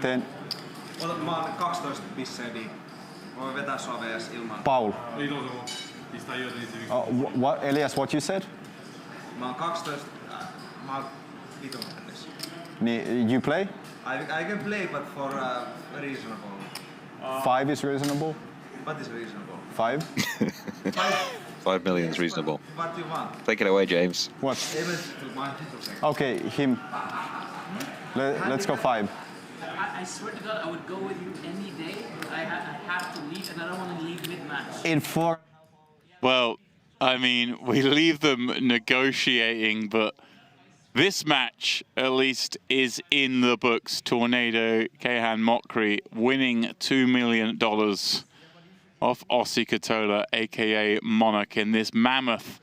then Ota, mä oon 12 pisseä niin. Voi vetää sua VS ilman. Paul. What, Elias, what you said? Mä oon 12. Mä oon vitun tässä. You play? I can play, but for reasonable. 5 is reasonable? What is reasonable? 5? 5 million is reasonable. What you want? Take it away, James. What? Even to my hitusek. Okay, him. Let's go 5. I swear to God, I would go with you any day. I have to leave, and I don't want to leave mid-match. In 4. Well, I mean, we leave them negotiating, but this match, at least, is in the books. Tornado, Kayhan, Mokri, winning $2 million off Ossi Ketola, a.k.a. Monarch, in this mammoth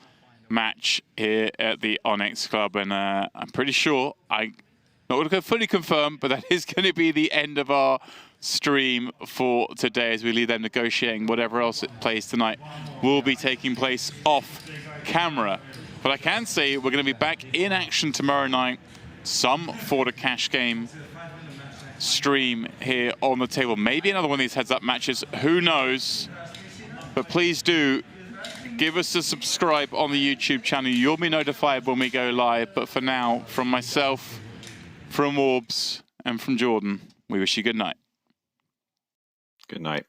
match here at the Onyx Club. And I'm pretty sure, I'm not going to fully confirm, but that is going to be the end of our stream for today as we leave them negotiating. Whatever else it plays tonight will be taking place off camera. But I can say we're going to be back in action tomorrow night, some for the cash game stream here on the table. Maybe another one of these heads-up matches, who knows? But please do give us a subscribe on the YouTube channel. You'll be notified when we go live. But for now, from myself, from Orbs, and from Jordan, we wish you good night. Good night.